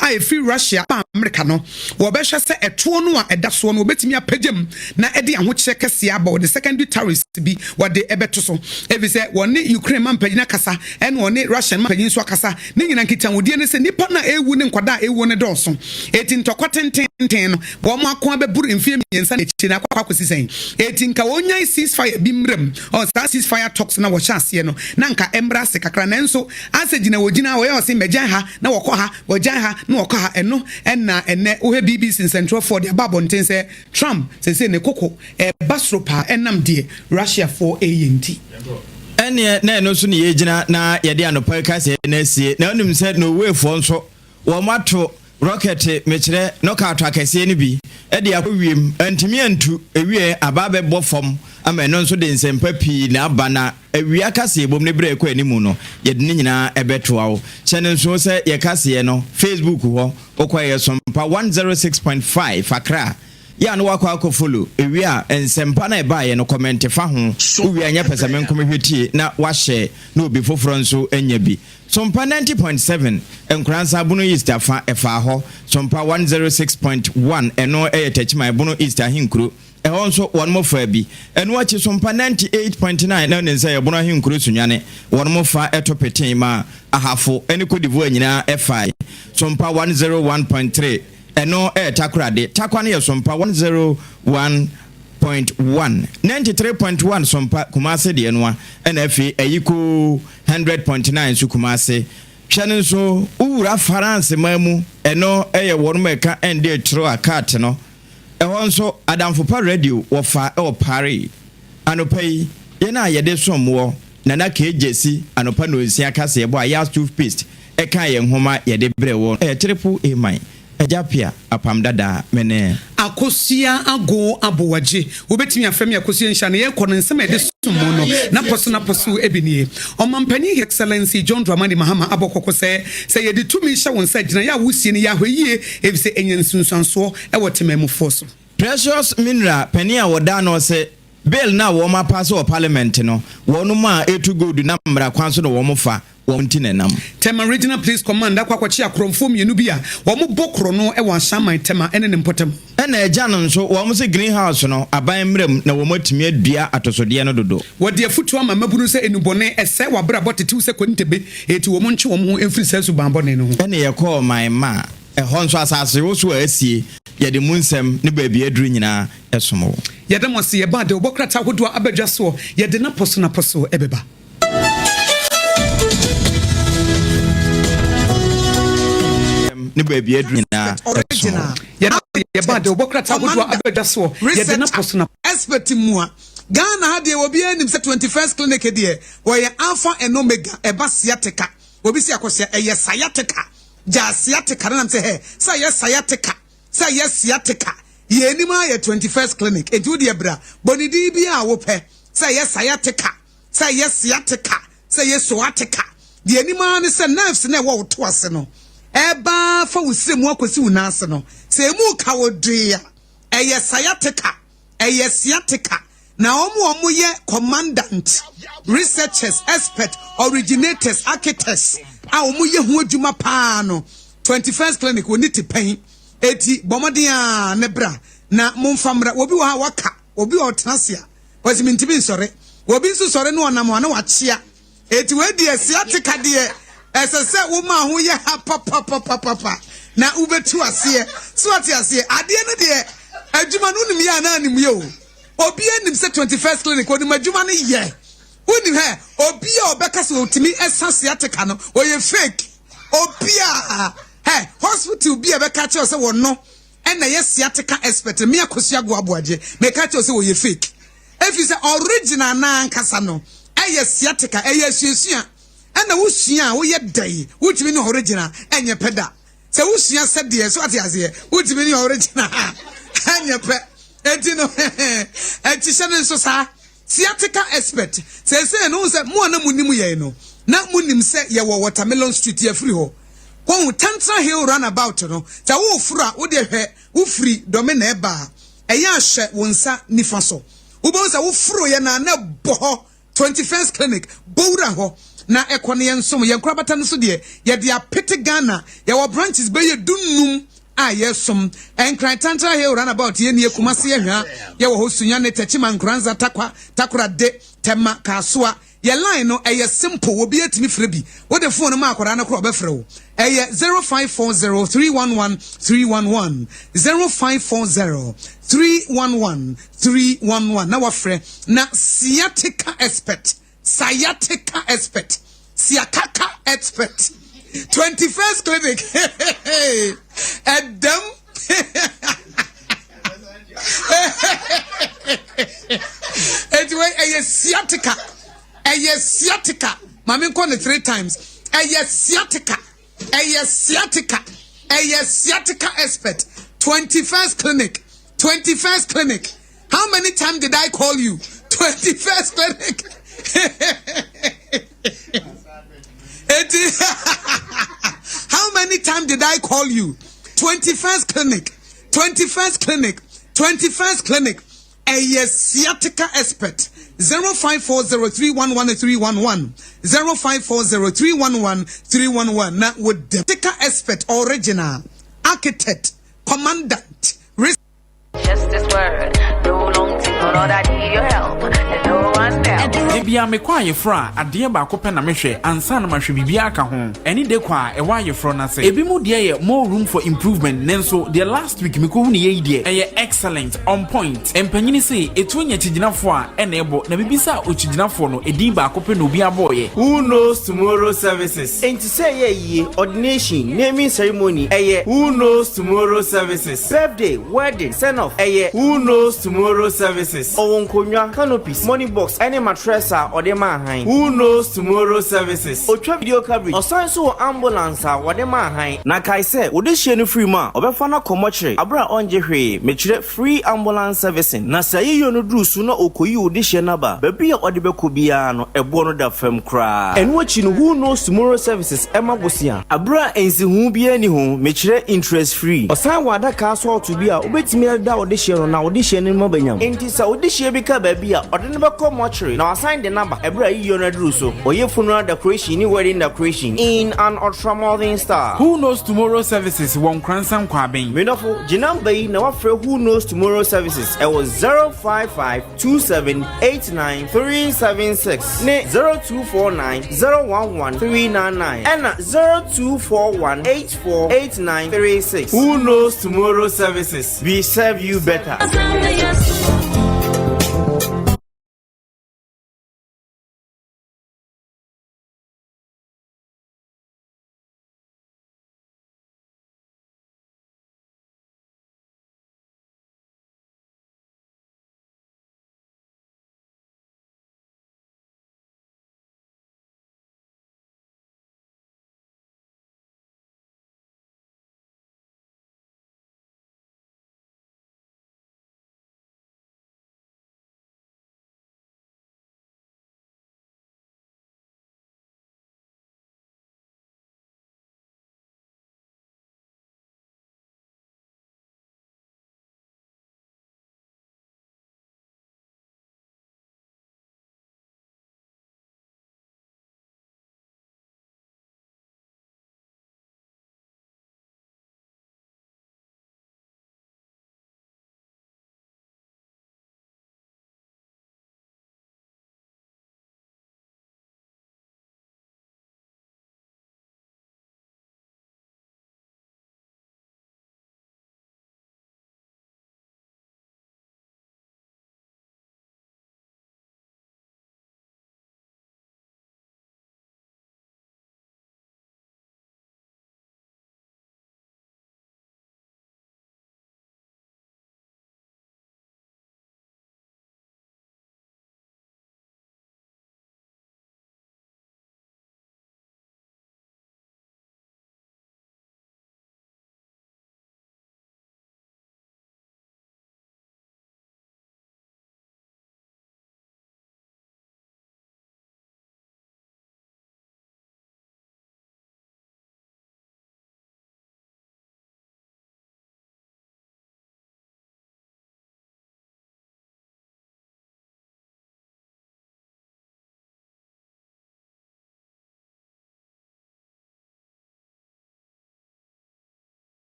I free Russia America no wo be hwe se eto no a eda so no obetimi apagem na ede ahoche kese aba the secondary tariffs bi wode ebeto so ebi se woni Ukraine man pagina kasa ene woni Russian man pagin so kasa ne nyina nkitan wodi ne se nipa na ewu ne nkwada ewu ne dɔso eti ntokotenten no wo mo akon abeburu mfie miensa ne chi na kwakwasi sen eti nka wonyan ceasefire bi mrem on start ceasefire talks na wo hyase no na nka embrace kakra na nso asegina wogina wo ye ose megyan ha na wo kɔ ha wogyan ha na wo kɔ ha eno na ene wo BBC in Central for the babonten say Trump say ne koko basropa enam de Russia for ANT ene na eno so ne yegina na ye de anopa ka se na sie na onum say no way for nso wo mato rocket mekire no ka atwa kase ne bi e de akowiem antimi antu ewie ababe bofom ama eno nso de nsempa pi na abana awia kase ebom ne bre ekɔ animu no ye de nyina ebetoa wo kyene nso se ye kase no Facebook ho okoye Sompa 106.5 Accra ya no wakɔ follow ewia ensempa na eba ye no comment fa ho ewia nya pesame nkomehwetie na wa share na obi foforo nso anya bi Sompa 90.7 Nkoranza East afa efa ho Sompa 106.1 eno tachima Bono East ahinkuru also one more for bi eno achi Sompa 98.9 na nse ye Bono ahinkuru sunwane one more fa etopeten ma ahafo ene kodivu nyina efa Sompa 101.3 eno takrade takwane ye Sompa 101.1 93.1 Sompa Kumase de enwa NFA ayiko 100.9 su Kumase hwene so ura France mamu eno eye worumeka ende tro akat no ehon so adamfopa radio wofa e opare anopai ye na yede somwo nana kejesi anopa no nsia kase ebo aya toothpaste e kan ye nhoma yede brewo triple A mine Ejapia apam dada mene akosia ago abowaje obetimi afemi akosia nhyane ye kono nsem ede sumo no na poso ebinie omampani excellency John Dramani Mahama abokoko se yede tumi hye won sa gina ya wusie ne ya hweyie ebise enyansunsanso e wotememu foso precious mineral pani a woda no se bill na wo ma pass o parliament no wonu ma etu gold na mra kwanso no wo mo fa wontinenam tema regional police commander kwakwachi akromfo mienu bia wo mo bokro no e wan shaman tema ene ne mpotem ena eja no nso wo mo se greenhouse no aban mrem na wo matimi adua atosode no dodo wode afutu ama mabunu se enubone ese wabra botete se kontebe eti wo mo nche wo mo emfiri se su banbone no ene ye call my ma ehon so asase wo so asie ye de munsem ne baabi aduru nyina esomo ye de mo se ye ba de obokrata hodo abadwa so ye de na poso ebeba ne baabi aduru nyina original ye ba de obokrata hodo abadwa so ye de na poso na expert mua Ghana had the obi anim se 21st clinic there where alpha and omega eba sciatica obi si akosia eye sciatica ja sciatica na say he say yes sciatica say yes sciatica ye anima ye 21st clinic edu de bra bonidi bi a wo pe say yes sciatica say yes sciatica say yes sciatica de anima ne say nerves na wo to ase no eba fa wusemu akosi unase no say mu ka wodua eye sciatica eye sciatica na omo ye commandant researchers expert originators architects a omo ye hu adwuma pa no 21st clinic woni te pen eti bomodea ne bra na momfamra obi wa waka obi otnasia wasimintibi nsore obi nso sore no onam na wachia eti we die siatika de esese wo ma ho ye ha papa na ubetu ase so ati ase ade ne de adwuma no nim ya na nim ye o obi anim se 21st clinic oni madwuma ne ye woni he obi a obeka se otimi esase ateka no oye fake obi a he hospital bi ebeka che se wonno ena ye siatica expert me akosia go aboaje me ka che se oye fake efi se original na ankasa no eye siatica eye suesua ena wusua wo ye dai wutimi ne original enye peda se wusua se de so ate ase wutimi ne original enye pe etino etishane nso sa sciatica expert say no say mo na munim ye no na munim say ye wo Watermelon Street ye free ho kon Tantra Hill runabout no ta wo fura wo de hwe wo free dome na eba eye ahwe wo nsa nifa so wo bo say wo furo ye na bo 21st clinic bowra ho na ekone yensom yenkrabata no so de ye de apete Ghana ye wo branches be ye dunum yesom enkran tantra here run about ye ne kumase ye hwa ye wo hosunya ne techima Nkoranza takora de tema kasoa ye line no eye simple obi atimi frɛ bi wo de phone ma akora na kro obɛfrɛ wo eye 0540311311 0540311311 na wafrɛ na sciatica expert siakaka expert 21st clinic Adam anyway sciatica mami call it 3 times sciatica expert 21st clinic how many times did I call you 21st clinic how many times did I call you 21st clinic sciatica expert 0540311311 0540311311 na with the sciatica expert original architect commandant just this word no long to know that I need your help and no one else Ebia me kwa yefra ade ba ko pe na mehwe ansa na mahwe bibia aka ho eni de kwa e wa yefro na se ebi mu de ye more room for improvement nenso the last week me ko hu ne ye de e excellent on point empanyini se etu nya chiginafo a e na ebo na bibisa o chiginafo no edin ba ko pe na obi aboye Who knows tomorrow services? And to say ye ordination, naming ceremony, who knows tomorrow services? Birthday, wedding, send off, who knows tomorrow services? Owonkonya, canopies, money box, any mattress or the man. Who knows tomorrow services? Otra video coverage, or science or ambulance or the man. Nakai said, would this share free ma? Obefana komoche, abra onje mechire free ambulance servicing. Na say you no do sooner okoyi this naba. Baby or the bekobiano, a bono da fem cry. And watching who knows tomorrow services, Emma Bosia. Abra enzi who be any home, mechire interest free. Or sign wada castle to be a obet me da audition on audition in Mobanyam. Intis audition beka baby or the never come watchery. Now assign the number, Ebra Yona Druso, or your funeral decoration, any wedding decoration in an ultra modern star. Who knows tomorrow services won Nkoranza Kwabeng Menofo, Jinambe, now after who knows tomorrow services. I was 0552789 ne 0249011399 and 0241848936. Who knows tomorrow services? We serve you better.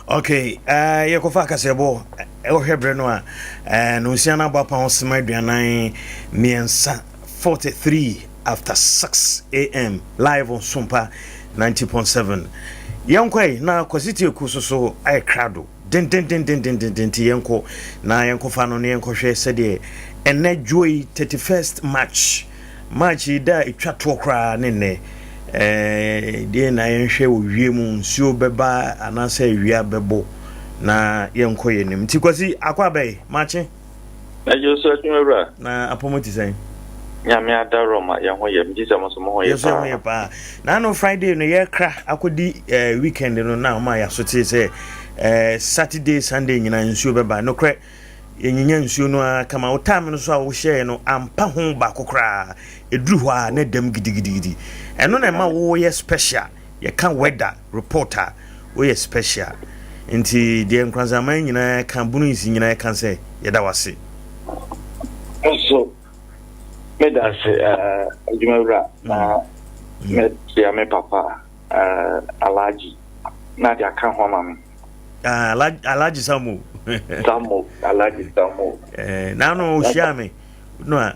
Okay, Yakofa Kasebo, Hebrenoa, and Luciana Bapa on Smaduanai, Miensa 43 after 6 a.m. live on Sompa 90.7. Yankwe, na Kwasiti Kuso, I crado. Den Yanko, na Yanko Fano Yanko She said, and that joy 31st match. Match, da it chat to cry, nene. Deɛ na yɛnhwɛ wɔ wiem nsuo bɛba anaasɛ wia bɛbɔ na yɛnkɔ yɛ nim nti kwasi akɔ abɛɛ makye Ajo so Adwumawura na apɔmɔti sɛn nyame adaro ma yɛn ho yɛ mgye sɛ mo so mo ho yɛ pa na no Friday no yɛkra akɔdi weekend no na ma yɛasote sɛ Saturday Sunday nyina nsuo bɛba no korɛ yenyinya nsuo no kama wo time no so a wo share no ampa ho ba kokra eduru hɔ a na dam gidigidi eno na ma wo yɛ special ye kan weather reporter wo yɛ special nti de Nkoranza man nyina kan bunu isi nyina kan sɛ yɛda wase so me da se Adwumawura na me papa Alaji na dia kan ho ma me Alaji Samu Alaji Samu na no ohia me no a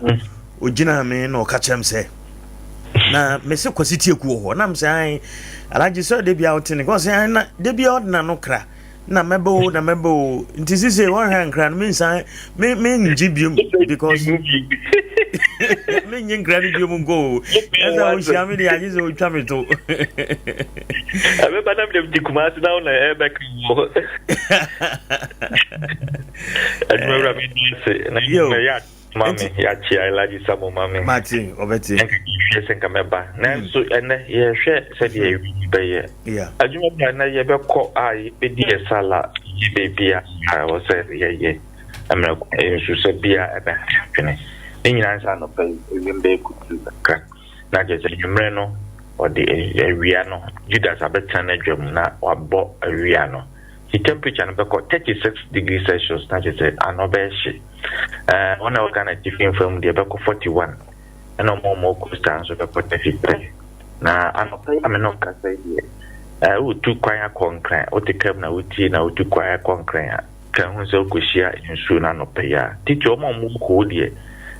ogina me no ka chem se na me se kwasiti eku ho na me se an Alaji so de bia wote ne ko se an na de bia odna no kra na mebo nti sise won han kra no me nsan me ngi biom because me ngi kra ni biom go esa o shia me de aji so twa me to abe banam dem di kuma na na e back mo Adwumawura me nse na ya mami ya chi Alaji Samu mami Martin obeti hwe senka meba na so ene ye hwe se de be ye Adwumawura na ye be ko ai be di sala ye be bia o se ye amra so se bia ebe twene nyina nsa no pe yembe kutu ka na je se nyumre no o de awia no Judas abetan na dwam na wabɔ awia no the temperature no be 36 degrees Celsius na je se anobeshi on a organic from the Beko 41 and no more coastal so the 43 na anope ameno kasa die wo tu kwanya konkran o te kam na wuti na wo tu kwanya konkran kan hu so koshia nsu na anope ya titi o mo ko die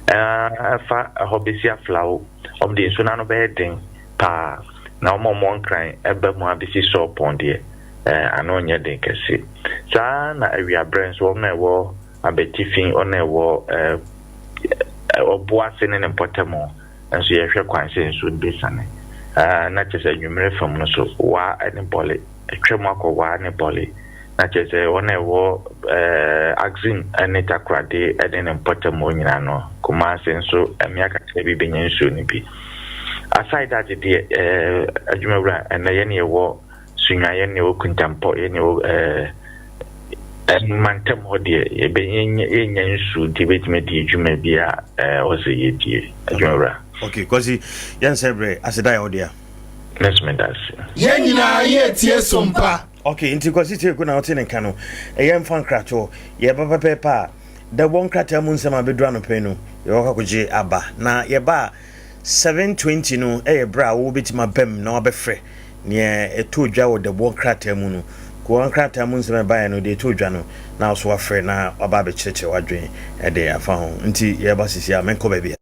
fa hobesia flow de nsu na no be den pa na o mo nkran ebe mo abisi so pon die ano nye den kese sa na awia brands wo na wo abetifin ona wo oboase ne potemo enso ye hwe kwanse enso besane na chese nwumere fam no so wa ene bole etwem akwa ne bole na chese ona wo axin ene takrade ene ne potemo nyina no kuma senso emiaka bi benya enso ni bi aside that the Adwumawura ene ye ne wo sunya ye ne wo kuntampo ye ne wo mantem hodie ebe enya nsu debate di dwuma bia o se yedie Adwumawura okay cause yan sebre aseda ya odia let's me that ye nyina ye tie Sompa okay nti cause tie ku na wote ne ka no ye mfa nkrato ye papa pepa da bon krata mu nsema bedura no pe no ye woka koje aba na ye ba 720 no bra wo betima bem na obefre ne eto dwa wo da bon krata mu no ko krata mu nsema ba ya no de eto dwa no na so afre na aba be cheche wadwen de afa ho nti ye ba sisi a menko ba bia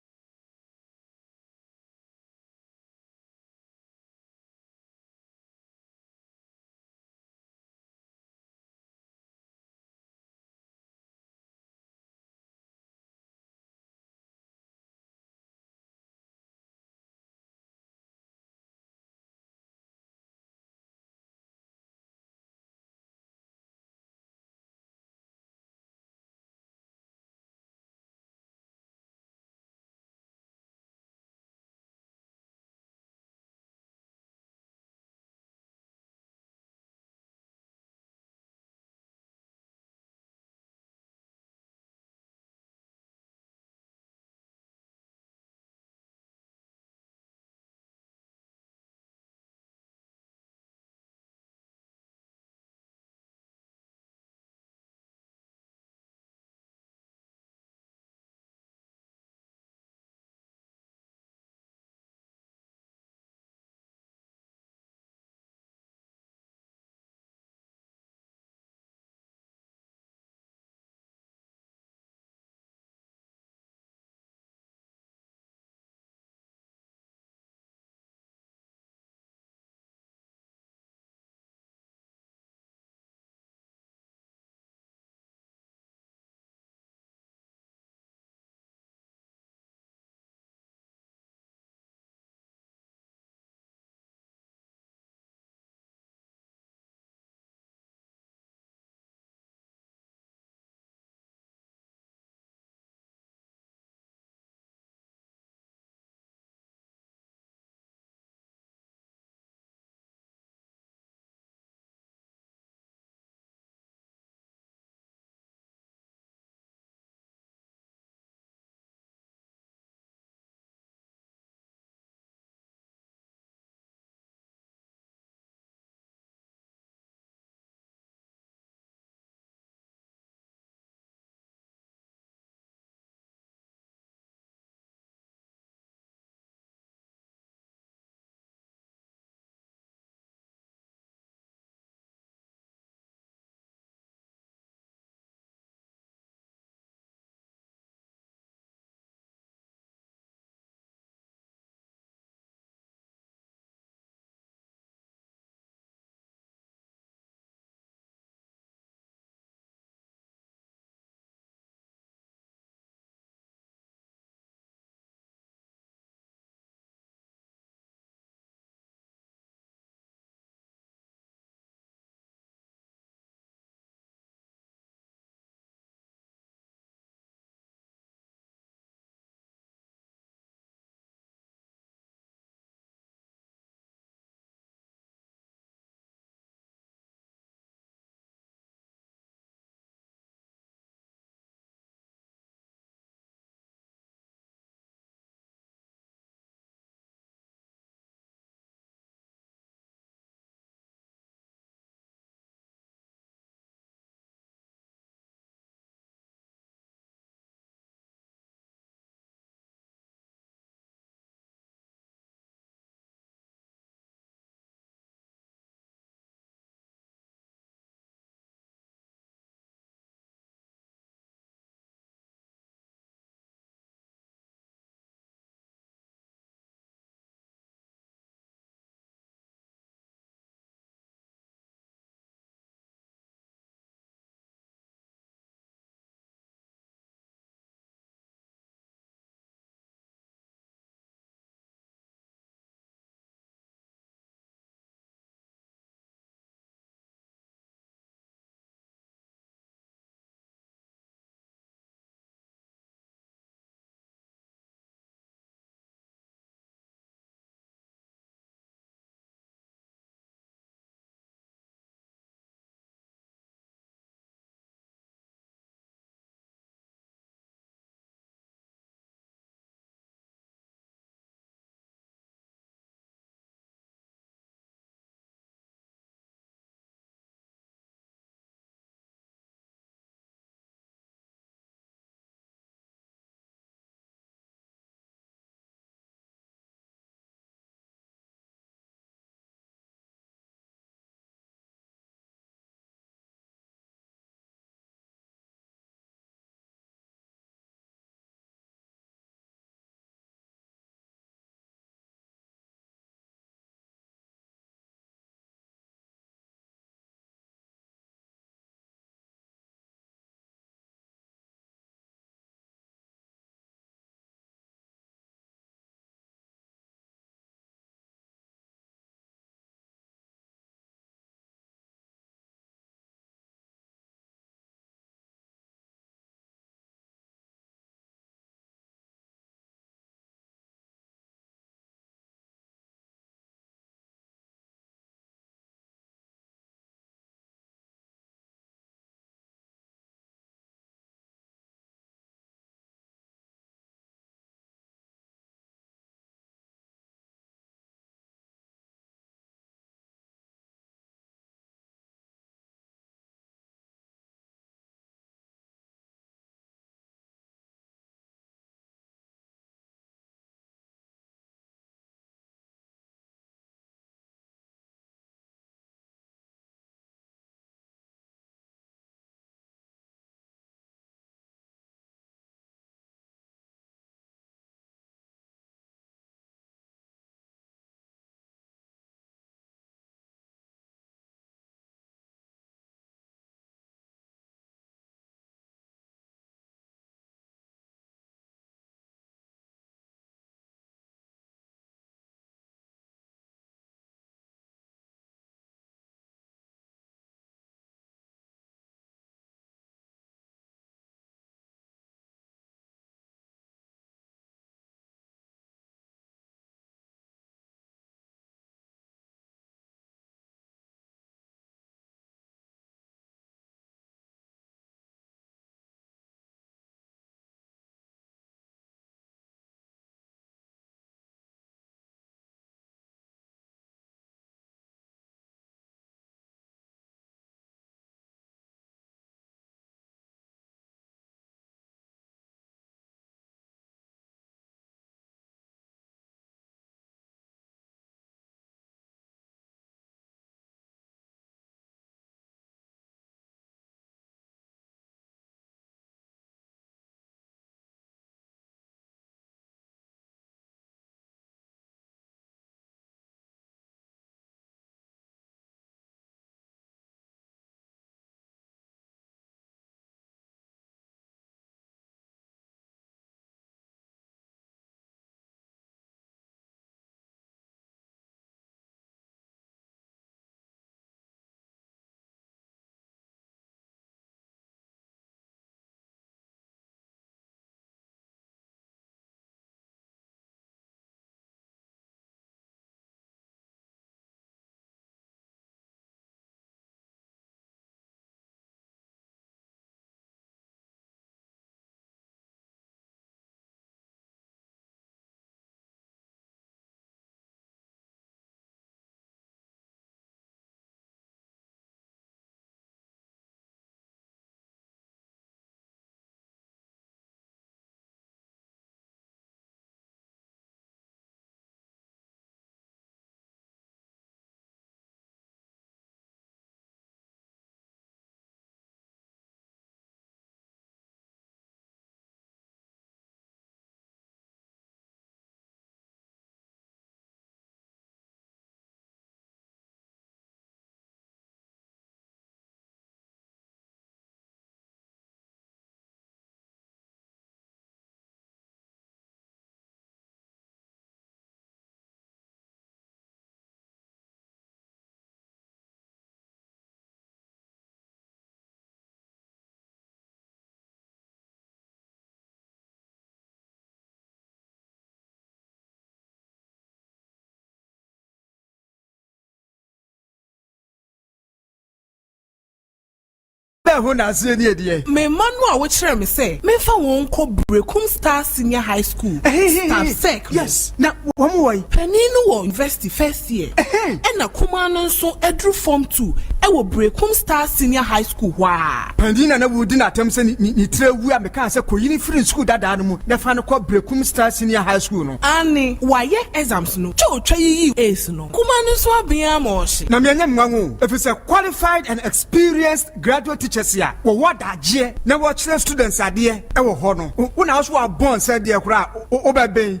who knows any idea? Me manu which me say, me fa won ko Brekum Star Senior High School. Staff sec. Yes. Now, one way. Penino wo university first year. And na kumano so edru form 2. E wo Brekum Star Senior High School. Wa. Pandina na wudi na temse ni trewu a meka se ko yini free school dada no mu. Na fa no ko Brekum Star Senior High School no. Ani, waye exams no. Cho twa yi ace no. Kumano so abia mo hye. Na me anya mwangu. If it's a qualified and experienced graduate teachers here, what daje na what students are there e wo ho no. Una also wa born said there kura obeben.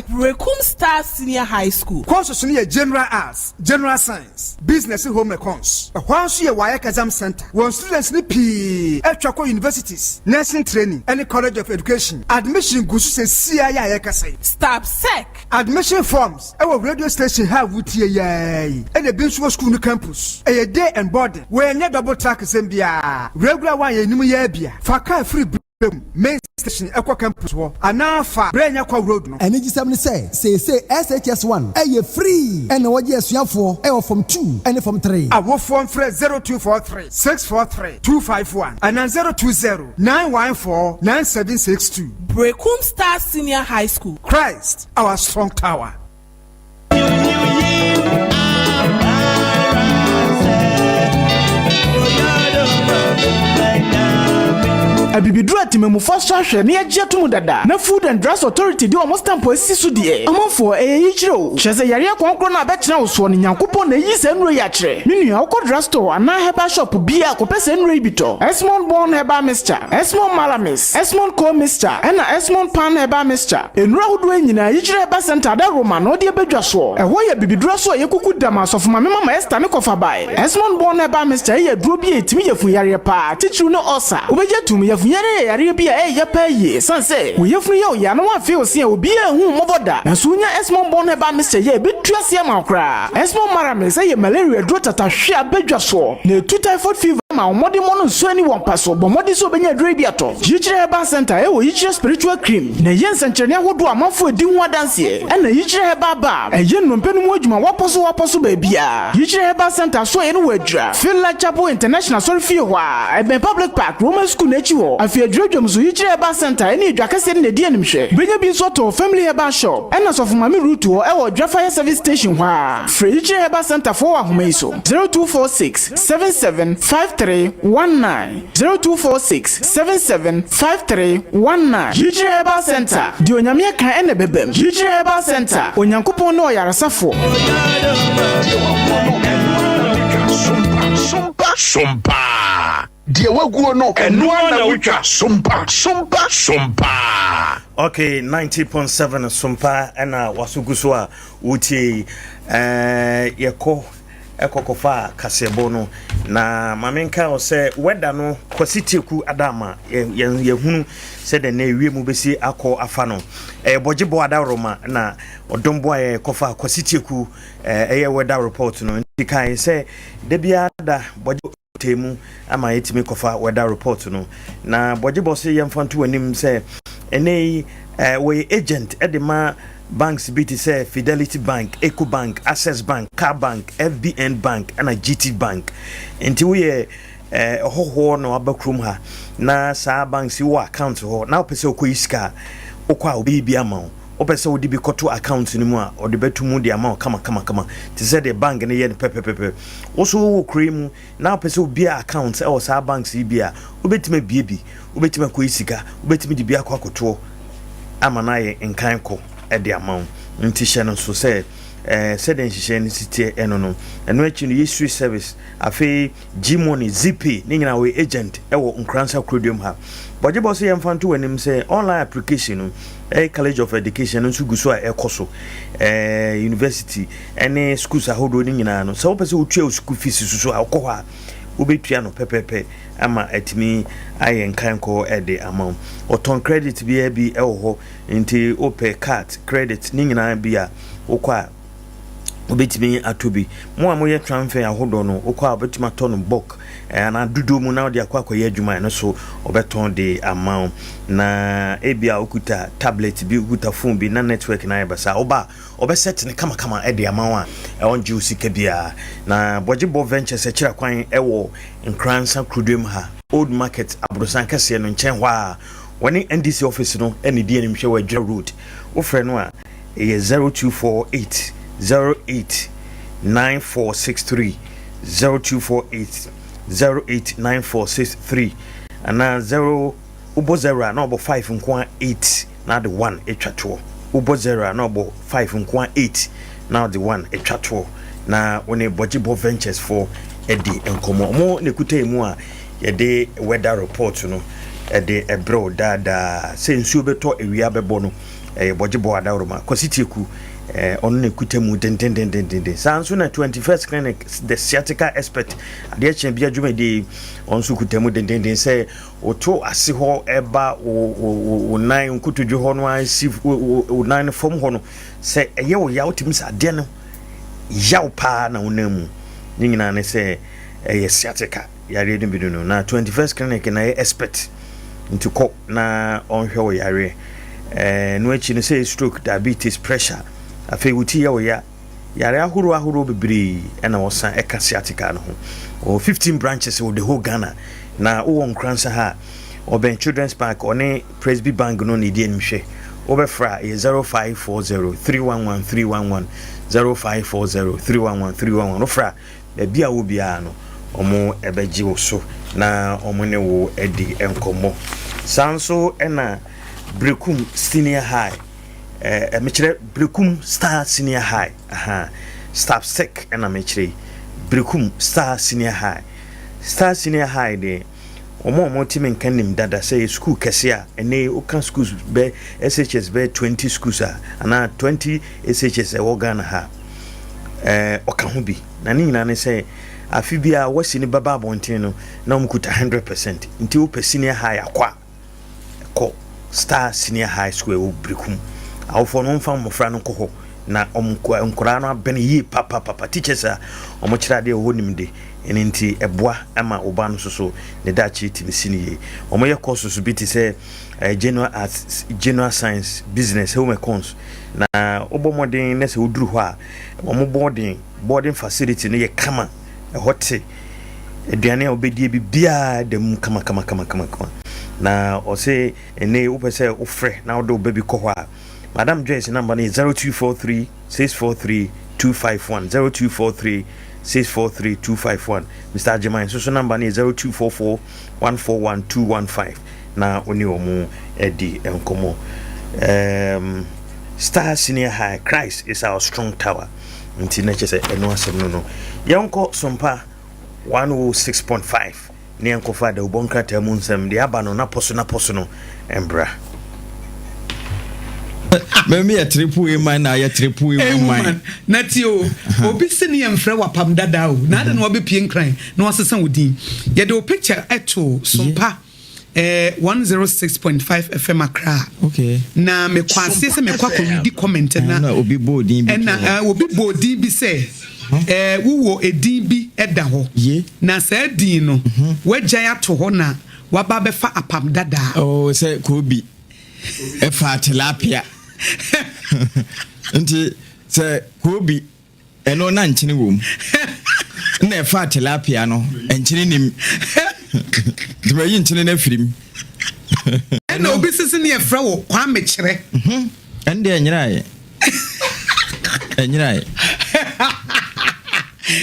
Brekum Star Senior High School. Courses in general arts, general science, business home econs. Once you wire exam center. When students need P universities, nursing training, any college of education, admission gusu se CIA yakase. Staff sec. Admission forms. Our radio station have with ye and the Binswa School campus. A day and boarding. Where ne double track Zambia. Regular one ye New Abia. Faka free main station Equa campus war. Anafa Brenya Kwa Road no. And it is something say SHS1. A free and what yes you for from 2 and from 3. I will phone Fred 0243 643 251 and 020 914 9762. Brekum Star Senior High School. Christ, our strong tower. Abibidru atimemu first hwehwe ne agye tomu dada na Food and Drugs Authority de almost stampo asisu de amanfo eyichiro chese yare kwankro na abekena woso ne Nyankopon na yi se nro ya kire menua ukọ drugstore ana herbal shop bia akopese nro ibito Esmond Born Herbal Mixture, Esmond Malamis, Esmond Co Mixture ena Esmond Pan Herbal Mixture enro hodo enyina yichire herbal center da Roma no de bedwaso eho ya bibidru so yekuku dama sofo mama Esther ne kofa bai Esmond Born Herbal Mixture ye duro bi etimi yefu yare pa tichiru no osa obeje tum yefu yare yare bi e ya pa yi sanse wo yefunu ye ya no wa fe osi e obi ehun moboda na so nya Esmond Born Herbal Mixture ye betuase ma kra Esmond Malamis ye malaria duro tata hwe abedwaso na etu typhoid fever ma omodi mono so ani won paso bo modi so benya dure bi ato yichire herbal center e wo yichire spiritual cream na yen senchene ahodo amafo edi hu adanse e na yichire herbal bar e yen nompenu mu adwuma waposo ba bia yichire herbal center so ye no wadra Filla Chapel International sorry fie ho a e ben public park Roman school na chi ho afi adwudwam so yichire herbal center e ni dwakase ne die animhwe benya bi so to family herbal shop e na so mami route ho e wo Fire service station ho a free yichire herbal center for ahomaiso 0246 7753 19 0246 775319 Yichire Herbal Center di onyame kan ene bebem Yichire Herbal Center onyankopon no yaresafo Sompa die waguo no eno na wutwa sompa Okay, 90.7 Sompa ena wasuguso a wuti yeko ekokofa kasebo no na mamenka o se weda no kwasitieku adama yehunu se de na ewie mu besi akọ afa no bojebo adaroma na odombo aye kofa kwasitieku weda report no ndikai se de bia da bojebo temu ama yetimi kofa weda report no na bojebo se yemfanto anim se enei we agent edema banks BT say Fidelity Bank, Eco Bank, Access Bank, Car Bank, FBN Bank, and a GT Bank. Until we ho no abakrum ha na sa banks you account ho na opese okoiska okwa obi bi amount opese odi bi koto account ni mu a odi betumu di amount kama ti say the bank na ye pepepepe also wo kremu na opese obi account e sa banks bi a obetime biebi obetime koisika obetime di bi akoto amanaye nkanko at the amount nti hye so say said in hye city eno eno achi no yesu service afi G-Money ZP ni nyina we agent ewo Nkoranza Chrodium ha bojebo so yemfanto wanim say online application college of education nso guso a ekoso university any schools ahodo ni nyina no so pese otwa school fees so akọ ha obetua no pepepe ama atimi ayen kanko the amount oton credit bi ewo ho nti ope card credit ni nyina bia okwa obetimi atobi mo amoye transfer ahodo no okwa obetimi ato no bulk na dudu mu na de akwa akoye adwuma no so obeton de amount na ebia okuta tablet bi okuta phone bi na network na yebasa oba obeset ne kama e de amount a onje usika bia na Bojibo Ventures e kira kwan ewo Nkoranza Krudem ha Old Market Abrosan kase no nchen hwa woni NDC office no ene die ni mhwe wa Dwa Road wo frɛ no a 0248 089463 0248 089463 and 0 ubo 0 na obo 5 nkwa 8 na the 1 etwato ubo 0 na obo 5 nkwa 8 na the 1 etwato na woni Bojibo Ventures for edi enkomo mo ne kuta emu a ye de weather report no de ebro dada se nsuo beto ewia bebo no Bojibo Adawuruma kositieku on ne kutemu den sanso na 21st clinic the sciatica expert ade chen bia dwuma de on so kutemu den say oto ase ho eba o nan nkutudwo ho no asi o nan fom ho no say eye wo ya otimi sa ade no yaw pa na wonamu nyina ne say sciatica yare dem bidu no na 21st clinic na expert ntuko na on hwe wo yare no echi no say stroke diabetes pressure afi wuti ya yare ahuru bebiri na wosan eka sciatica no ho o 15 branches of the whole Ghana na o Nkoranza ha oben children's park one Presby Bank no ne die nimhwe obefra 0540311311 0540311311 ofra bia wo bia no omo ebeji wo so na omo ne wo edi enkomo sanso na Brekum Senior High mechire Brekum Star Senior High staff sec na mechire Brekum Star Senior High de omo timen kanim dada say school kese a ene o kan schools be SHS be 20 schools ana 20 SHS e Ghana ha o kan ho bi na ni nyina ne say afi bia wasi ni baba abonten no na omkuta 100% nti o senior high akwa ko Star Senior High School wo Brekum awfo no mfa mofra no koho na omkora no abene yi papa teachers a omkira de wo nimde enti eboa ama oba no so ne dachi timisini ye omoye course so biti say general arts general science business home accounts na obomodin na se oduru ho a omo boarding facility no ye kama hote aduane obedie bibia dem kama na o say ene upese ofre na odo baby ko ha Madam Joyce number is 0243 643 251 0243 643 251 Mr. Ajimai so number is 0244 141 215 na oni omu edi enkomo Star Senior High Christ is our strong tower nti na chese eno asem no yonko Sompa 106.5 ni enkofa da ubonka temu nsem de aba no na poso no embra Memi ya triple A man na ya triple A man na ti o obi se ne yemfrɛ wapam dada o na de no obi pie nkran na wasesa wodin ye de o picture eto Sompa 106.5 FM Accra. Okay. Na me kwase se me kwa read comment na obi bodin bi na obi bodin bi se wo edin bi eda ho na sa edin no wagyan ato ho na waba be fa apam dada. Oh say Kobi e fa tilapia nti say Kobi eno na nchini wom na e fa tilapia no enchini nim dima yi nchini na firim eno obi sisi ne e fra wo Kwame kire ende enyirae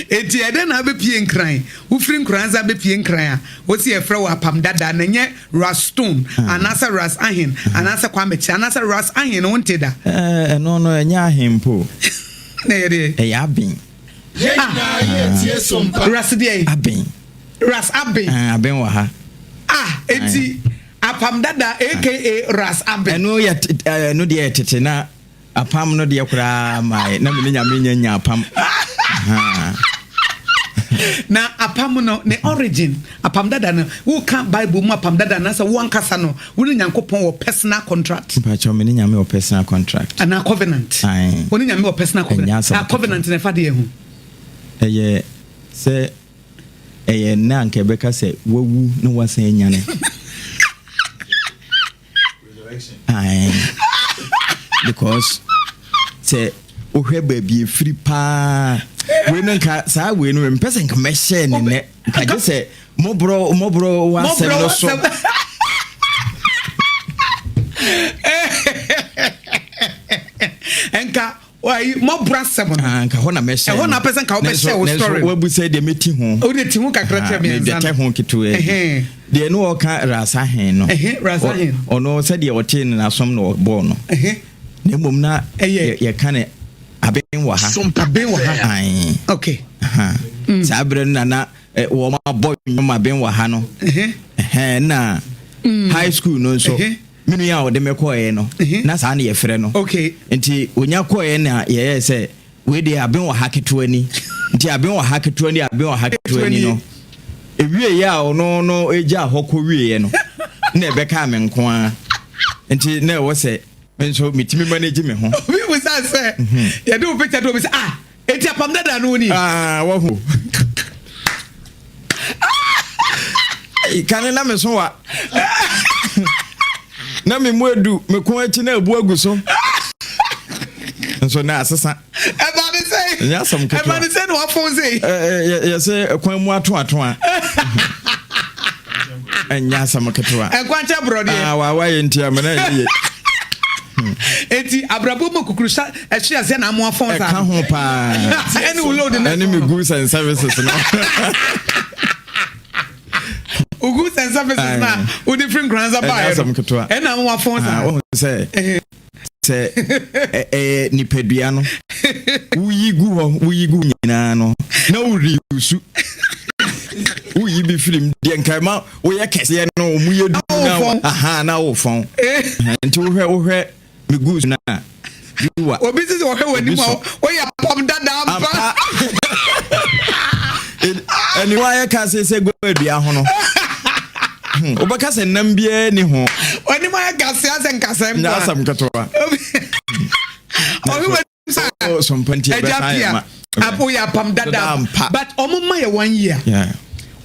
eti ede na be pie nkran wo firi Nkoranza be pie nkran a wo si e fra wo apam dada na nye Rastone anasa Ras Ahin anasa Kwame Chi anasa Ras Ahin no nteda no enya ahempo na yede abin Ras de abin Ras abin wa ha eti apam dada aka Ras abin no ya no de tete na apam no de kura mai na me nya apam na apam no ne origin apam dada no wo ka bible mu apam dada na say wo ankasa no wo ni Nyankopon wo personal contract pa cho me ni nyame wo personal contract ana covenant wo ni nyame wo personal covenant a covenant ne fa de ehu eye se eye na nke beka se wawu no wasan nyane because say ohwe baby free pa we no nka sa we no mpese nka me share ne ne nka je say mobro wa se no so enka why mobro 7 nka ho na me share ho na person ka wo me share wo story we bu say de meti ho o de ti ho kakra che me nza de ho kitu de no o ka rasa hen no rasa hen ono se de o te na som no bo no ne mom na ye kane aben wa ha aben wa ha okay sabre na wo ma boy ma ben wa ha no na high school no so minu ya o de mekoe no na sa na ye frɛ no okay nti onya koe na ye se we de aben wa ha ketuani nti aben wa ha ketuani aben wa ha ketuani no ewie ya no eja hokɔ wie no na ebeka me nko a nti na wo se so mitimi manage me ho we was say ya do picture do say eti apam dada no ni wo ho kan na me so wa na me mu edu me ko achi na abu agu so so na asesa everybody say ya some keto everybody say no afon say ya say kwan mu ato a enya some keto a kwancha brody wa ye ntia me na ye eti abrabo mo kukurusha ehia ze na mo afon sa ka ho pa any load na any me goods and services no goods and services na o different Nkoranza ba e na mo afon sa o say ni pedua no wuyi gu nyina no na uri usu wuyi bi film de nkaima wo ye kese no mu ye du na na wo fon nti wo hwe me goods na duwa obi sisi wo hwe wani mo wo ya pom dada ampa anyway ya ka se go adua ho no obaka se nam bia ni ho oni mo ya gase asen kasem na asam katoa obi wani sa Sompa Adwumawura apo ya pom dada but omuma ya 1 year yeah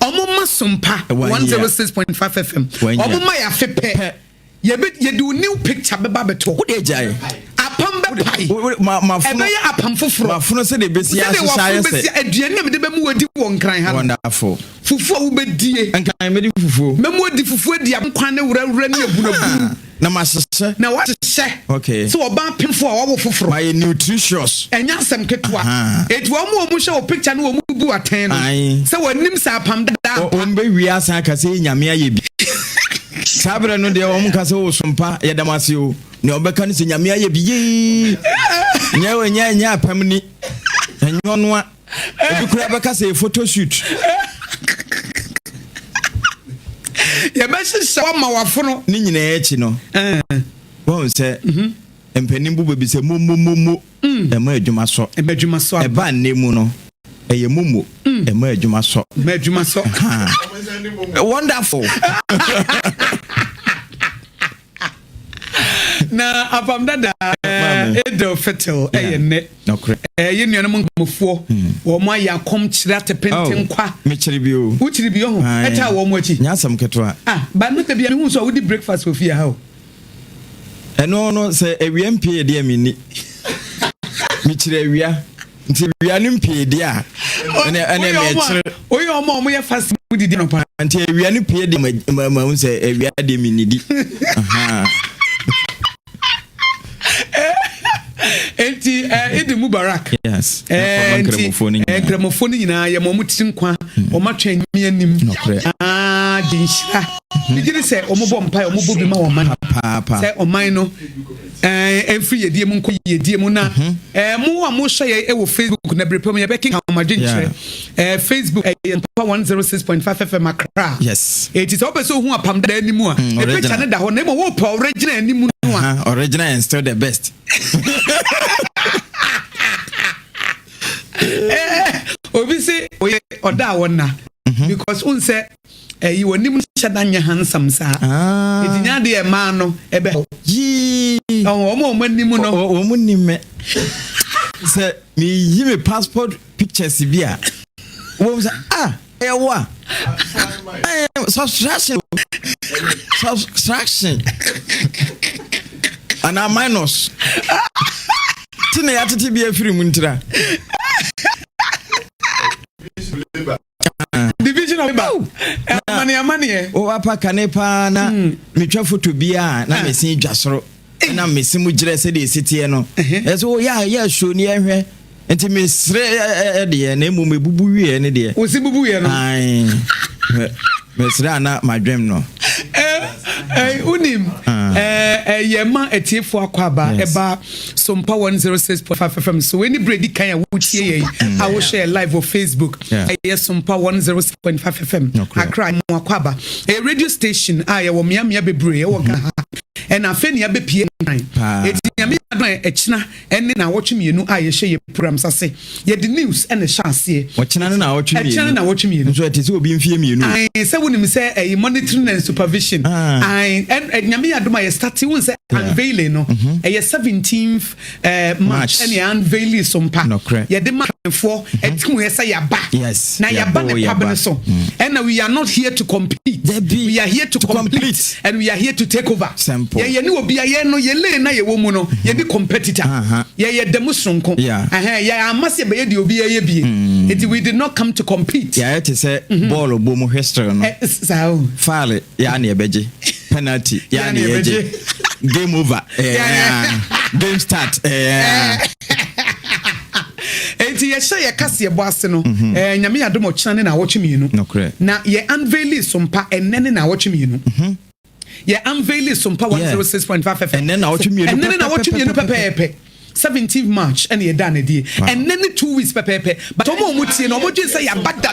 omuma Sompa 106.5 FM omuma ya fepe ye do new picture beba beto wo de jai apam be pai ma ebe ya apam foforo ma funo se de besi asesa se aduane me de be mu wadi won kran ha wonderful fufu wo be die nkan me di fufu me mu di fufu di amkwan ne wura ne abuna na ma hye na wa hye okay so oba pemfo a wo foforo my nutritious enya asem ketua etu wo mu hye o picture ne wo mu bu aten no se wanim sa apam dada o mbe wi asa ka se nyame aye bi sabre no de o mu ka se wo Sompa ye damase o ne obeka ne se nyame aye bi ye nyawe nya apam ni enyo a ebi kura beka se photo shoot ya be hye ma wafono ni nyina echi no won se empenim bu bebi se mo e ma adwuma so e ba nemu no eye mumu e ma adwuma so wonderful na apam dada edo fetel ne ye nuano mfofo wo mo ya kom kire atepenten kwa me kire bi o wo kire bi ho eta wo mo achi nya sam keto ba no te bia me hu so wo di breakfast for fia ha o no se ewia mpie de amini me kire ewia nti ewia ni mpie de a ene me kire oyi omo ye fast food di no pa nti ewia ni pie de ma hu se ewia de minidi enti Idi Mubarak yes gramofoni nyina ye mo mutin kwa o matwen mi anim dinshira digiri se o mo bom pai o mo bobi ma o man papa se o man no enfri yedie mu nko yedie mu na mu a mo hye ye wo Facebook na brepom ye be king ma dinshira Facebook Sompa 106.5 FM Accra yes it is open so hu apam da animu a e picture ne da ho na mo wo pa original animu no a original and still the best obi say oye oda wona because un say you wonim shadanya handsome sa edinya de e ma no ebe yi omo manim no omo nim say me yi me passport pictures bi a wo say ewa subtraction and a minus tina ya tete bi afiri mu ntira division of labor money o apa kanepa na metwa photo bia na mesin dwasoro na mesin mu gire se de sitie no eso ya show ni ehwe enti mesre de na emu mebubu wie ne de o si bubu wie no ai mesra na madwem no unim yema etiefo akwaba eba Sompa 106.5 FM so any brady kan ya wuchie ye I will share live on Facebook Sompa 106.5 FM Accra akwaba a radio station wo mia bebre wo ga and afeni abepie nine etinyame adon echina ene na wochimienu ye hye programs ase ye the news ene chance wochina na wochimienu so etise obi mfie mienu say wonim say monitoring and supervision and nyame adom ye start won say unveiling no 17th March ene unveiling Sompa ye de for etimu ye say yaba na yaba ne pabne so and we are not here to compete we are here to complete and we are here to take over ye ni obi aye no ye le na ye wo mu no ye di competitor ye demonstronko ye amase be ye di obi aye bie it we did not come to compete it is a ball of boom history no foul ya na ebeje penalty ya na ebeje game over game start enti ye hye ye kase ye boase no nyame yadom ochane na wochimienu na ye unveil Sompa enene na wochimienu ye unveil Sompa 106.5 FM and then na wochimienu pepepe 17th March and ye done die and then 2 weeks pepepe but omo mutie no omo dwen say ya bada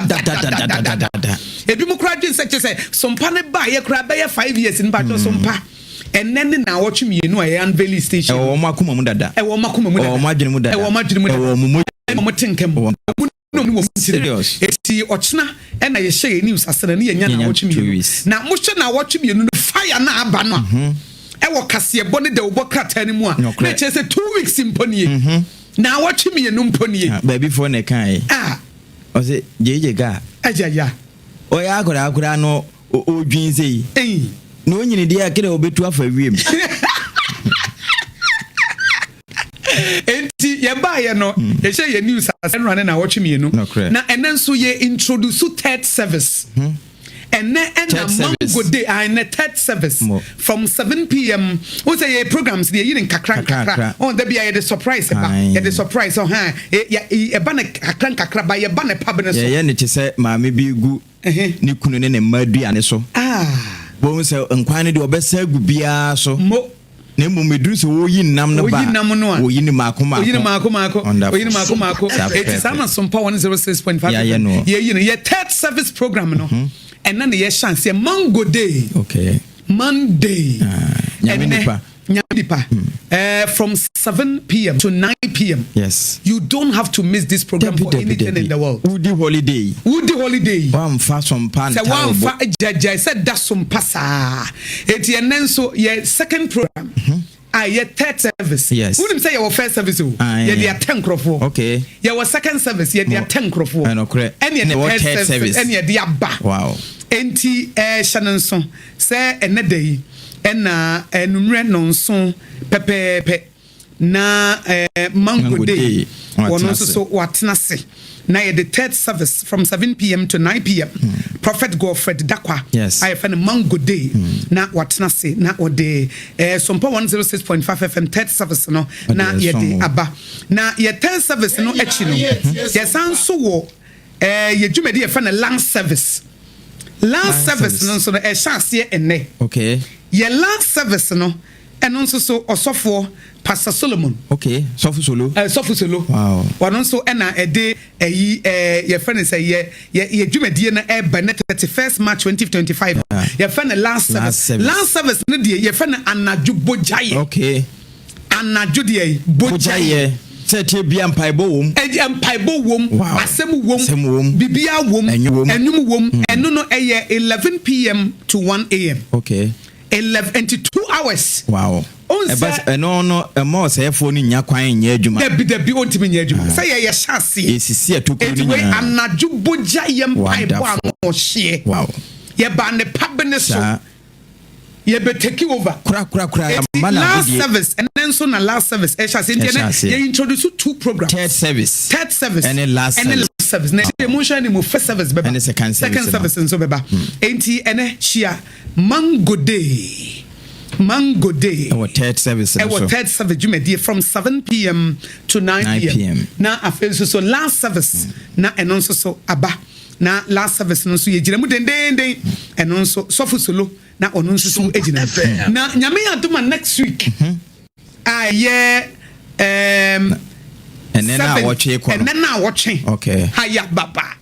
ebi mu kra dwen say Sompa ne ba ye kra be ye 5 years in battle Sompa and then na wochimienu a ye unveil station e wo makoma mu dada e wo makoma mu dada e wo madwene mu dada e wo madwene mu dada e wo mu motenkam no serious eti ochina e na ye share news asana ne nya na wochimienu na mo hwe na wochimienu no fire na aba no e wo kase bone de wo krata ni mu a na che say 2 weeks imponie na wochimienu imponie baby for ne kan o se jeje ga ajaja o ya akura no o dwin sei no nyini de akere obetu afa wiem enti ye ba ye no ye share ye news asana na wochimienu na enen so ye introduce third service and then Mango Day and third service from 7 p.m. We say programs the yin kakra on there be the surprise the surprise e ba na kakra ba ye ba na pabne so ye ne te say ma me bi gu ni kunu ne maduane so bo say nkwan de obesa gu bia so na mu meduru so wo yin nam no ba wo yin makoma it's Sompa 106.5 ye third service program no and then the chance Mango Day Monday from 7 p.m. to 9 p.m. Yes, you don't have to miss this program for anything in the world. Woody holiday one fast from pan one I said that's some passa and then so your second program your third service. Yes. Wouldn't say your first service. They are 10 crofo. Okay. Your second service. They are 10 crofo. And your third service. And your ba. Wow. Enti Shannon son say day and red non son pepe na Mango Day. One also so what nasi. Now the third service from 7 p.m. to 9 p.m. Prophet Godfred Dakwa. Yes. I find a Mango Day. Na what na say na o day. Sompa 106.5 FM third service no. Na ye day aba. Na ye third service no echi no. Yes anso wo. Ye jumedi ye find a land service. Land service no so no e chance ye ene. Okay. Ye land service no. And also so Osofo Pastor Solomon. Okay, Sofu Solo. Wow. One also ena a day your friend say ye dwumadi na e ba 31st March 2025. Your friend last service. Last service no dey your friend Anadwo Bojaye. Okay. Anadwo dey Bojaye. Set bia mpaibo wom. Mpaibo wom. Asem wom. Bibia wom. Enyum wom. Eno no 11 p.m. to 1 a.m. Okay. 2 hours. Wow. No, more say phone nya kwan nya adwuma. Debi ontimi nya adwuma. Say ye hyase. Esisi atokuru ni. Anyway, anadwo boja ye mpaibo am hye. Wow. Ye ba ne pabene so. Ye be take over. Kura. Last service and then so na last service. Ye introduce 2 programs. Third service. And then last service. Na emotion ni mo first service beba. And second service nso beba. Enti ene chia Mango Day. Our third service. Third service jumedi from 7 p.m. to 9 p.m. Na afenso so last service na enonso so aba. Na last service no so ye jira mu den enonso sofu solo na ononso so ejina. Na nyame adoma next week. Aye and then I watch it. And then I watching. Okay. Hiya baba.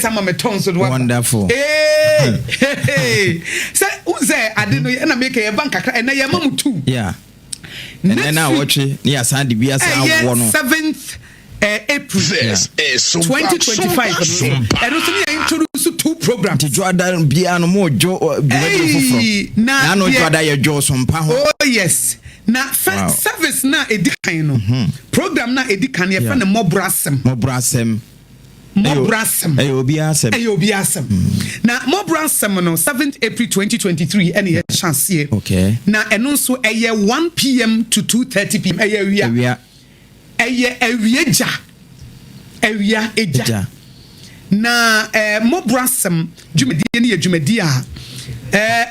Some of my tongues would work. Wonderful. Hey. Say, who's there? I didn't know. And I make a bank and I am too. Yeah. And then I watch it. Yes, Sandy be as 7th April. This is 2025. And also I introduce 2 programs. To Jordan be an more Joe. Now no Jordan your Joe Sompa. Oh yes. Na service na edikano. Program na edikano ye friend mo brasem. Obiasem. Na mo brasem no 7th April 2023 any chance here. Okay. Na eno so 1 p.m. to 2:30 p.m. Ewia eja. Na mo brasem dwumedi ne dwumedi a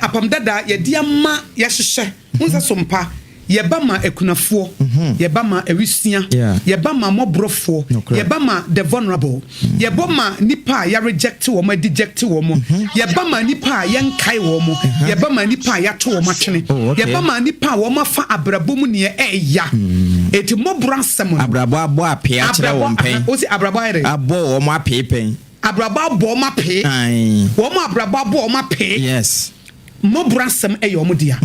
apam dada ye dia ma ye hyehye. Unsa sompa yeba ma ekunafo yeba ma ewisia yeba ma mobrofo yeba ma the vulnerable yeba ma nipa ya reject wo ma deject wo mo yeba ma nipa ya nkai wo mo yeba ma nipa ya to wo ma twene yeba ma nipa wo ma fa abrabo mu ne eya eti mobrasem abrabo abo apia kire wo pen o si abrabo ere abo wo ma pepen abrabo abo ma pe wo ma abrabo abo ma pe yes mobrasem eyo mo dia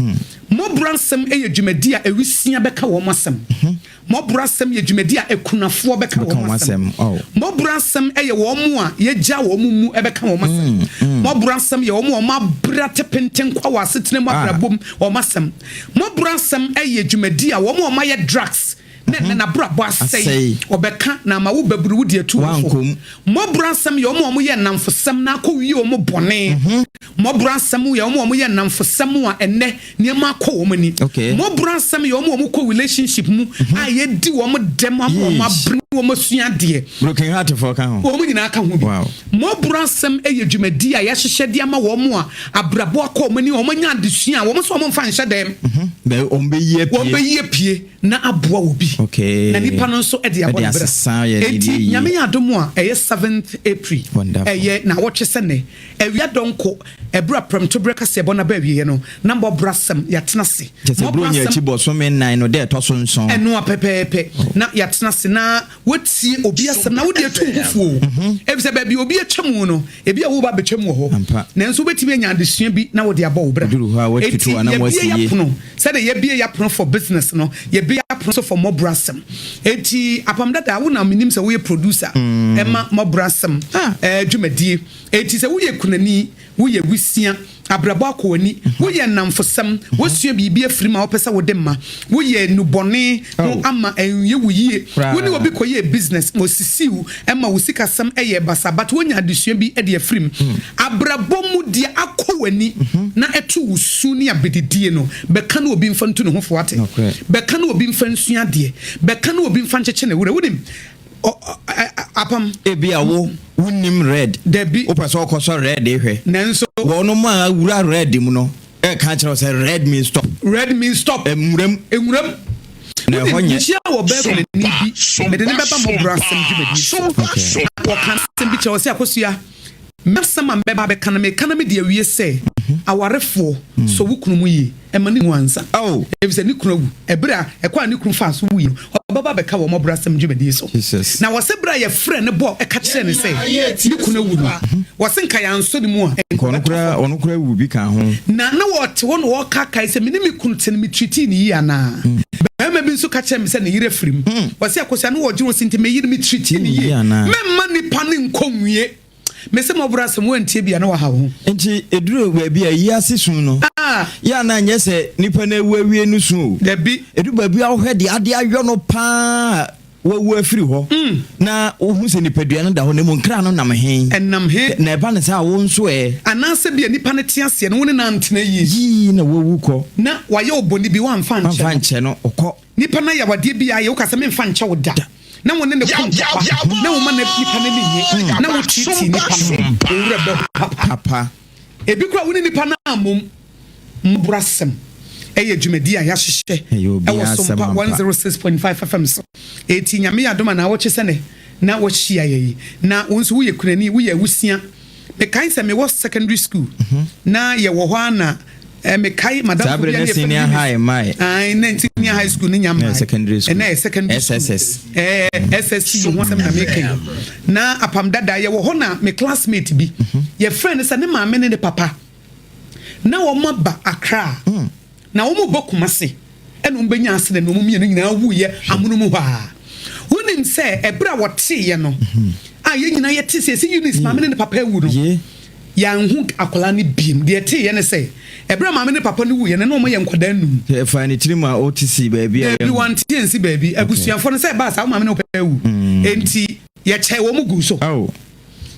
mobrasem eye dwumadi a ewisia beka wo masem mobrasem ye dwumadi a ekunafo beka wo masem mobrasem eye wo mo a ye gya wo mu ebeka wo masem mobrasem ye wo mo ma brate penten kwa wasetene mo abrabom wo masem mobrasem eye dwumadi a wo mo ma ye drugs na brabo asay obeka na ma wo baburu wo de tu mobrasem ye wo mo ye namfosem na akɔwie wo mo bone mobrasem ye wo mo ye namfosem a enne niam akɔ wo mani mobrasem ye wo mo kɔ relationship mu a ye di wo mo dem wo ma bring wo mo sua de broken heart for kan ho wo mo nyina ka ho bi mobrasem eye dwumadi a ye hyehye de ama wo mo a abrabo akɔ wo mani wo mo nya adesua wo mo so wo mo mfa nhye dem be ombe yie pie na aboa wo bi na nipa no so e de abɔ bra enti nyame adomo a eye 7th April eye na wɔtwe sene ewia donko ebra pram to break se bona ba wie no na mbɔ brasem yatena se mo brasem chi bo so men 9 no de to so nson eno apepepe na yatena se na wotie obi asem na wodi atu hufuo ebise ba bi obi atwam no ebi a wo ba betwam wo ho na nso betimi anya adesua bi na wodi abɔ wo bra eti se de ye bie yapno for business no ye bie yapno so for more brasem eti apam dada wo na minim se wo ye producer ema more brasem dwumadie eti se wo ye kunani wo ye wisia abrabo akoni wo ye namfosam wo sua bibia frima wo pesa wo de ma wo ye nubone no ama enye wo yie wo ni obi koye business mo sisiu ema wo sikasam eye basabat wo nya adesua bi de afrim abrabo mu de akowani na etu usu ni abedidie no beka na obi mfa ntu ne ho foate beka na obi mfa nsua de beka na obi mfa ncheche ne wure wodim apam ebia wo wunim red debi opese okoso red ehwe nanso wono ma wura red mu no e ka kire say red means stop emuram na honye chia wo be ni bi me de ne beba mo brasem djumedi wo kan sem bi che wo se akosua mesama mbeba be kan me de awie se awarefo so wukunu mu yi emani nwansa ebise ni kunu wu ebra ekwa ni kunu fa so wu yi obaba be ka wo mo brasem djumedi so na wo se bra ye frɛ ne bo e ka kire ne se ni kunu wu no wo se nka ya nso ni mu a ono kura wu bi ka ho na wo te wo no wo ka kai se me ni me kunu tene me treat ni yi ana bema bi nso ka che me se ne yire frim wase akosia no wo gye wo sinte me yire me treat ni ye memma nipa ne nkonwie me se mo bra sem wantie bia na wa ha ho enti eduro ba bia yi ase sun no ya na nye se nipa na wawie no sun da bi edu ba bia wo hwe de ade ayo no pa wo afiri ho na wo hu se nipadua no da ho na mu nkra no nam hen enam he na eba ne sa wo nso anase bia nipa ne te ase no wo ne nantena yi na wo wu ko na waye oboni bi wan fa nche no okọ nipa na ya wade bia ye wo ka se me fa nche wo da na wo ne ne konta na wo ma na nipa ne ye na wo titi nipa no wo rebe papa ebi kwa wo ne nipa na amom mbrasem eye dwumadi a ya hyehyɛ ɛwɔ Sompa 106.5 FM so eti nyame ya doma na wo kyese ne na wo hyia yi na wo nso wo ye kunani wo ye wusia me kai se me was secondary school na ye wo hɔ ana me kai madam ko bi senior high mai ai na senior high school ni nyama secondary school na secondary SSS SSC ho sem na me kai na apam dada ye wo hɔ na me classmate bi ye friend se ne maame ne papa na wo maba Accra na wo mo bokuma se eno mbenya ase na no mumienu nyina wuye amono mu ha wonim se ebra wote ye no a ye nyina ye te se Eunice maame ne papa ewu no ya nhu akola ne biem de te ye ne se ebra maame ne papa ne wuye ne no mo ye nkoda num fa ni tirima OTC baabi every one TNC baabi abusuafo no se ba sa maame ne papa ewu enti ye che wo mu gu so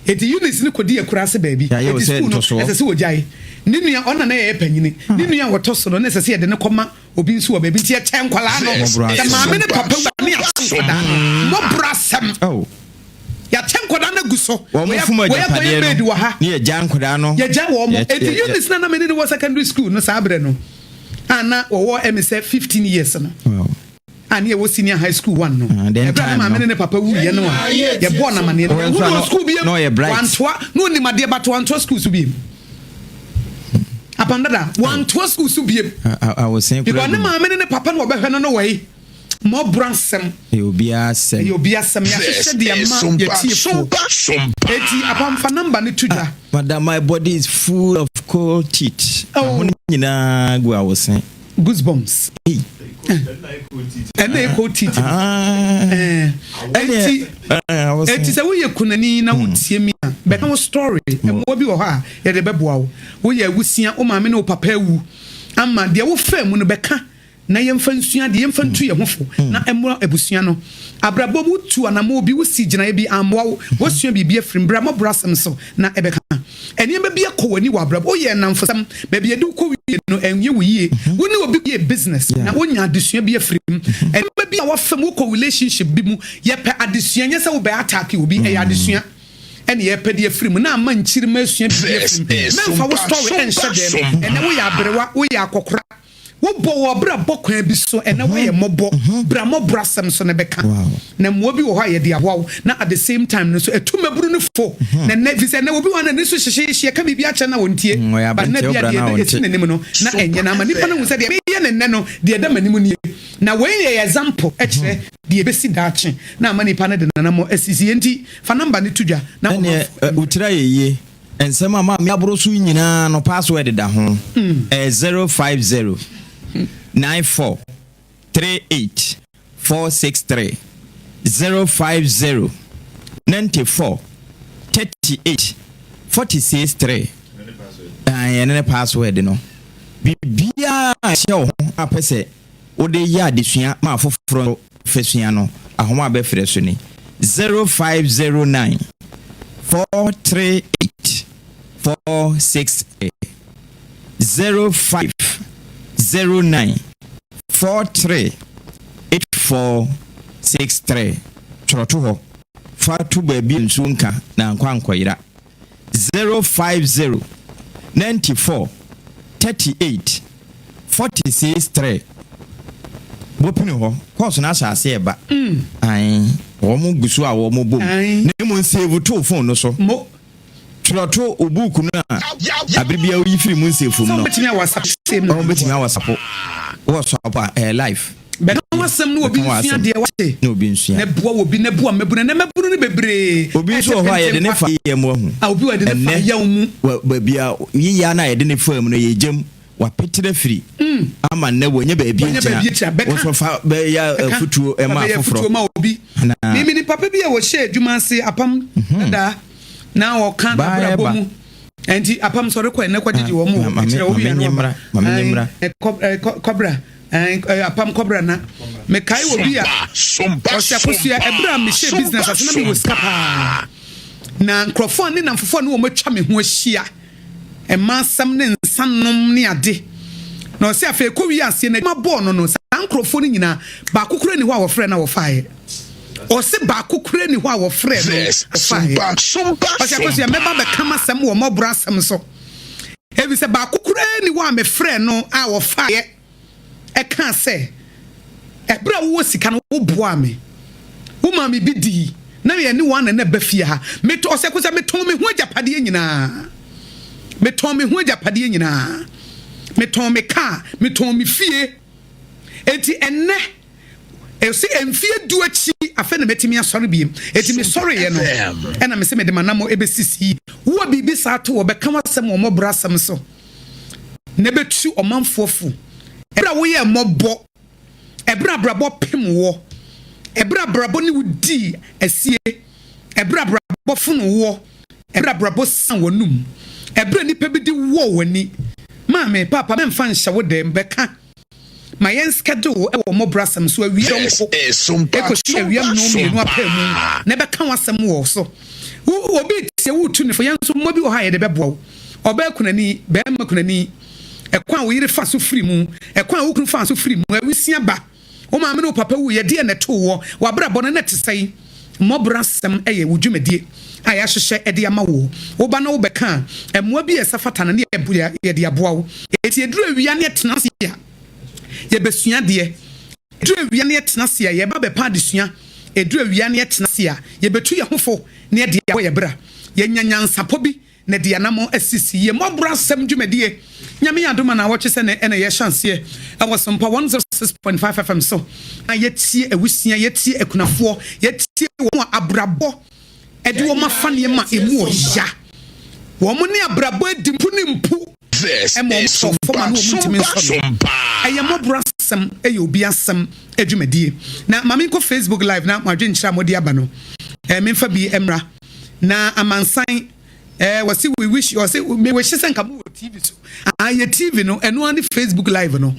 eti Eunice ne kodi akura se baabi eti school no ese se wojai ninu ya ona na ye panyini ninu ya wotoso no ese se ye de ne koma obi nso wa baabi ti ye che nkwala no ya maame ne papa wa ne asoda mo brasem ya che nkwala na gu so wo mfuma japade no ne ye ja nkwala no ye ja wo mo eti Eunice na me ne was secondary school no sabre no ana wo me say 15 years no ani e wo senior high school one no ebra maame ne papa wu ye no ye bo na mane no school bi no ye bright wantoa no ni made ba to wantoa school su bi apandada wantoa school su bi I was saying because ne maame ne papa no be hwe no way mo bransem e obi asem ya hye de ma ye tie eti apam fa number ne tuja but my body is full of cold teeth nyina go I was saying goosebumps and they cold teeth eti se wo ye kunani na wo tie mi a be ka wo story e mo bi wo ha ye de beboa wo ye awusia o maame ne o papa awu ama de wo fa mu no be ka na yemfa nsua de yemfa ntu ye hofo na emura abusua no abrabo mu tu anamo bi wo si gina bi amwa wo sua bibia frim bra mo brasem so na ebeka eni me bia ko wani wa abrabo o ye namfosam ba bia du ko wie no enye wo yie wo ni obi ye business na wonya adesua bia frim eni me bia wo fam wo ko relationship bi mu ye pe adesua nya se wo be attack obi e adesua eni ye pe de frim na ma nchiri ma asua bia frim na fa wo story en shede ene wo ya abrewa wo ya akokora wo bo bra bokwan bi so ena wo ye mobo bra mo brasem so ne beka na mo bi wo ha ye de awo na at the same time no so etumaburu ne fo na na vi se na wo bi wana ne so hyehye ka bibia cha na wontie ba na bia de eti ne nim no na enye na ma nipa no wo se de ye ne ne no de da manim nie na we ye example ekire de ebesi daache na ma nipa ne de na mo asisi enti fa number ne tudwa na utira ye ensema ma me aboro so nyina no password da ho 050 94 38 463 050 94 38 463 ne password no bibia show apese wo de ya adesua ma foforo fesua no ahoma be frɛ so ni 0509 438 468 0509 438463 choroto ho fatu baby nsunka na nkwankwira 050 94 38 463 bopini ho course na asase eba ai wo mu gusu a wo mu bom na mu save to phone no so mo choroto obuku na abibia yi firi mu save phone no betimi WhatsApp same no betimi WhatsApp WhatsApp live ben wasam no obi nsua de wate no obi nsua na bua obi na bua mabuna na mabunu ne bebre obi nso ho aye de ne fa ye mu ahu obi wa de ne fa ya mu babia yi ya na ye de ne fa mu no ye gem wapetere free ama na wonye ba ebi ntia wo fa be ya futuo e ma foforo ma obi mimi ni papa bi e wo hye adwuma ase apam da na wo kan abrabo mu enti apam so rekọ na kwagye wo mu kire wo bi no cobra apam cobra na me kai wo bi a o se akosia ebra me hye business ase na me wo skapa na nkrofo ne namfofo ne wo matwa me ho ahia e masam ne nsanom ne ade na o se afa ko wi ase na ma ball no sa nkrofo ne nyina ba kokura ni ho a wo frɛ na wo faaye o se ba kokura ni ho a wo frɛ no faaye o se akosia me ba be kama sam wo mo bra sam so e bi se ba kokura ni ho a me frɛ no a wo faaye e kan se e bra wo sika no wo boa me wo ma me bi di na ye ni wan na ba fie ha me to se akosia me ton me ho agapade nyina me ton me ho agapade nyina me ton me ka me ton me fie enti enne e se emfie du achi afa na metimi asori biem enti me sorry ye no e na me se me de manamo ebesisi wo bibi sa to wo be kan wasem wo mobra asem so ne betu omanfofo ebra wo ye mobo ebra brabo pem wo ebra brabo ni wudi asie ebra brabo funu wo ebra brabo san wonum ebra nipa bi di wo wani mame papa me mfa nhya wo dem beka ma yen schedule e wo mobrasam so awi donko e ko shi awiam no me no apemu na beka wasam wo so wo bi tie wo tu ne fo yen so mo bi wo ha ye de bebo oba kunani be ma kunani e kwa wo yire fa so free mu e kwa wo kun fa so free mu awisia ba wo ma me no papa wo ye de na to wo wa bra bo na tesai mobrasam e ye wudwumadie aya hwehwe e de ama wo wo ba na wo beka emoa bi esafata na ne ye de aboa wo eti eduru awia ne tenase ya ye besua de eduru awia ne tenase ya ye ba be pa de sua eduru awia ne tenase ya ye betu ye hofo ne de aboa ye bra ye nyanyansapo bi ne de anamo asisi ye mobrasam dwumadie nyame yadoma na wo twese ne ene ye chance e wo Sompa 106.5 FM so ayetie awusia yetie akunafo yetie wo abrabo edi wo mafane ma emu oya wo mo ne abrabo edimpu ne mpu so foma no mutimi so eye mobrasam eye obi asam adwumadie na mame ko Facebook live na madwe nchira modi aba no memfa bi emra na amansan wasi we wish you say me we shisen kamu TV so ye TV no eno ani Facebook live no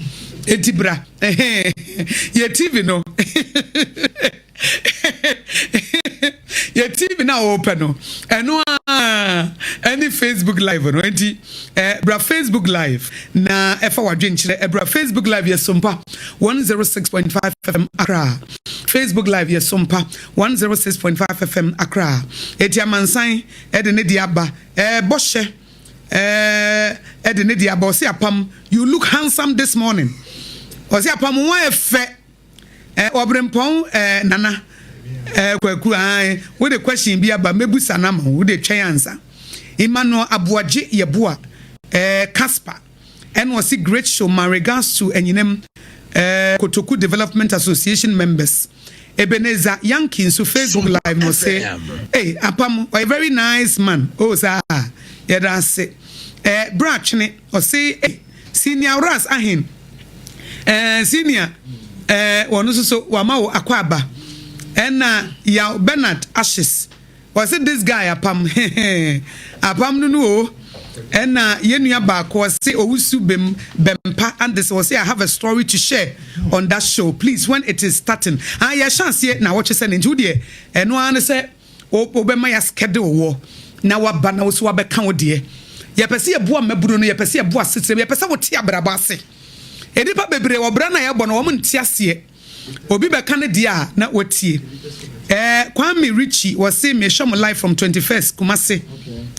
etibra ye TV no ye TV na open no eno any Facebook live no enti bra Facebook live na efa wadwe nchire bra Facebook live ye Sompa 106.5 FM Accra Facebook live ye Sompa 106.5 FM Accra eti amansan de ne di aba boshe de ne di aba osi apam you look handsome this morning osi apam won efe obrempon nana kwaku ai we the question bi aba mebusa na ma we the twen answer Emmanuel Abuaje Yeboa Casper and was a great show my regards to enyinem Kotoku Development Association members Ebenezer Yankee so Facebook live no say hey apam a very nice man oh sir yeah that's it branch ne or say hey, senior ras ahin senior one so wama akwaba and ya Bernard Ashes was it this guy apam apam no and yenua ba ko say owusu bempa and this was say I have a story to share on that show please when it is starting ya chance here na watch say nju de eno an say obema ya schedule wo na waba na wo so wabeka wo de ye pese ye boa maburu no ye pese ye boa setre ye pese wo tia braba ase edipa bebre wo bra na ye bo no wo ntia ase obi beka ne de a na wotie Kwame Richie was say me show my life from 21st Kumase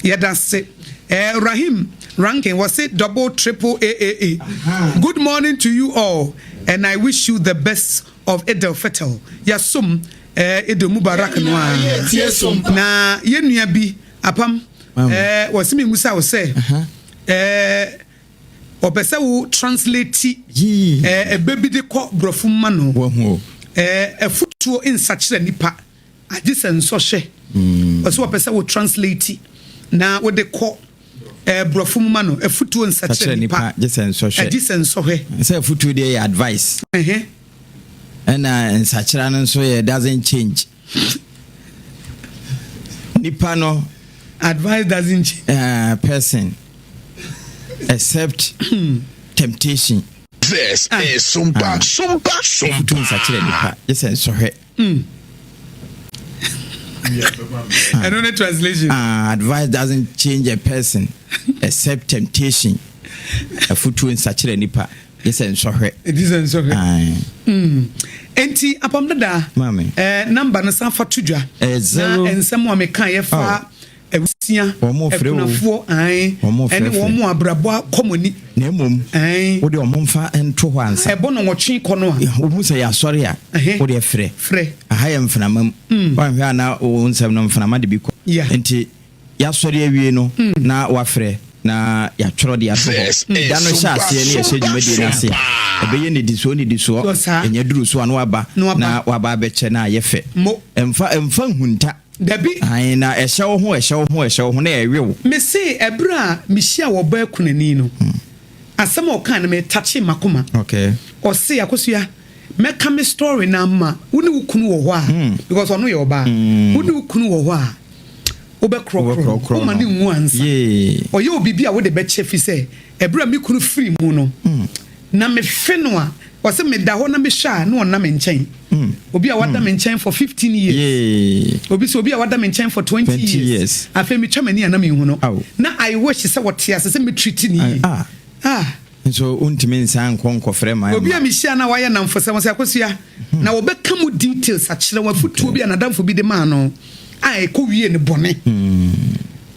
yeah that's it Rahim ranking was it double triple AAA good morning to you all and I wish you the best of Edel Fetel yasum Edel Mubarak na yenua bi apam was me musa was say opese wo translate e baby de ko brofuma no futuo insachire nipa agisen so hye oso opese wo translate na wo de ko brofo mu ma no afutuo nsakyere nipa agisen sohwe say afutuo dey advice and nsakyere no so doesn't change nipa no advice doesn't change person except temptation. This is Sompa nsakyere nipa agisen sohwe I don't know translation. Advice doesn't change a person except temptation. A futu in such a nipa. It isn't so. Enti apamdada. Mami. Number na sanfa tudwa. Zero. And someone me kan ye fa ewusia. Ekunafo an. Ene wo mo abrabo komoni. Na emom. Wo de omomfa ento ho ansa. Ebo no wotwe kono a. Wo mu se ya sori a. Wo de frɛ. Aha mfnamam. Wa hwe ana wo nsɛm no mfnama de bi kɔ. Enti ya sori awie no na wa frɛ. Na ya tworo de ato ho da no hya ase ne ya hye dwumadi na ase ebeye ne diso enya duru so ano aba na waba abɛkyɛ na ayɛ fɛ emfa hunta dabi ai na ɛhyɛ wo ho na ɛwew me se ebra me hia wo ba kunani no asɛm o kan me touch makoma okay o se akosua meka me story na ma woni wo kunu wo ho a because ono yɛ oba woni wo kunu wo ho a obe krokro ma ni nwu ansa oye obibi a wo de be chefi se ebra mi kunu free mu no na me fe no a o se me da ho na me sha na on na me nchen obi a wada me nchen for 15 years obi a wada me nchen for 20 years afa mi twama ni na me hu no na I wish se what ase se me treat ni so untimi nsan konko frɛ ma obi a mi hia na wa ye na mfo se mo se akosua na wo be kam details a kyerɛ wa futu obi a na damfo bi de ma no ai ko wie ne bone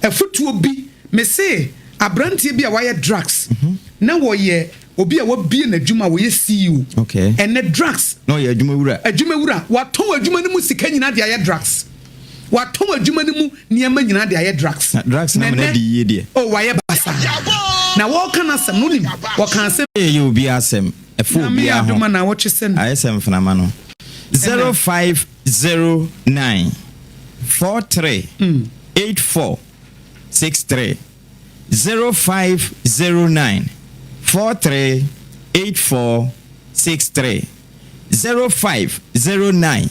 afutuo bi me say abrantie bi a wayɛ drugs na woyɛ obi a wabie na adwuma woyɛ CEO okay and the drugs no yɛ adwumawura waton adwuma ne mu sika nyina de ayɛ drugs waton adwuma ne mu niema nyina de ayɛ drugs na me di yie de wayɛ basa na wo kana asɛm no nim wo kan asɛm yɛ obi asɛm ɛfo obi a adwuma na wo twesɛ ayɛsɛm fnama no 0509 438463 0509 438463 0509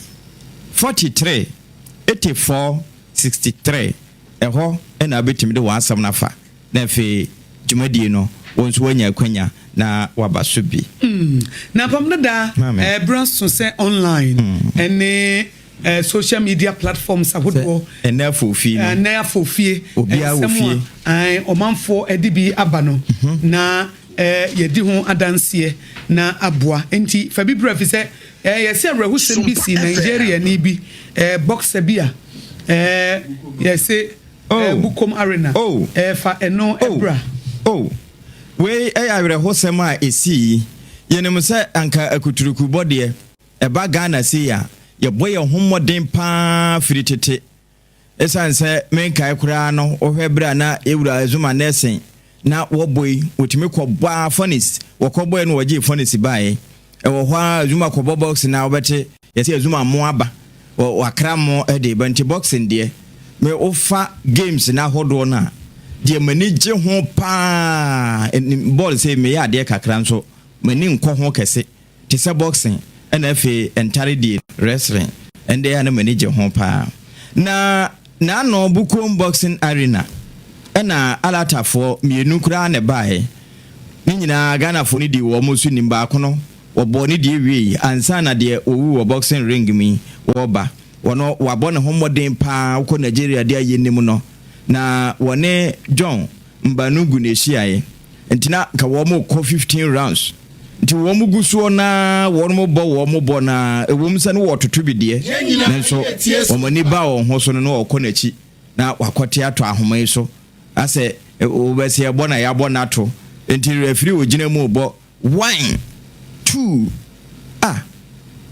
438463 eho ena betimi de wasam nafa na fe dwumadi no wonso wanya kwanya na wabaso bi na pamnada branson say online ene social media platforms ahodo ena fofie obi a wofie omanfo edibi abano na yedi ho adanse na aboa enti fa bibra fi se yesi awrahusem bi si Nigeria ni bi boxer bia yesi bukom arena fa eno ebra we awrahusem a esi yenem se anka akuturuku bode eba Ghana se ya ye boye hommodin pa firitete esan se menka ekura no ohwe bra na ewura azuma nesen na wo boy wotimi ko bwa fonis wo ko boy no waje fonis bae wo hwa azuma ko box na obete yesi azuma mo aba wo akramo de banti boxing de me ofa games na hodo na de manage ho pa ball say me ya de kakra nso mani nko ho kese ti se boxing NFA entire the wrestling and they are the manager home pa na no bukom boxing arena na alata for mienu kura ne bae ni nyina Ghana for ni di wo mo su nimba kono wo bo ni di wi ansa na de owu wo boxing ring mi wo ba wono wa bo ne homodin pa ko Nigeria de ayenim no na wone John Mbanugu ne hyiae entina ka wo mo ko 15 rounds nti wo mu gusuo na wo mo bo na ewum se ne wo toto bi de nanso wo mani ba wo ho so no wo kɔ nachi na wakote ato ahomai so ase wo bese ebo na ya bo na to nti referee wo gina mu bo 1 2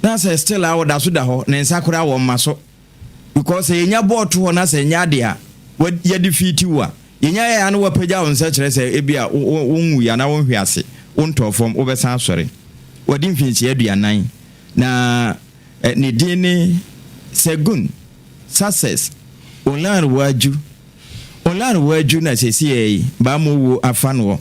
na say still awo da so da ho na nsakora wo maso because yenya ball to ho na say nya de a ya defeat wa yenya ya na wapaja wo nsa kire say ebia wo nwu ya na wo hwe ase unto form obesa asore wadi mfinchi aduanan na ne dini segun success online waju Online waju na sesi ba mu wo afano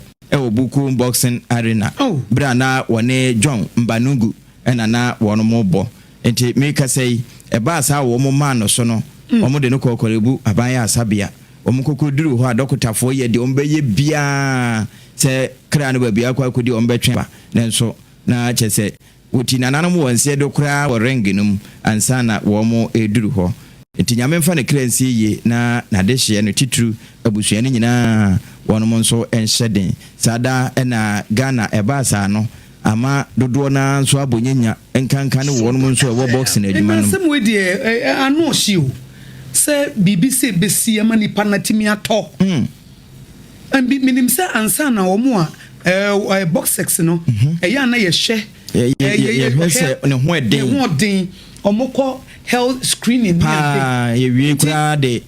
buku boxing arena bra na wone John Mbanugu na wono mo bo enti make say e ba sa wo mo man no so no omo de no kokorebu abaya asabia omo kokoduru ho adokotafo ye de ombeye bia se kra no ba bia kwa kodi ombetwe ba nenso na chese woti nananum wonse do kra wo renginum ansa na wo mo eduru ho enti nyame mfa ne kransi ye na de hye no titru abusua ne nyina wono mo nso enhyeden sada na Ghana ebasa no ama dodo na nso abonyenya enkanka ne wono mo nso wo box na adwuma no sem we de ano hye se BBC besi ama ni panatimi ato minim se ansa na wo mo a box sex no eya na ye hye se ne ho eden omoko health screening ye wie kura de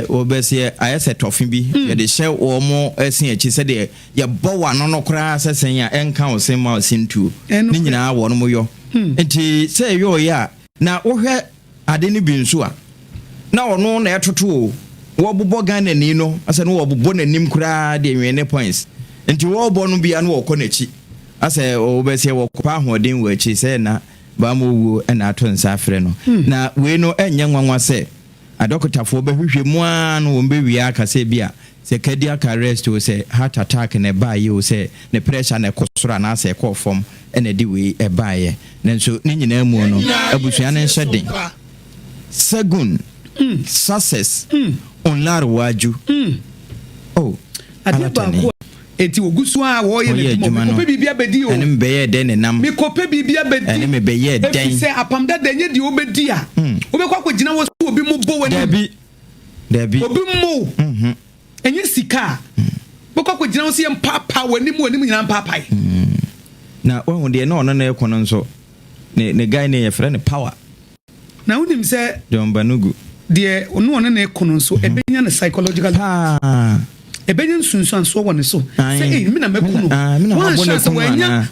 obese ayese tofin bi ye de hye wo mo asin achi se de ye bowa no kura sesen ya enka wo sem ma osintu ni nyina wo no mo yo enti se yo ya na wo hwe ade ni bi nso a na ono na etoto wo bobo Ghana ni no ase no wo bobo nanim kura de nwene points enti wo bo no bia no wo kɔ nachi ase obese wo kwa hoden wo achi se na ba mo wu na ato nsa afre no na we no enye nwanwa se adokotafo be hwehwe mu anu wo be wi aka se bia se cardiac arrest o se heart attack na ba ye o se ne pressure na kosoro na se kɔ fom na di we e ba ye nenso ne nyina mu no abusua ne hyeden segun success onlar waju Adeba eti ogusu a wo ye ne mo ko pe bibia bedi o ene be ye den nam me ko pe bibia bedi ene me be ye den e se apamda denye di obedi a obekwa kwagina wo so obi mo bo wani dabi obi mo enye sika bokwa kwagina wo se papa wani mu nyina papa na wo de na ono na ekono nso ne guy ne ye frɛ ne power na unim se John Banugu de ono na ekono nso ebenya ne psychological ebenya nsunsu anso wɔ ne so say me na mekuno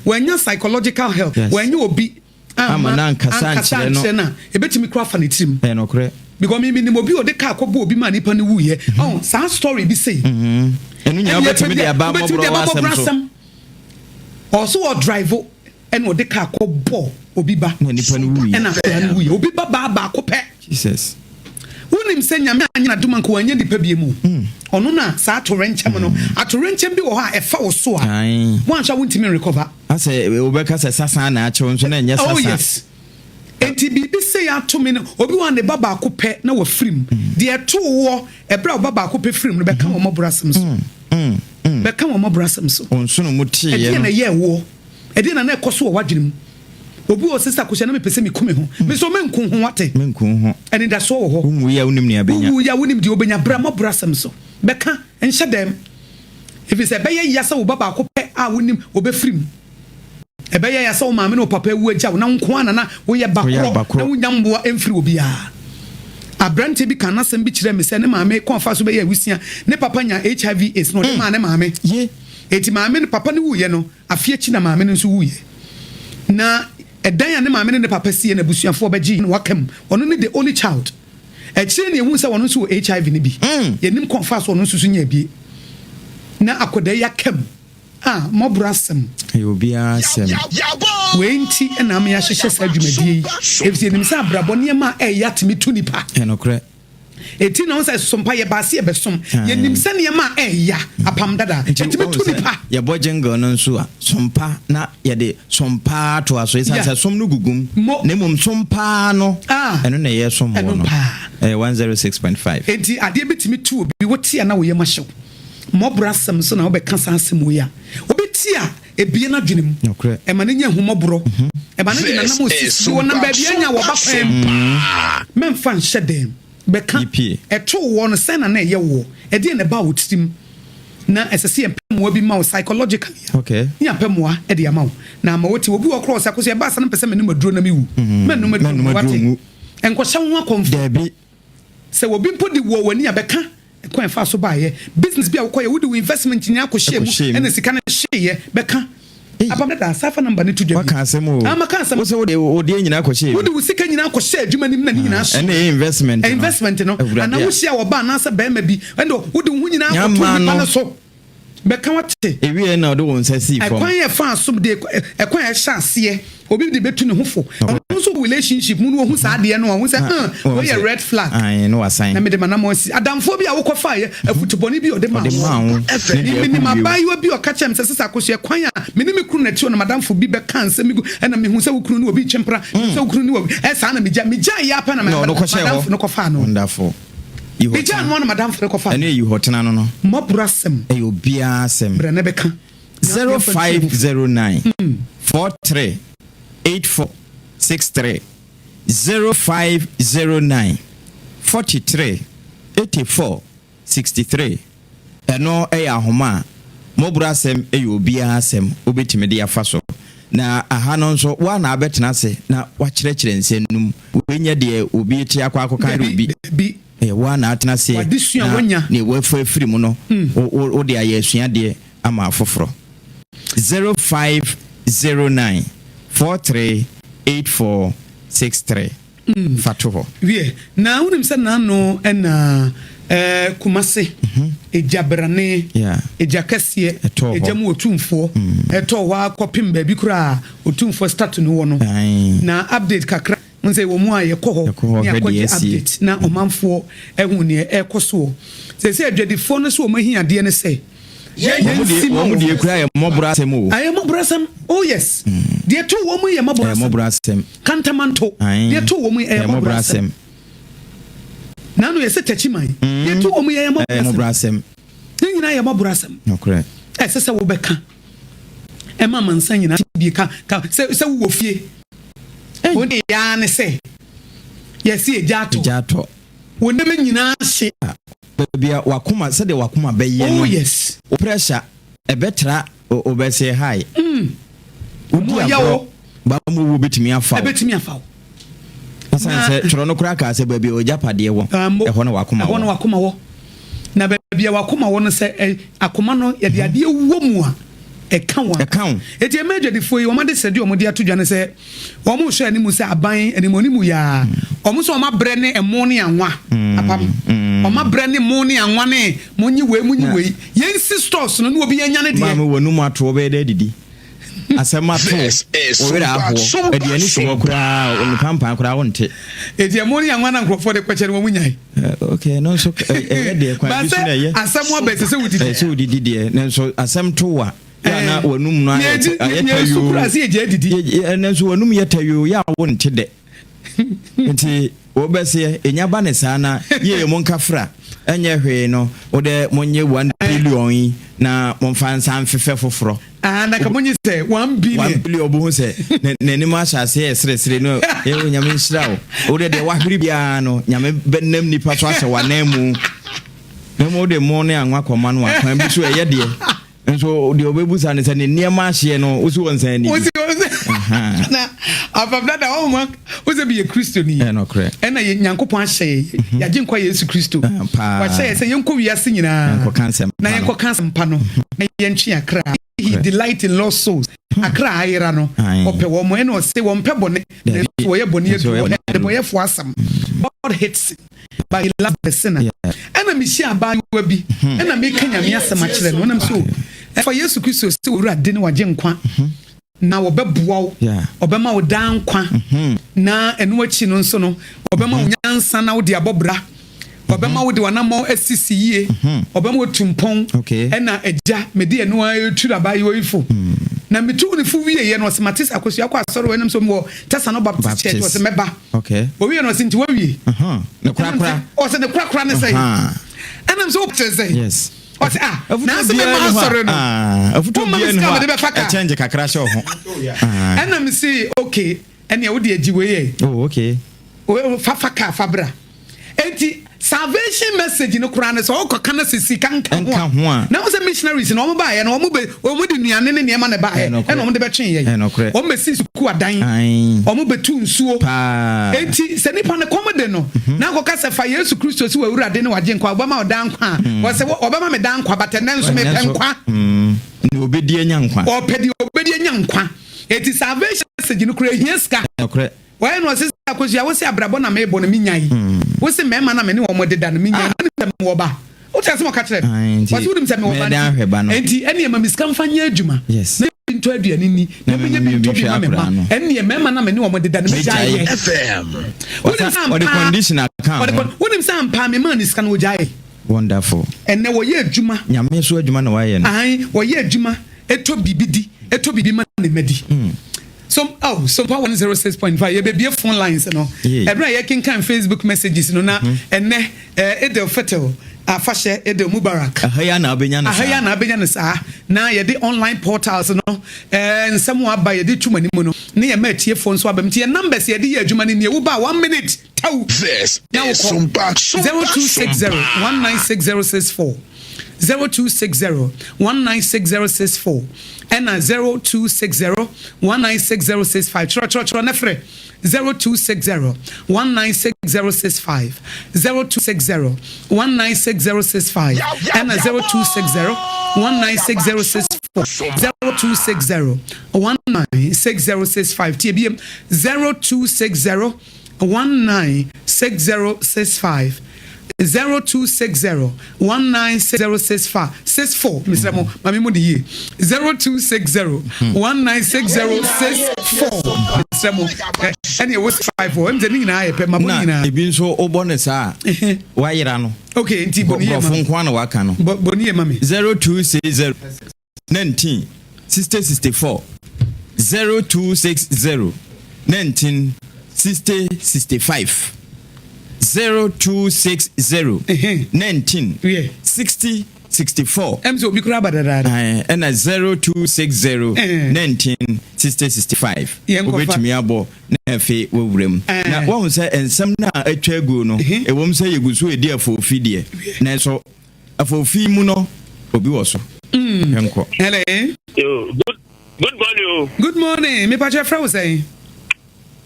wanya psychological health wanya obi amana nkasa nkyere no ebetimi kra fa ne tim no kre because me ni obi o de ka akɔbɔ obi ma nipa ne wuye sa story bi say enu nya obetimi de aba mobro wasem also o drive and o de ka akɔbɔ obi ba nipa ne wuye na fa ne wuye obi ba akɔpɛ Jesus unim se nyame anyina duma nko wanya dipa biemu ono na sa atorenchem no atorenchem bi wo ha e fa wo so a mo anhwa wontimi recover ase obeka se sasa na ache nso na nya sasa oh yes enti bibi se ya to me no obi wa ne baba akopɛ na wa frim de eto wo e bra baba akopɛ frim no beka wo mobrasem so beka wo mobrasem so onso no mutie ye no e na ye wo e de na na ekoso wo wadwenem obi o sisa ko na me pese me kume ho me so menku ho wate menku ho eni da so wo ho wu ya unim ne abenya wu ya unim de obenya bra mo brasem so beka enhye dem if is e be ye yasa wo baba akopɛ a unim obefrim e be ye yasa wo maame no papa wu agya na nko ana na wo ye bakro na wo nyamboa emfiri obi a abrante bi kana sem bi kire me se ne maame konfa so be ye awusia ne papa nya HIV AIDS no de ma ne maame ye eti maame ne papa ne wu ye no afie chi na maame ne nso wu ye na edan ya ne maame ne papa sie na busuafo beji no wakam ono ne the only child e kire ne ehu se wono so HIV ne bi ye nim konfa so ono so nya bie na akoda ya kam mobrasem obia sem wenti na me ya hyehye sa adwumadie efie nim se abrabo ne ma ya timi tu nipa enokre eti na onse sompa ye baase ye besom ye nim se ne ma ya apam dada timi tu nipa ye bojengo no nso a sompa na ye de sompa to aso isa se som no gugum ne mum sompa no eno na ye som no 106.5 enti ade betimi tu obi wotia na wo ye mahyew mobrasem so na wo be kasa asem ya obeti a ebie na dwenem e ma ne nya humobro e ba ne de nanam osisi wo na ba bia nya wo ba kwem memfa nhye dem beka eto wo no sen na ye wo e de ne ba wo tim na esese empemo bi ma wo psychologically ya pemoa e de ma wo na ma woti obi wo cross akoso e ba sa na pese me ne maduro na mi wu menu maduro wate enko hye ho akonfa se obi mpodi wo wani abeka kwan fa so ba ye business bi a wo koye wo di investment nya ko hye mu ene sika na hye ye beka abameda safa number ni tudwa waka asemo amaka asemo so ode nyina akɔhye wode wusika nyina akɔhye adwuma nim na nyina so ɛne investment no ana wuhia wo ba na sa ba ma bi ɛne wode hu nyina akɔto nipa no so bɛka wate ewie na ɔde wɔn nsa si fam ɛkwan yɛ fa asom de ɛkwan yɛ hyɛ aseɛ obi de betu ne ho fo so relationship mu no hu saa de no hu sɛ we yɛ red flag ai no asan na me de manam si adamfo bi a wokɔfa yɛ afutubɔni bi ɔde ma ni mabayiwa bi ɔka kyɛm sɛ sesa akɔso ɛkwan a me ne me kunu na tiwo na madamfo bi bɛka nsɛ mi ɛna me hu sɛ wo kunu no obi kyempra sɛ wo kunu no saa na megya yɛ apa na madamfo no kɔfa no wonderful bija no na madamfo no kɔfa ɛne yi hotena no mabura sem ɛyɛ obia sem bra na bɛka 0509 43 8463 0509 43 84 63 ɛno ɛyɛ ahoma mobura asɛm ɛyɛ obiara asɛm obetimi de afa so na aha no nso wa na abɛtena ase na wakyerɛkyerɛ nsɛnum wenya de obi ti akɔkan obi wa na atena ase na ne wafa afiri mu no wo de ayɛ asua de ama afoforo 0509 43 84 63 fatuho wie na unim sɛ na no ɛna kumase ejabrane ejakɛseɛ ejamu otumfo ɛtɔ wa kɔpem baabi kura otumfo start no wɔ no na update kakra nse wo mu ayɛ kɔ hɔ ne akɔgye update na ɔmanfo ɛhu ne ɛkɔ so sɛ adwadifo no so ɔmo hi adeɛ ne sɛ wɔn de ekura yɛ mɔbura asɛm o ayɛ mɔbura asɛm oh yes deɛ to wɔn mu yɛ mɔbura asɛm kantamanto deɛ to wɔn mu yɛ mɔbura asɛm na no yɛ sɛ tachiman deɛ to wɔn mu yɛ mɔbura asɛm ne nyinaa yɛ mɔbura asɛm okay ɛsɛ sɛ wɔbɛka ɛma mansa nyinaa bi ka sɛ wo fie wo de ya ne sɛ yɛsi egyato wo ne nyinaa hye bia wakoma sɛ de wakoma bɛyɛ no yes o pressure ɛbɛtra obɛsɛ high wo ya wo ba mo wo betimi afa asan sɛ tworo no kura ka sɛ baabi o japade wɔ ɛhɔ no wakoma wɔ na baabi a wakoma wɔ no sɛ akoma no yɛ de ade wɔ mu a ɛka eti emadwadifo yi wɔn de sɛdi wɔn de ato dwa ne sɛ wɔn hwɛ animu sɛ aban animu ya wɔn so wɔn abrɛ ne ɛmo ne anwa apam wɔn abrɛ ne mo ne anwa ne mo nyi wei yɛn si stores no ne obi yɛn nya ne deɛ maame wɔ numu ato ɔbɛyɛ dɛ didi asɛm ato ɔwɛrɛ ahoɔ aduane so wɔ koraa ɔnipampa koraa wɔnte eti ɛmo ne anwa na nkurɔfoɔ de kɔkyɛ no wɔn nyai okay no so ɛyɛ deɛ kwan bi so na ɛyɛ asɛm abɛ sɛ wodidi deɛ ne nso asɛm to wa na wanum no ayɛnso wanum yɛtayo yɛ a wonte dɛ nti wɔbɛsɛ ɛnya ba ne saa na yɛyɛ mo nkafra ɛnyɛ hwee no wode monyɛ 1 billion yi na momfa nsa mfefɛ foforɔ naka monye sɛ 1 billion ɔbohu sɛ n'anim ahyɛ aseɛ ɛserɛserɛ no nyame nhyira wo wode deɛ wahwere biara no nyame bɛnam nnipa so ahyɛ w'anan mu na ma wode mo ne anwa kɔma no akwan bi so ɛyɛ deɛ nso de obebusa ne sɛ ne nneɛma ahye no wosi wɔn sɛ ni na afabda da wɔn wosi bi yɛ kristo ni no correct ɛna yɛ nyankopɔn ahyɛ yɛagye nkwa yesu kristo wahyɛ sɛ yɛnkɔ wiase nyinaa na yɛnkɔ kansem pa no na yɛntwe akra he delight in lost souls akra ayera no ɔpɛ wɔn mo ɛna ɔsɛ wɔn pɛ bɔne na wɔyɛ bɔne yɛ bɔyɛ fo asam God hates but he loves the sinner ɛna mehyia abaayewa bi ɛna meka nyame asɛm akyerɛ no ɔnam so ɛfa yesu kristo sɛ owura de ne wagye nkwa na wɔbɛboa wo ɔbɛma wo daa nkwa na ɛno akyi no nso no ɔbɛma wo nyansa na wode abɔbra ɔbɛma wo de wanamɔ asisi yie ɔbɛma wo tumpɔn ɛna agya mede ɛno a ɛturu abaayewa yi fo na metu ne fo wieyɛ no ɔsɛ mate akɔsua kɔ asɔre wɔ ɛnam so mu wɔ Tesano Baptist Church ɔsɛ mɛba owie no ɔsɛ nti wawie ne korakora ɔsɛ ne korakora ne sɛ ɛnam so wopkyerɛ sɛ ɔsɛ nanso mɛma asɔre no afutu bia ne hɔ a ɛkyɛngye kakra hyɛ wo ho ɛnam se okay ɛnea wode agyi wei fafa ka fabra enti salvation message no kura ne so okɔka na sisi kanka ho na wo sɛ missionaries na ɔmo ba yɛ na ɔmo de nuane ne niema ne ba yɛ ɛna ɔmo de bɛtwe yɛ ɔmo bɛsi suku adan ɔmo bɛtu nsuo enti sɛ nipa ne kɔmode no na akɔka sɛ fa yesu kristo si wawura de ne wagye nkwa ɔbɛma ɔdan nkwa wɔ sɛ ɔbɛma me dan nkwa batɛ ne nso me pɛ nkwa no obedi enyankwa o pedi obedi enyankwa eti salvation message no kura hieska okre why no say akosia wo say abrabo na me bo no minyai wo say mema na me ne wo modeda no minyai na wo ba wo tell some ka kire what would him say me wo ba enti ene ma miskan fanya adwuma yes into aduane ni na benya bi to me ma ene mema na me ne wo modeda no minyai FM what the condition account what him say ampa me man iskan wo jai wonderful ene wo ye adwuma nyame so adwuma na wa ye no ai wo ye adwuma eto bibi ma ne medi Sompa 106.5 ye be phone lines no every year can Facebook messages no na ene edel fetel afashe edel mubarak ahaya na abenya na sa na ye de online portals no nsem wa ba ye de twumani mu no ne ye ma tie phone so abam tie numbers ye de ye adwuma ne wo ba 1 minute taw this is Sompa 0260 196064 0260-196064 and 0260-196065. Tro nefre 0260-196065 0260-196065 and 0260-196064 0260-196065 TBM 0260-196065 0260-196065 Mr. Mo mami mo di 0260-196064 Mr. Mo any was 54 em zeni na yepe mabo nyina ebi nso obonus a wa yira no okay nti boni ye mami fon na waka no boni ye mami 0260 19 6064 0260 19 6065 0260 19 60 64 emzo bi kura badada and 0260 19 60 65 obetumi abo na afi wowrem na won say ensem na atwa egu no ewom say yeguso edi afofi de na so afofi mu no obi wo so enko hello good morning me pa che fra wo say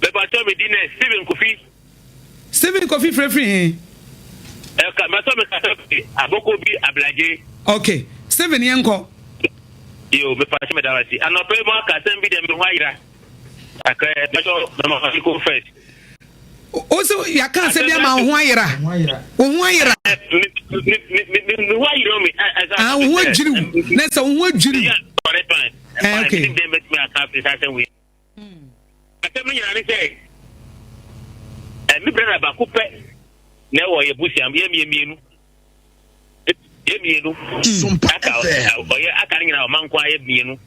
me pa che me dine Steven Kofi free ka ma to me ka aboko bi ablaje okay Steven yenko yo me pa che me dawati anope mo ka sem bi dem ho ayira aka me so no ma ko first also ya kan se bia ma ho ayira ho ayira ho ajiri na so ho ajiri okay dem met me aka presa sem we aka me yana ni say mi brother ba ko pe na wo ye busiam ye mienu Sompa oye aka ni na man kwa ye mienu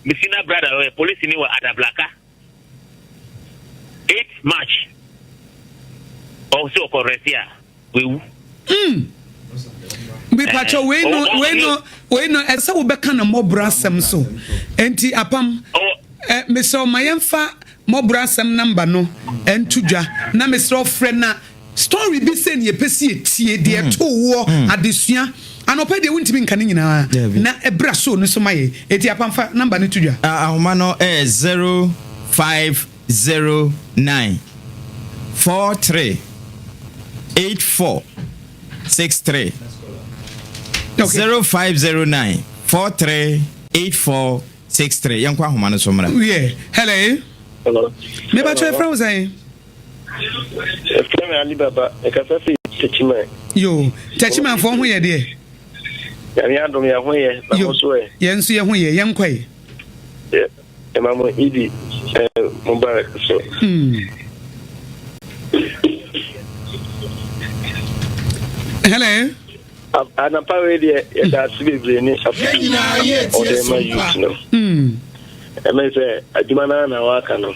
mi sina brother o police ni wa Adablaka 8 March also correctia we bi pacho we no esa wo beka na mobra asem so enti apam me so mayemfa mobra asem number no entudwa na me so friend na story bi se ne pesi etie de to wo adesua anopa de wuntimi nka nyina na ebra so no so maye eti apam fa number ne tudwa ahoma no 0509 43 84 63 0509 43 84 63 yankwa ahoma no so mra hello me ba try from say Frame Ali Baba e ka fa fi Techima yo Techima fo ho ye de ya mi andom ya ho ye ba ho so e ye nso ye ho ye yenkwai e mamo idi Mubarak so hello ana pawe de e da sibebre ni afina o de ma youth no e me say adwuma na waka no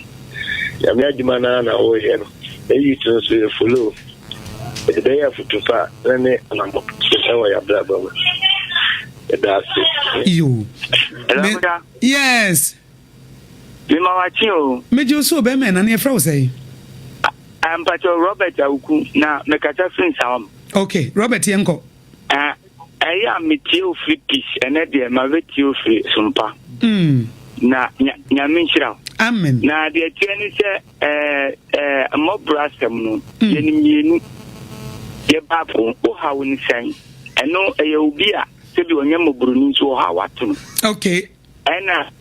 ya mi adwuma na o ye no e youth so follow e dey have to pa na anambo so wa ya bla bla e da si you yes mi ma wa chi o me jo so be me na na e fra wo say am pa Robert Awuku na me ka ta fin sawam okay Robert yenko I am Mitio free peace and at the Mavetio free Sompa. Na Yaminshra. Amen. Na the Chinese a mob brasam, Yeniminu, Yebapo, or how in saying, and no a Ubia, sebi onye mobruni so ha wato okay ena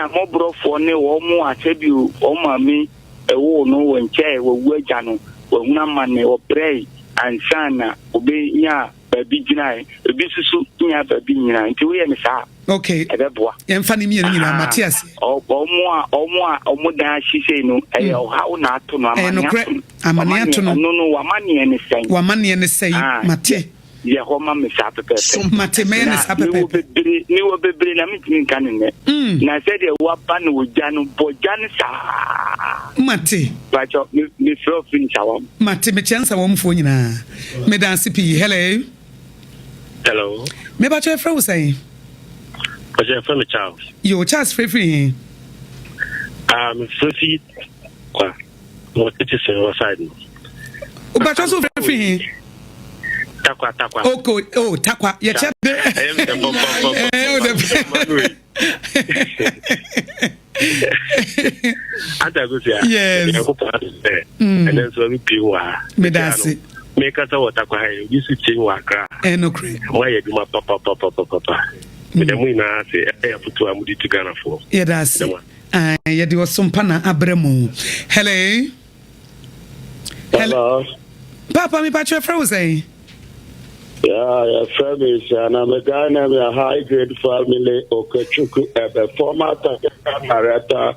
mobrofo ne wo mu asebi o mami ewo no wonche wo agya no wo hunama ne o pray ansana obe nya babi gina ebi susu nya babi nyina nti we ne sa okay ebeboa yemfa ne mienu nyina Matias omo da hise no o ha o na ato no amane ato no no wamane ne sei Mate ye homa me sa pepe Mate me ne sa pepe ni wo bebre na mitimi kan ne na se de wa ba no gya no bogya ne sa Mate bacho me fro fin chawo Mate me chansa wo mfo nyina me dance pi hello me ba che fro say Oje from Charles. Yo Charles free. Free kwa. What it is on side. O ba cho so free. Takwa. Oh, takwa. Ya chat. Yes. And then so we piwa. Me dance. Make us what takwa hai. You see chin waka. No cre. Why you do my papa. The Muna say, I put to Amudi to Ghana for. Yeah, that's it. Yeah, there was some pana abremo. Hello. Papa, me patch your frozen. Yeah, friend is an American, a high grade family, Okachuku, a former Marata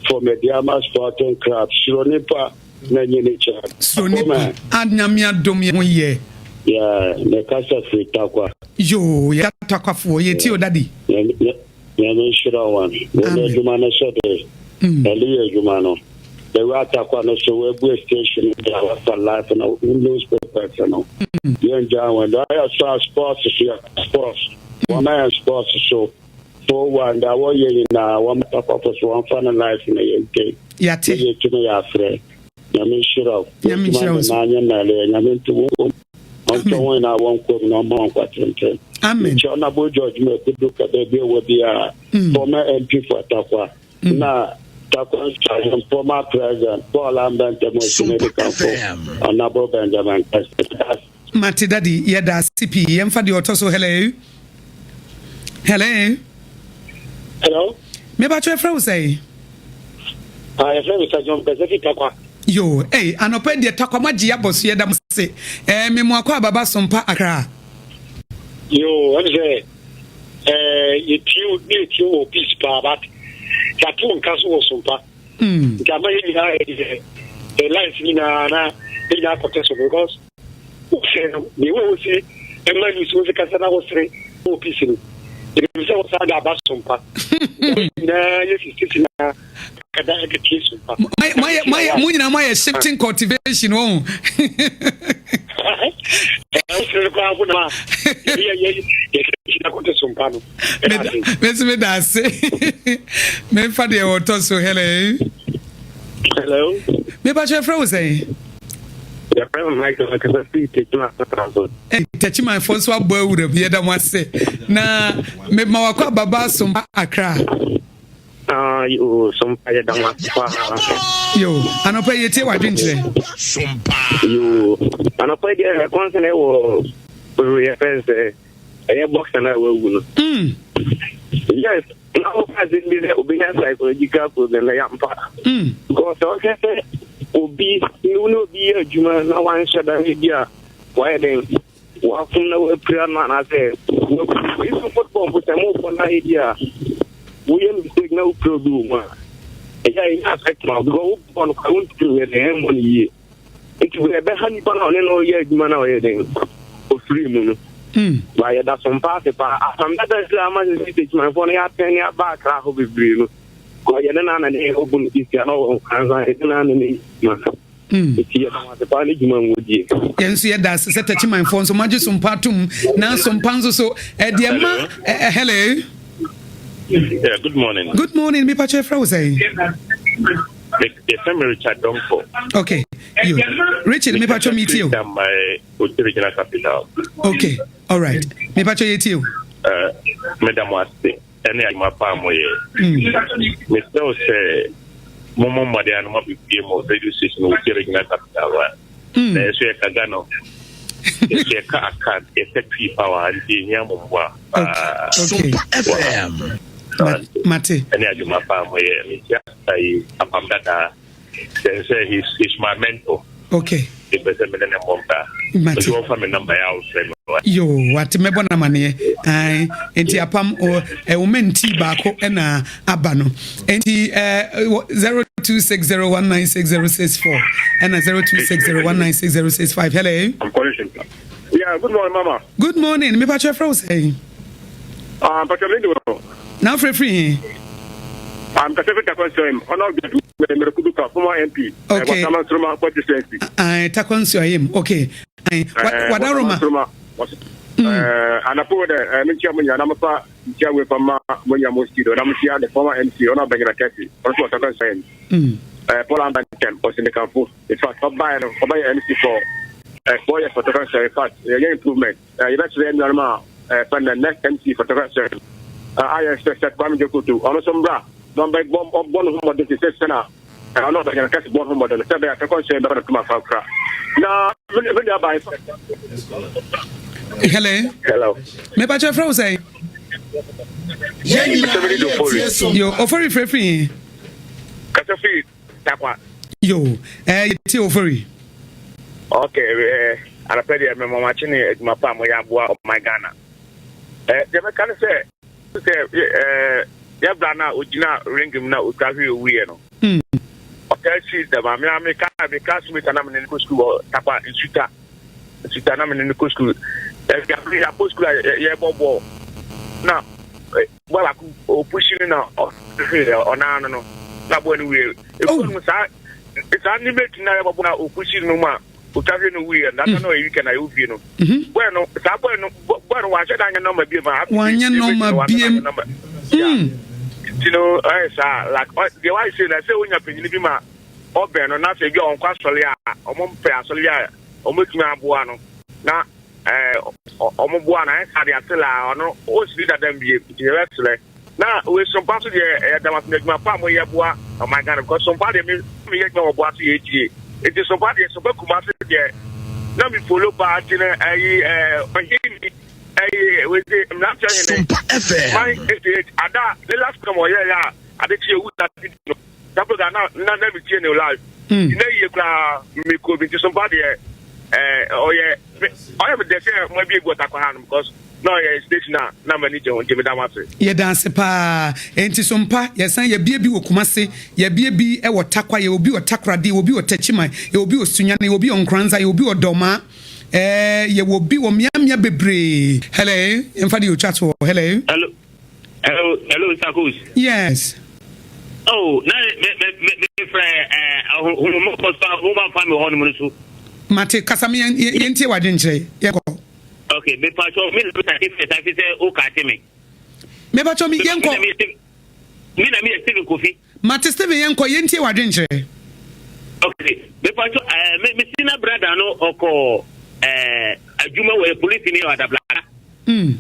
for Mediama Sporting Club, Sronipa, Nanyinicha. Sronipa, Adnamia Domi. Yeah, the casa free takwa. Yo, ya takwa for ye tio daddy. Yeah, sure one. The Jumano said, Elia Jumano. The Ratakwa no so we station there was a life and a newspaper. You and John when I saw sports one man sports show. For one, that was in one top of us one fun life in a day. Yeah, to me afraid. Yamin sure. Yamin to when I won't come no more. Amen. John Abu George me could look at the bill with the former MP for Takwa. Now, Takwa former president Paul Lambert, the most medical on Abu Benjamin. Mati Daddy, Yada CP, Yemfa the Otoso, hello. Me about your friend say. I friend Mr. John Pacific Takwa. Yo, hey, anope de takwa gia boss ye dam se. Me mo akwa baba Sompa Accra. Yo, what is you peace pa but that one caso Sompa. Gama ye the life ni na protection because we will see a man who was a casana was three peace. It was a bad Sompa. Yes, my shifting cultivation. Oh, hello. Me ba che frozen. The friend Michael touch my phone so boy would have heard them say. Na me ma wakwa baba Sompa Accra. You some pay down yo, anopa yete wa dwintre. You anopa dey concern e wo we first a box na we yes, now as it be obedience psychological problem la yampa. Because okay obi no be adwuma na wan shada media why then wa fun na we prayer na say we football for some for na idea. We are mistake no problem. I affect my go on count to the 1 year. It will be honey on no year man or for 3 months. Why that's some part of my phone. I penny back. I hope it's real. Because you're not an open if you're yes, that's set touching my phone. So much some partum now some panzo so hello. Yeah, good morning. Good morning, me pache frozen. The family Richard Donko. Okay. You. Richard, me pache meet you. My original capital. Okay. All right. Me pache meet you. Madam Wasti. Any of my family. Me still say Momo Madian mo be mo radio station with original capital. There's a Kagano. It's a car, it's a power, and the Yamwa. Sompa FM. Mate. And I do my family. I am that. He's my mentor. Okay. Yo, what me bona mane ai enti apam o menti bako na abano enti 0260196064 and 0260196065. Hello. I'm calling him. Yeah, good morning, Mama. Good morning. Me patch your say. Patch your now free. I'm Kasefet Takonsio. Honor the Merkuduka, former MP. Okay. I Takonsio him. Okay. What Roma? And I put the Minchamunia Namapa, Chawe Pama, Munya Mosquito, Namusia, the former MC, Honor Bagara Cassie, also Takonsio. Poland Bank was in the Campo. In fact, by MC for 4 years for Takonsio. In fact, a young improvement. Eventually, Norma, find the next MC for Takonsio. I expect that Kwame Boateng Adwumawura. Don't beg bomb of one of the center. I'm not going to catch one of the seven. I can't say that to my father. Now, when you are by. Hello. Me patch your froze. Yo, offer free. Kasafi, Takwa. Yo, it's offer. Okay, I pay the Mama Chini, my family, of my Ghana. The mechanic say, yeah, Brana, Ujina, ring him now, Utavi, we know. Okay, she's the Mamma, because we can have an school, Tapa, in Suta, Sutanam in the school. If you have post school, yeah, Bobo. Now, well, I could push you now, or no, not when we. It's unlimited now, or pushing no more. Utavi, no, we, and I don't know if you can, I hope you know. Bueno, Sabano, why should I know my beer? One year, number. You know, like the wife said, I say when you're pinning my open or not, you go on Quasolia, or Mompea Solia, or Mutma Now, Omobuana, had the Atela, or no, all speed at them be wrestler. Now, with some parts of the that must make my family a bois, oh my God, because somebody may go about the AG. It is somebody a super commander there. Now, we follow part in with the Sompa FM. My Ada, the last come over here, I did you with that. That was not every channel life. You know, you could be somebody. Oh, yeah, I am the same. Maybe what I can because no, yeah, station now, manager on Jimmy Damasi. Ye dance pa, enti Sompa, yes, and ye be wo Kumasi, ye be a watakwa, ye will be a takradi, ye will be a techima, ye will be a Sunyani, ye will be on Nkoranza, ye will be a Doma. You will be on Miamia Bebre. Hello, and for you chat for hello. Hello, Sakus. Yes. Oh, now, Mate, Kasami and Yenti, why didn't say? Okay, me patrol, me, I say, okay, me. Me patrol me, Yanko. Me, Stephen Kofi. Mate, Stephen Yanko, Yenti, why didn't say? Okay, me patrol, me, Sina brother, no, Oko. Adwumawura police ni wa dabla. No,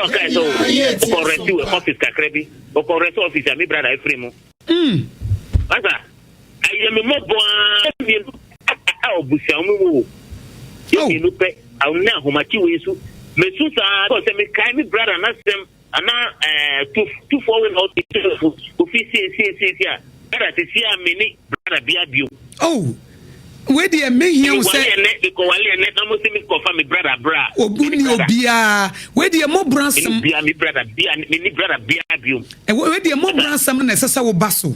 okay, so correct you office kakrebi. Correct office mi brother Efremu. Asa, I am mo bon obusia mu. Yo mi lupe, awuna homachi wesu. Me susa ko se me kai mi brother na sem ana 2 forward out office see brother te see ameni brother bia bio. Oh. Where the me here say Obuni Obia where the mo bransam me brother bium where the mo bransam na sesa wo baso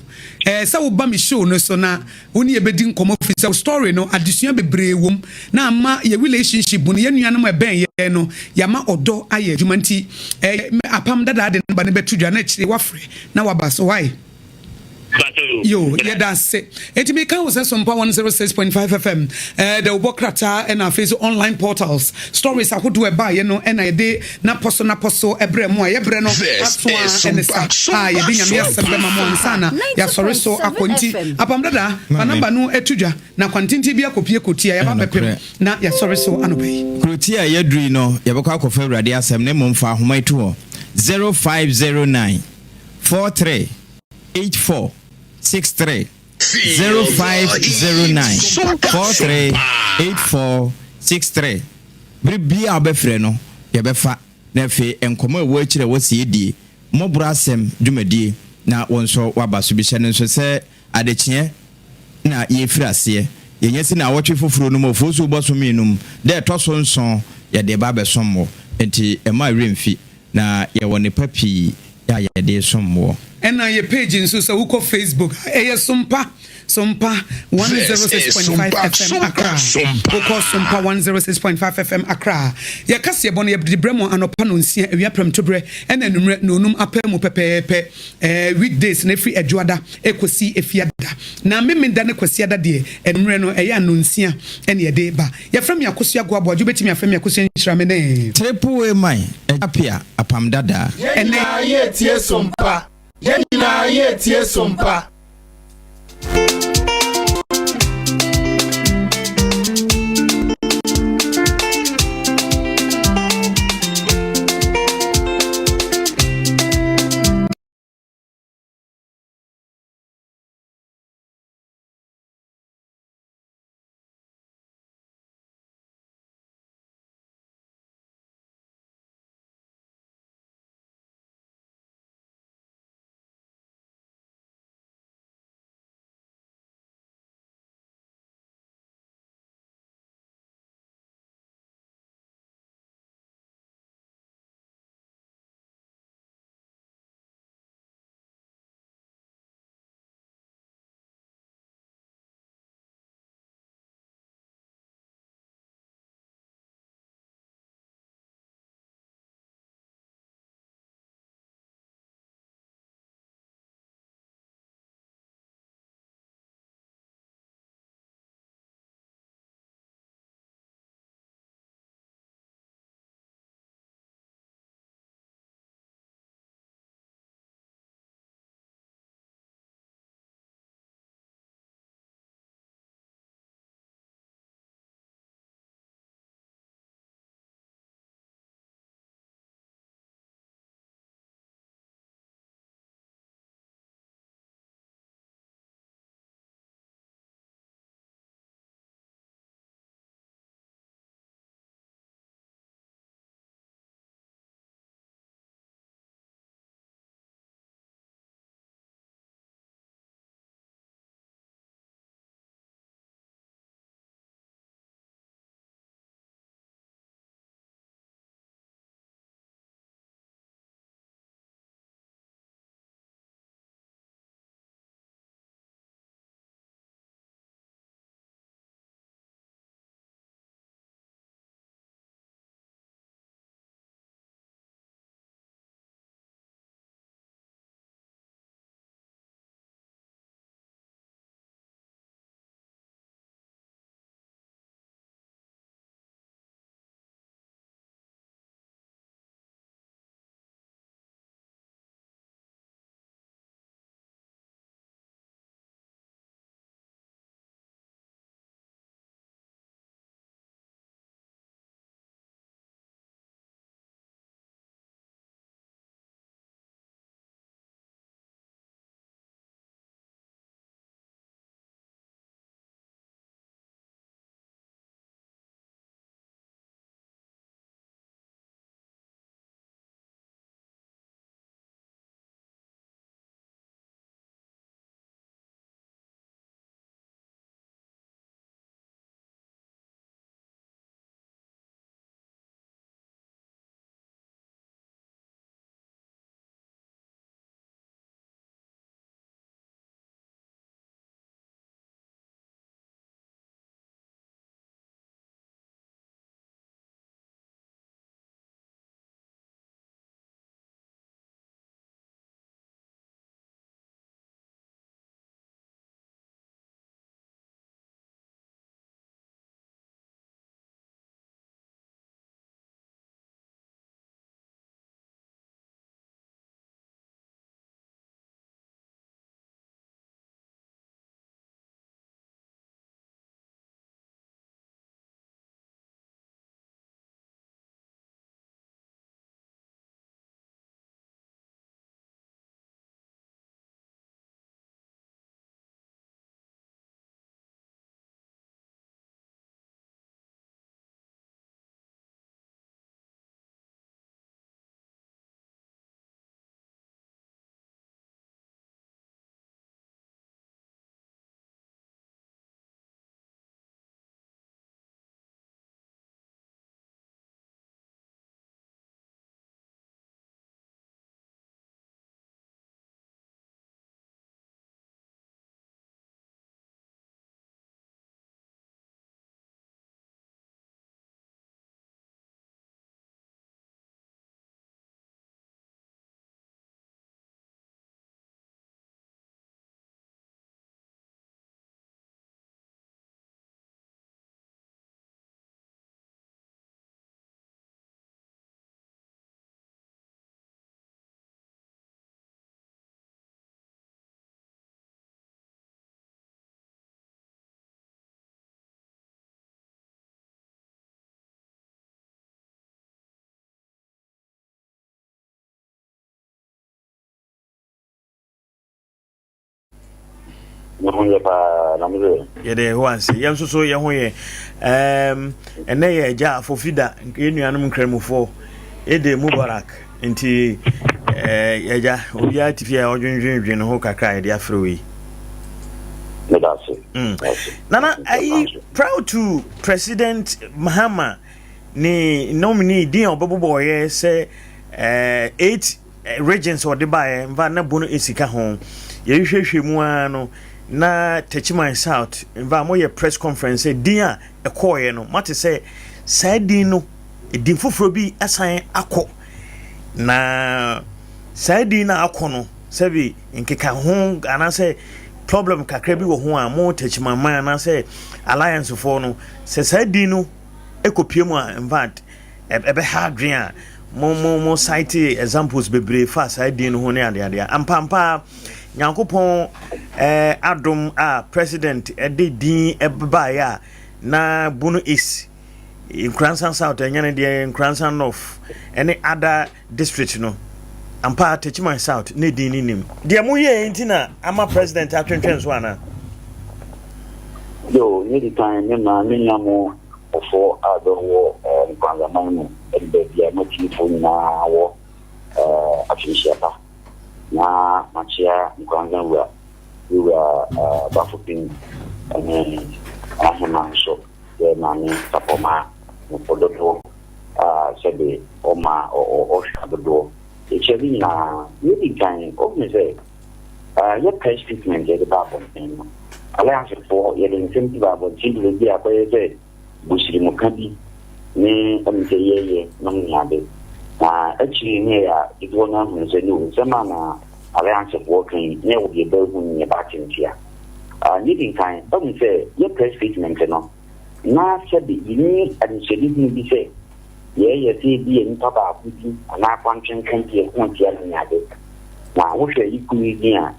sa wo ba me show no so na woni e bedi nkomo official story no adesua bebre wom na ama ye relationship no ye nuanom e ben ye no ya ma odo aye adwumanti apam dada de ba ne betudwa na chire wafre na wabaso why yo yeah that's it me can was Sompa 106.5 FM the Obokrata and our face online portals stories I could do a buy you know and I dey na poso ebre mo ebre no aso and sa ye binya me asem ma mo ansana ya sorry so akonti apam dada anamba no etudwa na kwantinti bia kopie kotia ya ba mepem na ya sorry so anobai krotia ya dri no ya beka akofa awurade asem ne momfa ahoma eto 0509 43 84 63 0509 43 84 63 bibia obefre no ye befa na fe enkomo ewo akire wo sie die mobura asem dwumadie na wonso waba so bi hye nso se adechie na ye firi ase yenye si na wotwe foforo no mofo so boso minum de toso nson ye de ba besommo enti ema remfi na ye woni papi ya ye de sommo ena ye page nso so uko Facebook Sompa 106.5 FM Accra. Uko Sompa 106.5 FM Accra. Ya kasi ye bono ye bremo anopa no nsia ewia prem tobre ena enumre no num apem pepepe weekdays na free adwada ekosi efiada na memenda ne kwasi ada de enumre no eya no nsia ena ye de ba ye frem yakoso ago abo adwo betimi afrem yakoso nhyirame ne trepu mai apia apam dada ena ye tie Sompa Yenina ye tie Sompa. Yede ho anse yem so ye ho ye ene ye ja fofida enuanum nkramufo ede mubarak nti ye ja obi atifia odwendwendwen ho kakra ye de afrowi Nana I proud to President Mahama ni nominee din obobo ye say 8 regions or the buy mva na bono esika ho ye hwehwe mu ano na Techiman South mva mo ye press conference din a ekoye no mate say din no din foforo bi asan akọ na din na akọ no sebi nkeka ho ana say problem kakra bi wo ho a mo Techiman man na say alliance for no say din no ekopie mu a mva ebe hardren a mo cite examples bebre fa din no ho ne ade ampampa Nyankopon adom a president ede din ebba ya na bunu is Nkoranza South anyane de Nkoranza North any other district no ampa Techiman South ne din ni nim de mo ye ntina ama president atwentwen so ana yo ni di time na nyamo ofo adowo Nkoranza manu e de dia mo tifo na wo afishapa na machia Nkoranza wa bafupin and ahema so ye nani tapoma podoto sebe oma o shadodo echebi na yedi kan o me say ye press treatment ye ba bon en alliance for ye den simple ba bon simple bi akoye say busiri mukabi ni amte ye no nyabe na actually ne ya igona hun se no sema na alliance for kan ne wo be ba hun ne ba tintia needing kind don't say your press treatment no na sabi ni administrative bi say ye see bi en papa kuti na kwantwen kantie ho tia na de na wo hwe ikuni ni a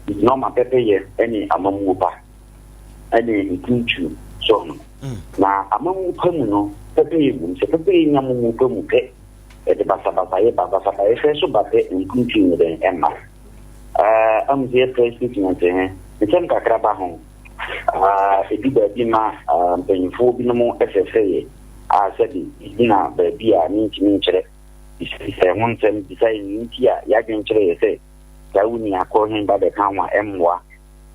no ma pepe ye any amamu ba any ikunchu so na amamu pamu no pepe ye bu se pepe nyamu pamu pe e de basa ye fe so ba pe ikunchu ni de emma am ze press treatment Nichem kakraba hon ebi baby ma mpenyifo bi no mo FFA sabi idina baby a ni ntimi nkyere ise won sem bisai nti a ya gwenkyere yese dawuni akọhen ba de kanwa emwa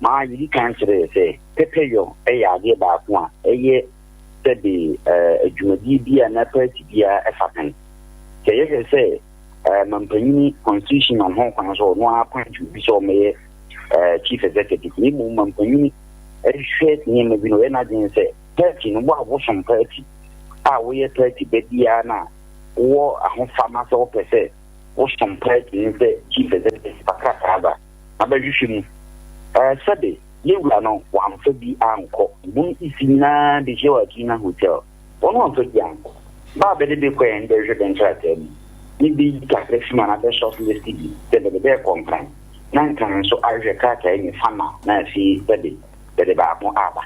ma yiri kan kyere yese pepeyo ya ade ba ko a eye sabi adwumadi bi a na party bi a efakan ke yese mampanyini constitution on hon kwan so no appoint bi so me chief executive ni mu mampanyini share ni me bi no na din say party no wo some party we party be dia na wo ahon fama so pese wo some party ni say chief executive pakaka abajushimu sabe yewu no wa mfa bi anko bun isina de jewa kina hotel ono mfa bi anko ba be de ko en de residential table ni bi ka freshman na be short list bi de be complain nan kan so arje ka ta ni fama na fi bede ba mo aba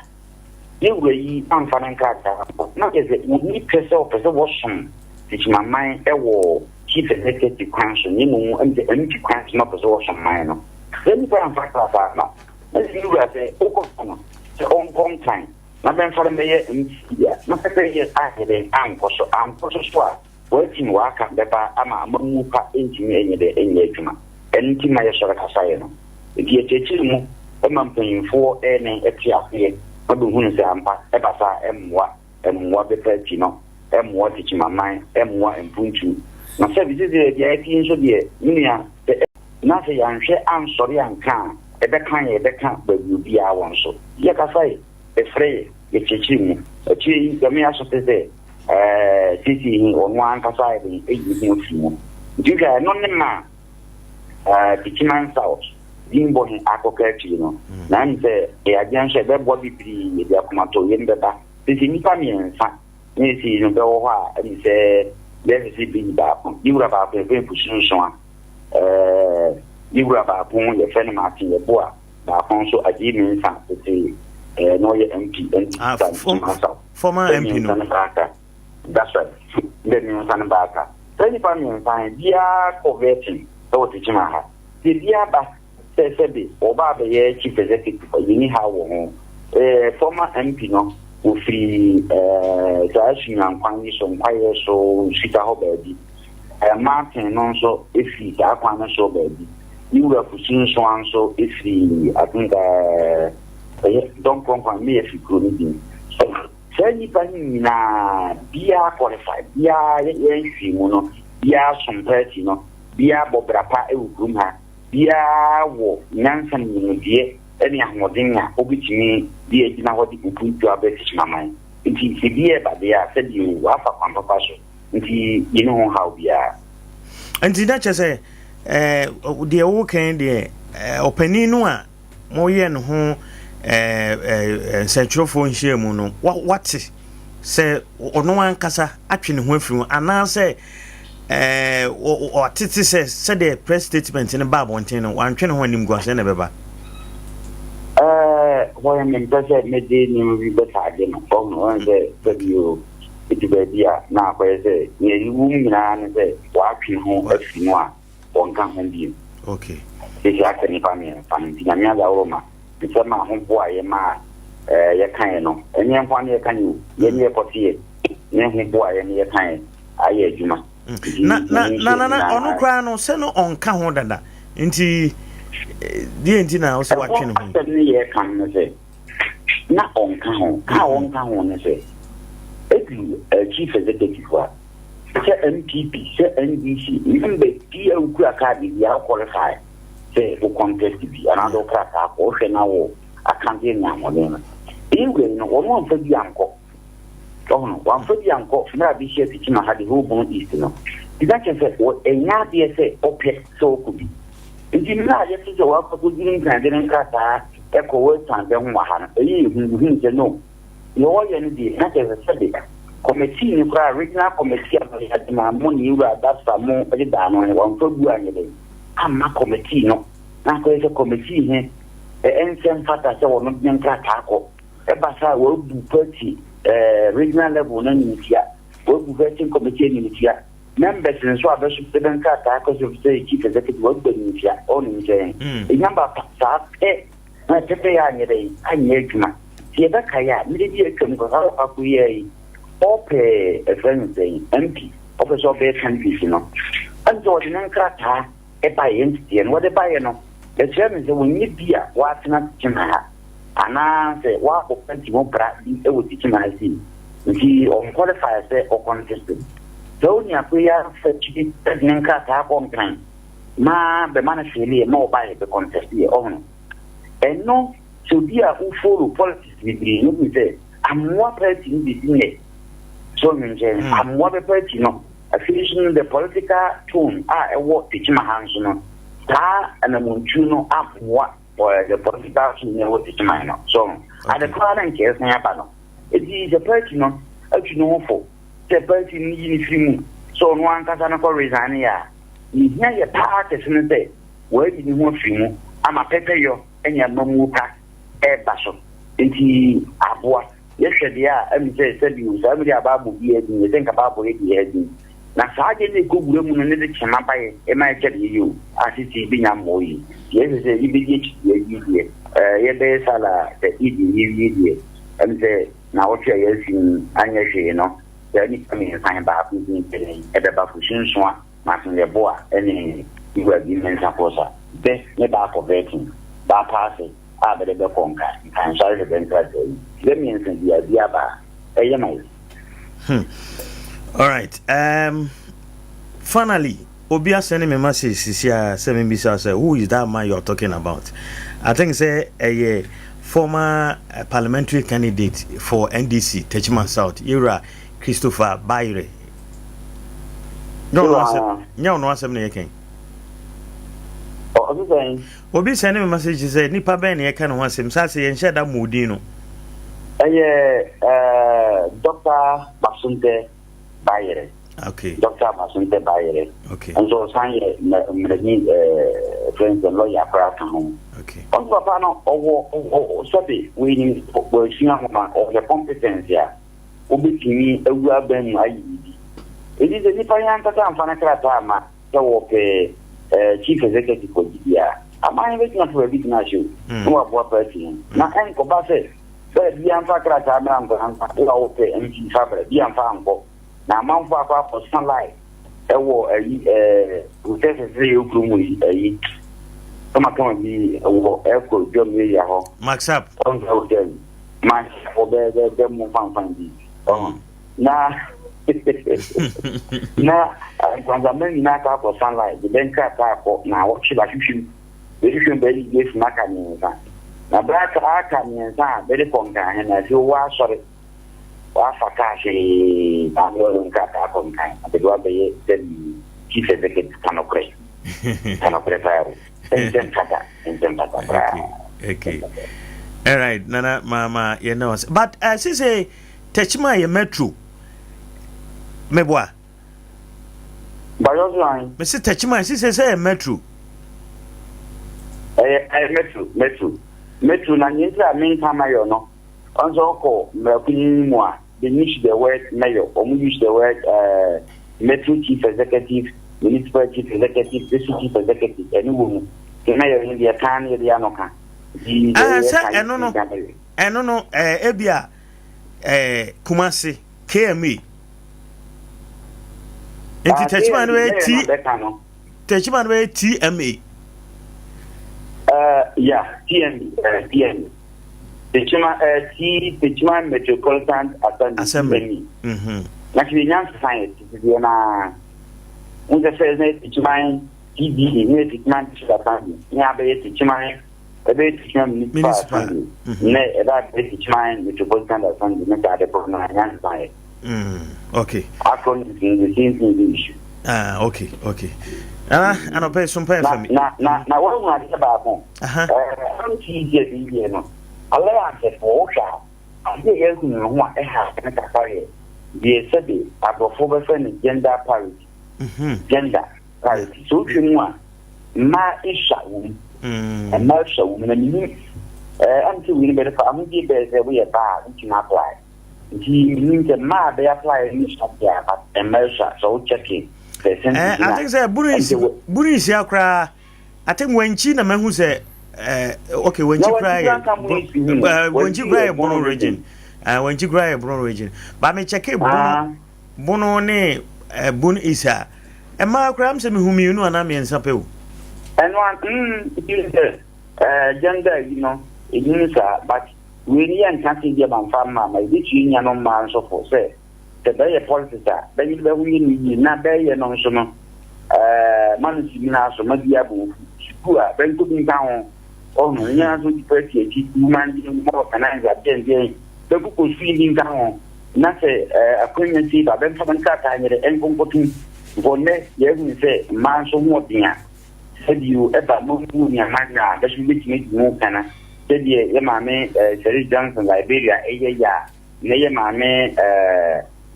yewu yi amfa nan ka ta na ke ze ni pese washum which my mind ewo chief executive council ni mu ante anti council na pese washum mind no then for am factor ba na you guys say okono se on time na ben for me ye ntia na pepe ye ahede anko so so working work and beba ama mamu pa engineer enye de enye adwuma enti ma ye sore kasaye no enti echechi mu e mampanyinfo ene etiafe odo hunu se ampa e basa emwa bepati no emwa tichimaman emwa empunchu na service de dia eti nso de niya na se yanhwe ansori anka e be kan babu bia won so ye kasaye e frey echechi mu echi gami aso teze sisi onwan kasaye de eyi ofi mu diga no ne ma Techiman South dimbo ni akokachi no na nse ajanse be body pri de akomato ye ndeba sisi nipa miensa ni si no be wo ha ni se be si bi ba diura ba pe pushun so diura ba pon ye fene ma ti ye boa ba pon so aji miensa sisi no ye MP former MP no that's right the miensa na ba ka nipa miensa dia coveting so Techiman ha dia ba said, Oba, the chief executive, anyhow, former MP, no, with the Jashing and Kwame some quiet so Sita Hobby. Martin also, if he's a Kwame so baby. You were pushing so if he, I think, don't come me if you couldn't be. So, anybody na be qualified, be a bia somparty no bia bobrapa ewugum ha bia wo nyansan nyinodie ene ahoden a obitimi bia gina hodi kupuntu abeti maman nti sibie ba bia sedi wo afa kwampa so nti yinu ho ha bia nti da chese de wo kan de opani no a moye no ho sentrofo nhyiamu no what se ono ankasa atwe ne ho afiri ana se or titi said the press statement in a bab one tin one train when him goes in a beba. What I mean, does it make the new better than a phone or the you? It's a idea now, where I say, you womb and say, walking home if you know, one come home you. Okay. This is actually funny, another Roma. It's a man who boy, a man, ya kind of, and young one you can you, any potty, young boy, and your kind, I hear you. Na ono kra no se no onka ho dada nti die nti na o se watwe no ho ye kan no se na onka ho no se chief executive wa se MPP se NDC even be die oku aka bi ya qualify se o contest bi anado kra ka ko hwe na wo akante nya mo na iwe no wo fa bi anko no one for the uncle, Marabishi, teaching my had the whole bone east. No, did I just say, what a yard say, okay, so could be. It did not yet to work for good evening and didn't cut echo words and then one. You know, no, you not as a study. Committee, you cry, original committee, had my money, you are that's for more down on one for good. I'm not committee, no, not as a committee here. The ancient father saw not being cut tackle. A bassa will be pretty. Regional level na nitia we vetting committee nitia members in so abesu student card because of the chief executive work nitia on nitia number sa na tete ya nyere anye adwuma tie be kaya mi di atwam ko ha akuye ope friend say MP ope so be country no anzo di nan krata e ba yenti no de ba ye no the chairman say when you be a what na chima ana se wa ko penti mo bra e wo teaching na si nti on qualify say o contest so ni akuya fa chi president ka ta contract ma be mana fili no ba e be contest e on and no to be a who follow politics with me no be say am what party in business so me say am what party no affiliation the political tone e wo teaching my hands no ta ana monchu no am what or the political senior what is mine. So, at the current case, it is a person, you know, for the person in free. So, one can resign here. It's not a part of the day. Where did you want to? I'm a pepper yo, and your mamuka, a basho. Into Abua. Yesterday, I'm said you, somebody about you think about it. Na saje ko gure mu ne de chema bae e ma e you asisi bi nya moyi yes say ibi ye ye be sala the idi and say na what you yesin anya hwe no ya ni kami san ba ku ni pele e be ba fu shinso ma sun le boa ene iwa bi men sa posa be ne ba for vetting ba pass a be de konka kan sorry the bentra let me say dia ba e ye mai all right. Finally, Obia sending me message. Say, who is that man you're talking about? I think say a former parliamentary candidate for NDC, Techman South, Ira Christopher Bayre. No answer me again. Obi sending me message. Say, Nipa Ben, I can't want him. Say, and share that Mudino. Dr. Basunte Bayere. Okay. Dr. Basunte Bayere. Okay. And so, friends and lawyer for home. Okay. On Papa, no, sorry, we were seeing of the competence here. Obitini, a well-been IED. It is a different time for a time, so, chief executive for GDR. Am waiting for a big national? No, what person? Now, Uncle Bassett, but the Amfacra Tamam, pay empty fabric, the Amfango. Now, Mount Papa for sunlight. There were a real room. Come on, be a echo, John Mayer. Max up. Max for the more fun. Now, now, when the men knock out for sunlight, the bank car now, what should I shoot? The issue very gives Macanian. Now, black Arcanian, very conga, and as you were sorry. Wafakashi, I'm going to cut up on time. The Guabe, then chief executive cannot pray. Cannot prepare. Okay. All right, Nana, Mama, you know. But as you say, touch my metro. Meboa. Mr. Touchman, she says, metro. Metro, Nanya, main time I know. Also, call Melkin, they use the word mayor, or use the word metro chief executive, municipal chief executive, district chief executive, any woman. Can I in the Akane Abia? I don't know, Abia, Kumasi, KME. Touchman way TME. Yeah, TME. Touchman Metropolitan Assembly. Actually, young science is the first name Touchman. TD native man to the family. Near Touchman, a bit municipal. Nay, that Touchman Metropolitan Assembly, not the program. Okay. According to the same English. Okay. And I'll pay some pay for me. Now, what was about home? I'm easy, allow us for shall. I say, what I have in a career. The Sabi, Abofobos gender parity. Gender parity. So, you want my isha woman and Marsha woman and you. Until we better family, there's a way about which can apply. He means a ma they apply in this there, but a Marsha, so checking. I think say Buris Yakra. I think when China man who say okay, when you cry when you cry a Bono region, when you cry a Bono region. But me check it Bono ne Bun Isa. And my crams and whom you know and I'm in Sapel. And one gender, you know, it means but we need something about farmer, my rich union on man so for say. The bay a politician, then you will not bay and on some Manusina, so Madiabu, Shua, then putting down. Oh, no, you have to purchase human more organized at 10 days. The book was feeling down. Not a acquaintance, but then from Kata and the end comforting for next year, we say, man, so more dinner. Said you ever move your hand, that should make more canna. Said ye, Yamame, Sherry Johnson, Liberia, Naya Mame,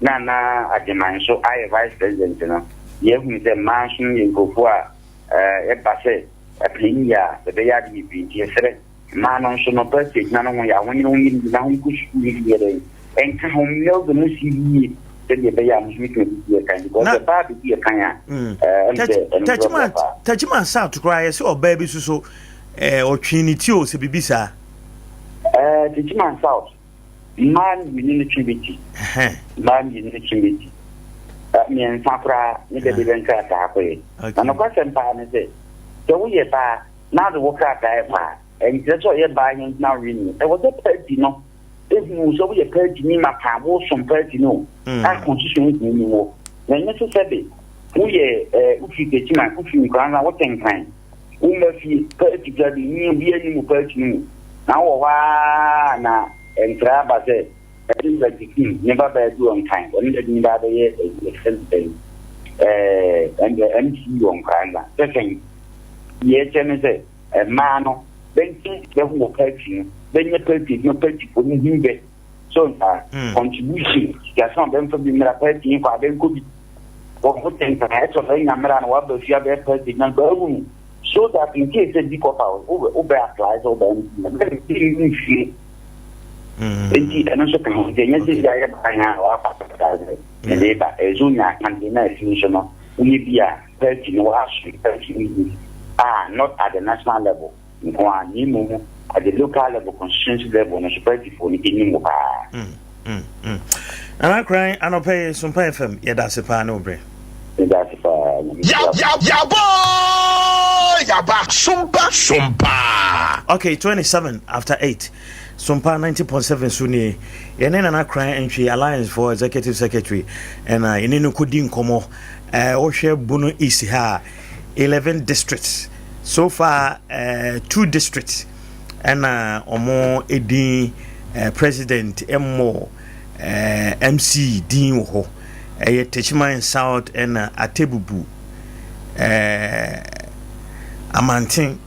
Nana, at the man, so I vice president, you know. Yes, we say, mansion in Cocoa, Epasse. A plea, the Bayadi BTS, man on Sono Perfect, none of my when you only down push and come know the Musi, then the Bayam Smith, kind of Barbie, a kind Touchman South to cry so baby so or Trinity or Sibisa. Touchman South, man within the Trinity, man in the Trinity. Me and Sapra, neither didn't cut halfway. And a question, partner said. So we are now the work out there, and that's what you're buying now. Really, there was a petty, no. If you so we are petty, me, my car was some petty, no. I constitution with me more. When necessary, we if you get my cooking ground, what kind? We must be particularly new, be any more petty. Now, and Traba said, I think that the king never bear do on time, only that in that year is and the MC on Kanda. Second. Yes, a man, then think the whole person, then your person, no person for him. So, contribution, there's some of them from the Mirapeti, if I then could be what things I had to learn a man what the Fiabe person number so that in case the deep of our over applies over them, indeed, and also can the I and they Zuna and the nice solution. We be a person who actually not at the national level. At the local level, constituency level, and spread for the and I cry, I don't pay some pay FM. Yeah, that's a pan over. Yaba Sompa. Okay, 27 after 8. Sompa 90.7 Sunni. Yenen and I cry entry Alliance for Executive Secretary. And in Kudin Komo, Oshe Bunu Isiha, 11 districts. So far, 2 districts. And Omo Edi President Mo MC Din Ho. Techman South and Atebubu. Amantin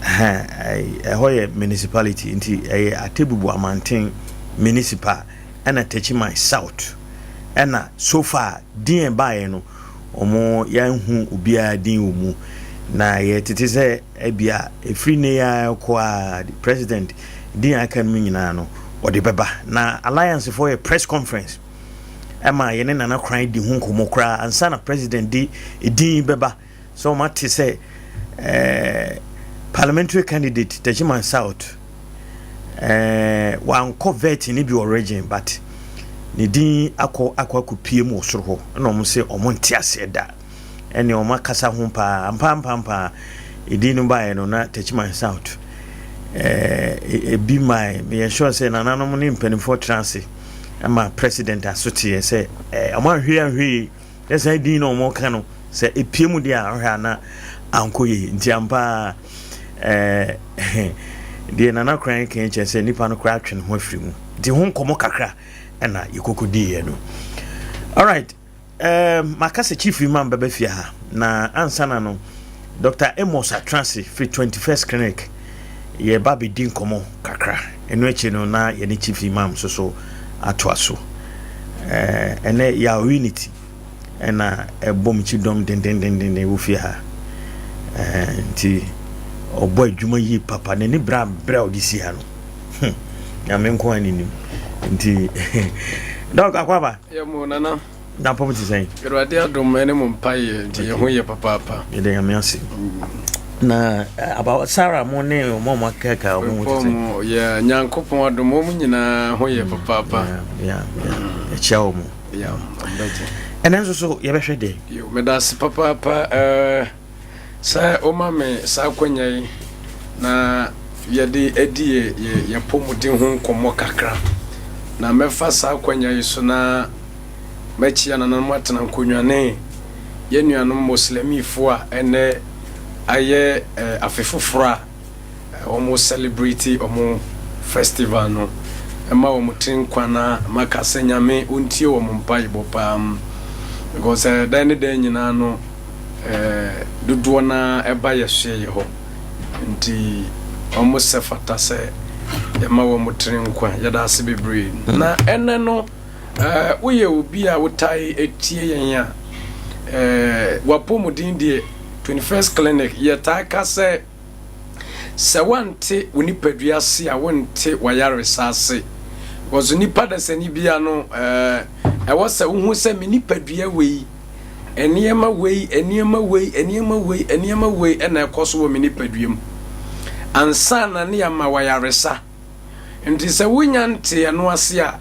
Hoye municipality inti Atebubu Amantin municipal and Techman South. And so far, Din Bayeno, Omo Yanhu Ubia Din Umu. Na yet it is a Abia, a free nea qua the president, Din Akan or the Baba. Na Alliance for a press conference. Emma yenen na cry di hunko mokra and son of president di beba so much to say parliamentary candidate Tejiman South wan convert ni bi origin but ni din akwa kupie mu osoro na omo say omo ntiase da ene omo kasa ho pa ampa edin no ba no na Tejiman South be my me sure say na nanom ni mpanimfo transit ama president asoti say ama hwe yes I din no mo ka no say epiemu dia hwe na ankoye nti ampa die na kran kan che say nipa no kra atwen ho afiri mu di ho nkomo kakra na yekokodi ye no. All right, makase chief imam baba fia ha na ansana no Dr. Amos Atransi free 21st clinic ye babi din komo kakra eno echi no na ye ni chief imam so atwaso ene ya unity ena ebom chidom den wo fia ha nti obo adwuma yi papa ne ni bra odisi ha no ya menko anini nti dog akwaba ya mo nana na pomo ti sen erwade adom ene mo mpaye nti ye ho ye papa ye de amiase na about Sarah mo ne mo makaka mo mo ya nyankopon adom mo nyina ho ye papa ya echiawo mo ya ambaje enenzo so ye behwe de yo medas papa sa o mame sa kwanyai na ye de edie ye pomuden ho nkomo kakra na mefa sa kwanyai so na mechia na na matena nkonwane ye nuanom muslimifo a ene aye afefofora omo celebrity omo festival no ema omo tinkwana makase nyame ontie omo mpai bopam because dan nyina no dodo na eba yehye ho nti omo sefata se ema omo tinkwa yada ase bebre na ene no uye obi a wotai etie yen a wapomudin die 21st clinic yetaka se wante unipadua se a wonte wayare sase was unipa da sani bia no was hu se menipadua wei eniema wei ena ekoso wo menipaduam ansa na ne ama wayare sa nti se wunyante eno ase a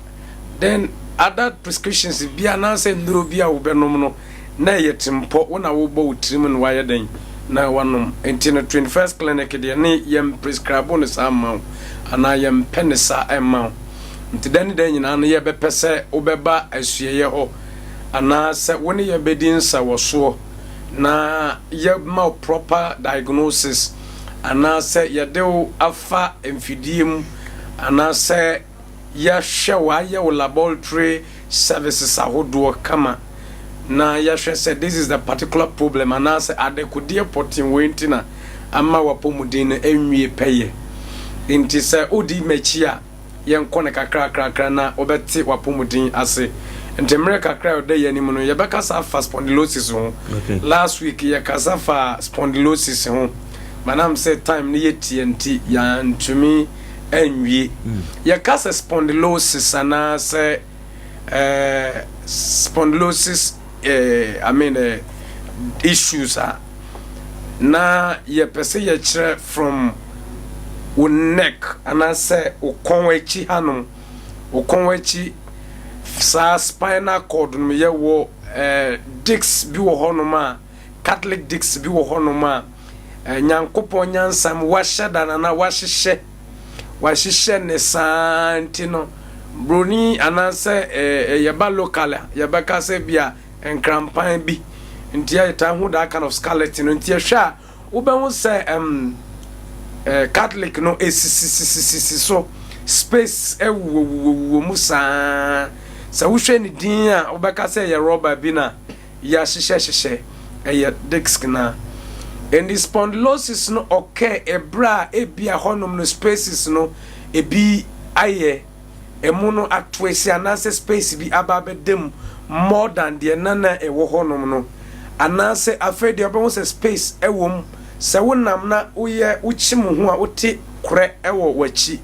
then other prescriptions bia na se nduro bia wo benom no na yetimpo wona wo bo utrim no waye den na wanom enti no 21st clinic de ne yem prescribe no sama ana yem penisa emma nti den nyina no ye bepese obeba asuye ho ana se woni ye bedin sa woso na ye ma proper diagnosis ana se ye de afa emfidiem ana se ya hwe ye laboratory services ahodo kama na yahwe said this is the particular problem and as adekudie potin wentina ama wapomudin enwie peye inti se odi machia yenkone kakra na obeti wapomudin ase nti mre kakra ode yanim no yebeka sa fa spondylosis ho last week ye kasa fa spondylosis ho manam say time ni yeti ya ntumi enwie ye kasa spondylosis ana se spondylosis I mean issues na ye pese ye chere from wo neck anase wo konwechi hanom wo konwechi sa spinal cord no ye wo discs bi wo honom a Catholic discs bi wo honom a nyankopon nyansam wahye na wahye ne santino broni anase yeba local yeba kase bia enkrampan bi ntia eta hu that kind of skeleton ntia hwa wo be hu se Catholic no esisi so space wo musa sa wo hwe ni din a wo be kase ye rubber bi na ya hye disc na. And the spondylosis no okay ebra ebia honom no spaces no ebi aye emuno atwesi anase space bi ababedem more than the nana ewo honom no anase afedi obon se space ewom se wonam na uye uchim ho a uti kure ewo wachi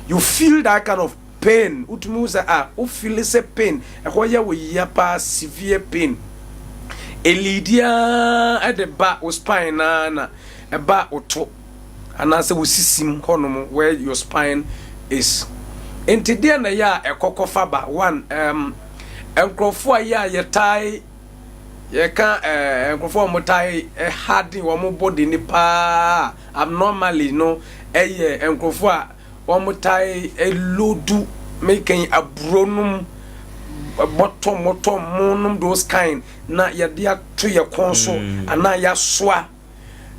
you feel that kind of pain utumi say u feel say pain ehwoya wo yapa severe pain elidia at the back was spine na a back or two and as we sisim honom where your spine is enti dia na ya ekokofaba one enkrofo ya yetai ye ka enkrofo motai hard wo body ni pa abnormally no eye enkrofo a wo motai elodu making abronum bottom monum those kind na yadia to your console ana ya soa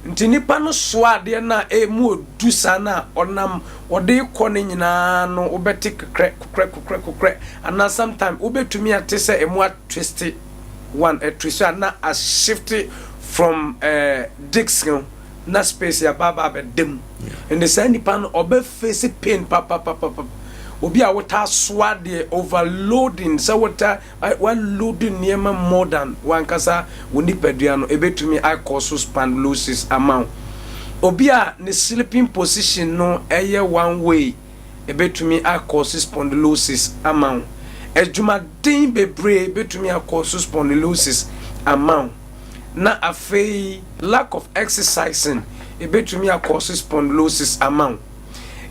nti nipa no soa de na mu odu sana onam ode ikone nyina no obeti krekre ana sometime obetumi atese emu twist one a twist na a shift from disc na space ya baba bedem and the same nipa no obe face pain papa obi a wota soa de overloading so wota one loading niema more than one kasa woni padua no ebetumi I cause spondylosis amount obi a ne sleeping position no eye one way ebetumi I cause spondylosis amount ejuma den bebre ebetumi I cause spondylosis amount na afei lack of exercising ebetumi I cause spondylosis amount.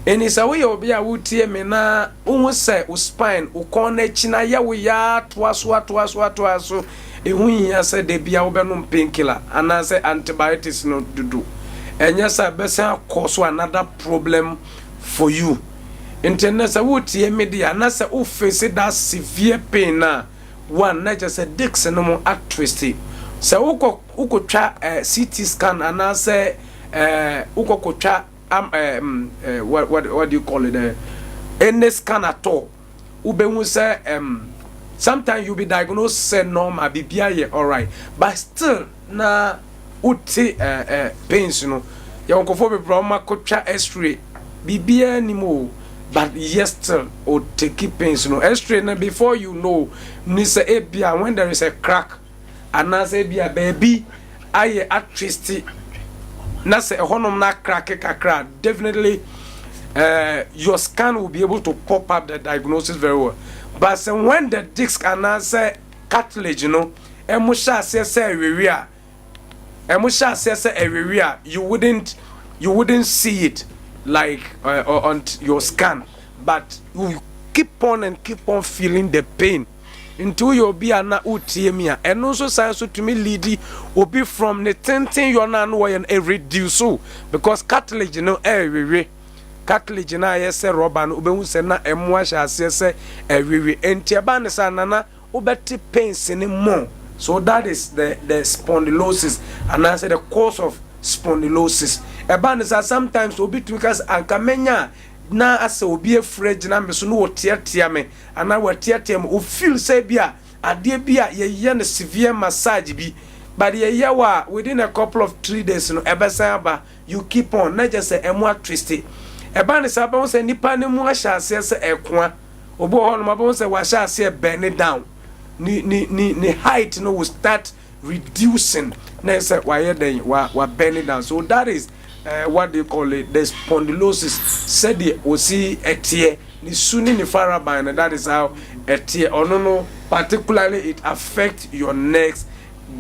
And it's a way of be a wood tear me na say spine, ukone china ya we ya twas. So a win ya said they be a benum painkiller and I say antibiotics not to do. And yes, I best cause another problem for you. Internet a wood tear media and I say, oh, face it that severe pain now. One not just a dix and no more at twisty. So uko try CT scan and I say uko try what do you call it any scan at all ube say sometimes you be diagnosed say normal bibia all right but still na uti pains you know ya unkofo be broma kocha x-ray bibia ni mo but yes still or take pains you know x-ray na before you know ni say ebia when there is a crack and na say ebia baby aye attrist na se honom na crack kakra definitely your scan will be able to pop up the diagnosis very well but when the disc and say cartilage you know emusha say area you wouldn't see it like on your scan but you keep on feeling the pain until you be ana utiemia and also science to me lead obi from the tenting you na no and reduce because cartilage you know cartilage na yes rubber no obehu se na emu ahia se entiaba ne sanana obeti pains ni more so that is the spondylosis and I say the cause of spondylosis eba ne sometimes obi to because ankamenya na asa obi afrage na meso no wotiatia me ana wotiatia me o feel say bia ade bia ye ne severe massage bi but ye wa within a couple of 3 days no ebesa ba you keep on na just say emu twist eba ne sa ba won say nipa ne mu ahia ase se ekoa obo ho no ma ba won say wa ahia ase bend down ni height no will start reducing na say wa ye den wa bend down so that is what they call it the spondylosis said the osi etie ni suni ni faraban and that is how etie no particularly it affect your necks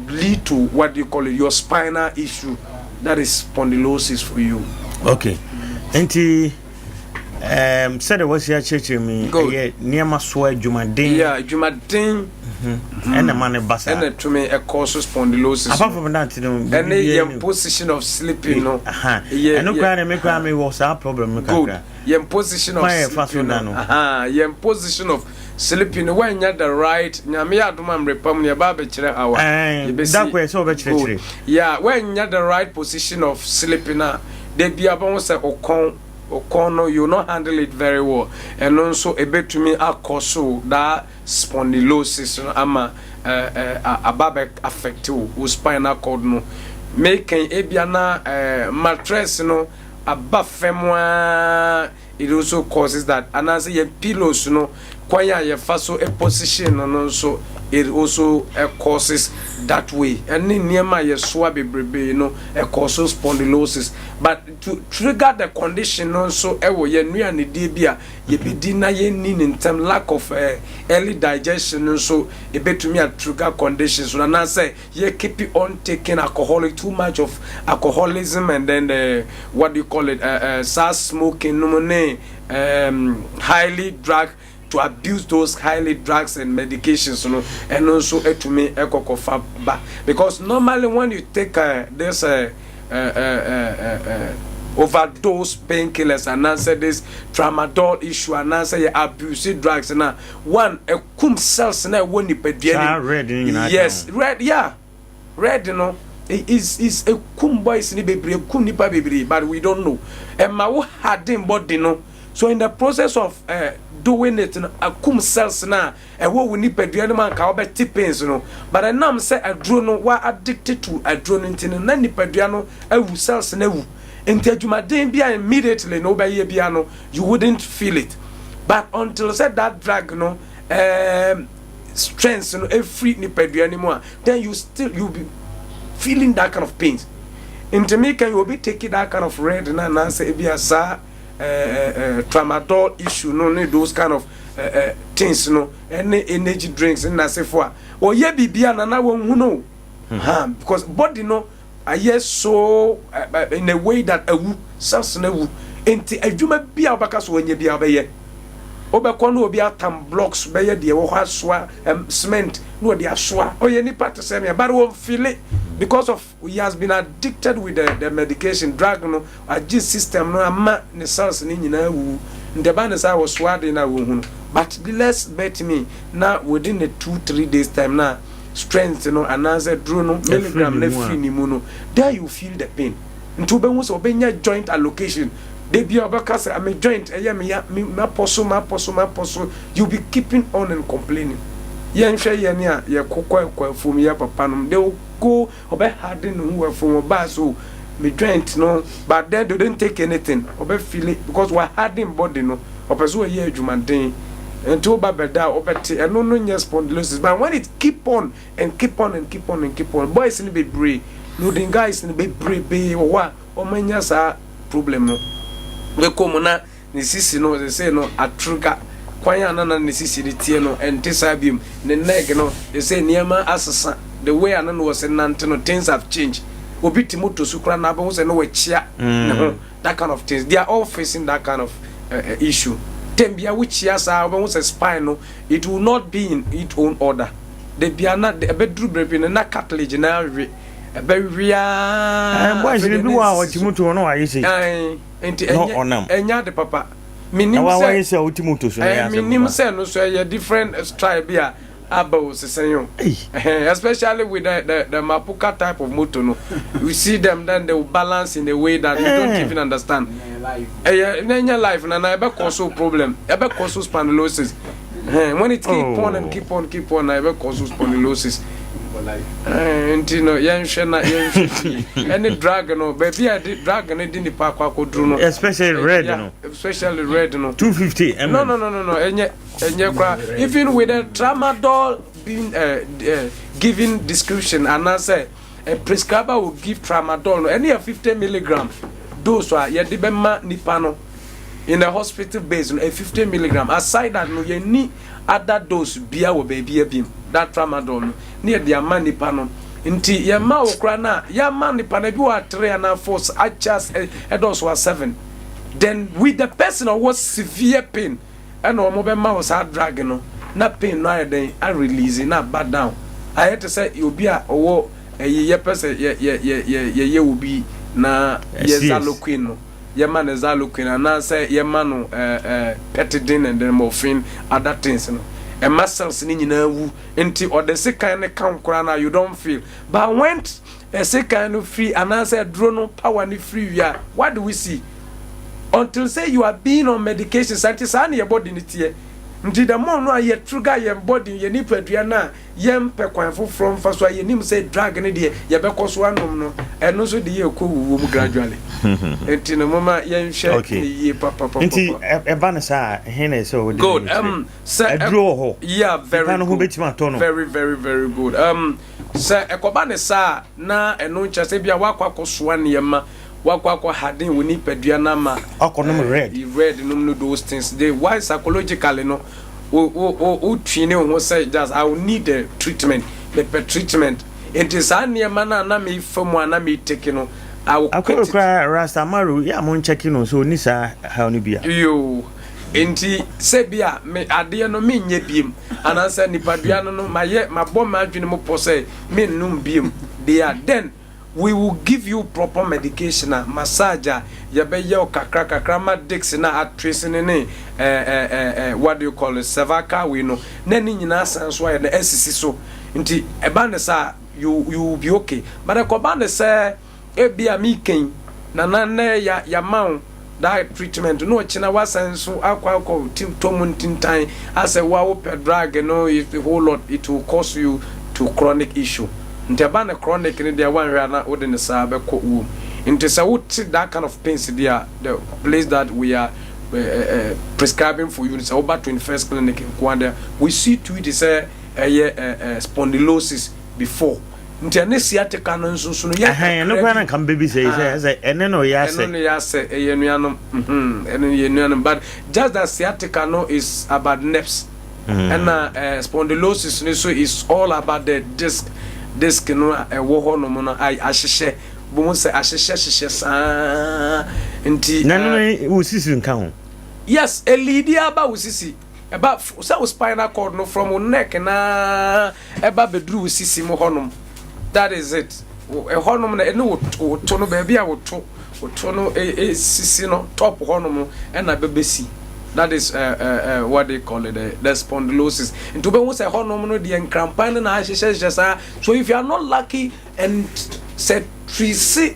lead to what you call it your spinal issue that is spondylosis for you. Okay. Enti said it was your church me near my swear Jumadin. Yeah, Jumadin. And the money basa. And to me a causes spondylosis. Apart from that, and the position of sleeping, no. Yeah, no crying make me was our problem. Good. Your position of sleeping. Your position of sleeping when you're the right. Nyamia dumam repam near Baba Chile hour. That way so much. Yeah, when you're the right position of sleeping, they be about say Okono, you not handle it very well, and also a bit to me cause that spondylosis ama ababe affect you spinal cord no making ebiana mattress no abafemwa. It also causes that, and as a pillows no kwaya ye faso a position and also it also causes that way, and in near my swabby brebe, causes spondylosis. But to trigger the condition also, ye and the debia, ye be dinner ye need in term lack of early digestion, and so a bit to me a trigger conditions. So and I say ye keep it on taking alcoholic, too much of alcoholism, and then what do you call it, start smoking, highly drug. To abuse those highly drugs and medications, and also to me because normally when you take this overdose painkillers and answer this tramadol issue and answer your abusive drugs and one a kum cells na woni pediani yes red is a kum boys ni bebre kum nipa bebre but we don't know and ma wo hadin body no so in the process of doing it a kum cells na e wo we nipa duane man ka obeti pains no but I nam say adro no wa addicted to adro no ntin na nipa duane awu cells na awu enti adwumaden bia immediately no be ye bia no you wouldn't feel it but until said that drug no strength no every nipa duane mo then you be feeling that kind of pains enti me can you be taking that kind of red na say bia sa tramadol issue no need those kind of things no any energy drinks na say for or ye bibia na won hu no because body no aye so in a way that awu cells na wu enti adwuma bia obaka so onye bia obeye obekọ no obi atam blocks beye de wo asoa cement no de asoa oye ni part say me but we feel it because of he has been addicted with the medication drug no agi system no ama ne cells ni nyina wu ndeba ne say was swade na wo hu but the less bet me now within the 2-3 days time now strength no another draw no milligram na free ni mu no there you feel the pain nto be hu so obenya joint allocation they be obakase am a joint me poso you be keeping on and complaining yen hwe ye ne a ye kokwa fom ye papa no they go obe harden who from ba so me joint no but then they don't take anything obe feel it because we harden body no opeso ye adwumaden until babeda obeti eno no nya spondylosis but when it keep on boys in be brave no the guys in be brave wa o manya sa problem no we come na ni sisi no they say no atruga kwanya na ni sisi ni tie no entisa bim ne neg no they say niema asesa the way anan was nante no things have changed obi timoto sukra na ba say no we chia that kind of things they are all facing that kind of issue tembia which yes obi say spine no it will not be in its own order they be na the bedru brebi na cartilage na we boys ni bi wa timoto no ayi say enti enya de papa minim say timoto so ya minim say no so ya different tribe ya abo sesenyo especially with the mapuka type of motor no we see them then they will balance in a way that you don't even understand in your life na ebe cause problem ebe cause spondylosis when it keep on and keep on ebe cause spondylosis and you know any drug no baby I did drug and didn't park no especially red no 250 no even with the tramadol being given description and I say a prescriber will give tramadol no any 50 milligram dose wa ye de bema nipa no in the hospital base no a 50 milligram aside that no ye other dose bia wo baby abim that tramadol no near the man nipa no nti ye ma okra na ya ma nipa na bi wa 3 and 4 achas edos was 7 then with the person who was severe pain and o mo be ma was hard drag no na pain no ayeden I release na bad down I had to say obi a owo ye person ye obi na ye zaloquin no ye man zaloquin and say ye man no petidin and then morphine other things no and muscles ni nyina wu enti or the second ne kan kora na you don't feel but when a second free and answer drone power ni free we are what do we see until say you are being on medication scientists and your body nitie nti the more no ye trigger your body ye ni padua na ye mpe kwanfo from fa so ye nim say drug ni de ye be koso anom no eno so de ye ko wuwo mu gradually nti no mama ye nhwe ye papa nti e ba na sa hene so good draw ho yeah very good. Very very good sir ekoba ne sa na eno ncha se bia wakwa koso ne yema wakwa hadin woni padua na ma akonom red no those things they why psychologically no o twine ho say just I will need a treatment the treatment it is ania mana na me famu ana me take no I will akora rasta maru ya mon check no so ni sa how no bia yo enti se bia me ade no me nya biem anansa nipadua no maye mabom adwene mo pose me num biem they are then we will give you proper medication massage ya be ye kakra ma dix na atrace ne what do you call it cervical we know na ni nyina sanso ya na esisi so nti e ba ne sa you will be okay but e ko ba ne say e bia mi ken na ya maun that treatment no china wasanso akwa tomuntintan as a wa drug no if the whole lot it will cause you to chronic issue nti na chronic ni dia wan hwa na wode ne sa be ko wu nti sa what that kind of pains there the place that we are prescribing for you is over 21st clinic in Kwanda we see to it is spondylosis before nti ane sciatica no nso no ya no kwa kan baby say ene no ya say ene ya say enuanom ene enuanom but just that sciatica no is about nerves and spondylosis so is all about the disc no wo ho no no ai ahyehyɛ bo se ahyehyɛ saa nti nanu usisi nka ho yes a lady aba usisi eba so spinal cord no from neck na eba bedru usisi mo honom that is it e honom na ene wo to no ba bia wo to no sisi no top honom na bebesi that is what they call it the spondylosis into be won say honom no de enkrampan na ahyehyɛ saa so if you are not lucky and said treat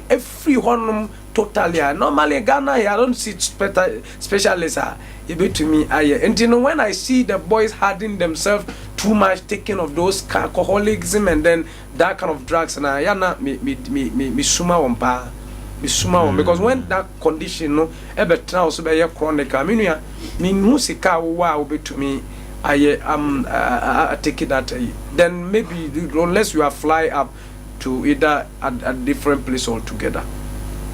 every honom totally normally Ghana I don't see specialists you be to me and you know when I see the boys hardening themselves too much taking of those alcoholism and then that kind of drugs and I na me suma wampa because when that condition no ebe try so be chronic I mean ya me hu sika wa obe to me I take it that then maybe unless you are fly up to either a different place altogether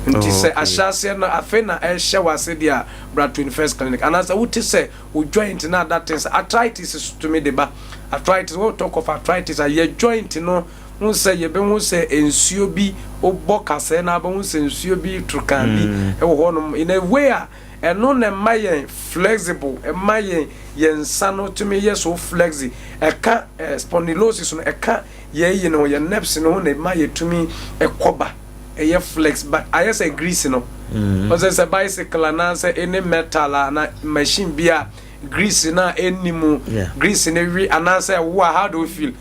nti say ashase na afena ehye wase dia bra 21st clinic and as what say we joint na that things arthritis to me deba arthritis we talk of arthritis a joint no won say ye be won say ensuo bi oboka say na ba won say ensuo bi trukan bi e wo no in a way eno na mayen flexible e mayen yensa no to me yes so flexi e ka spondylosis no e ka ye no ye nerves no na mayen to me e koba e flex but I say grease no because a bicycle and say any metal na machine bia grease na enimu grease na wi and say how do you feel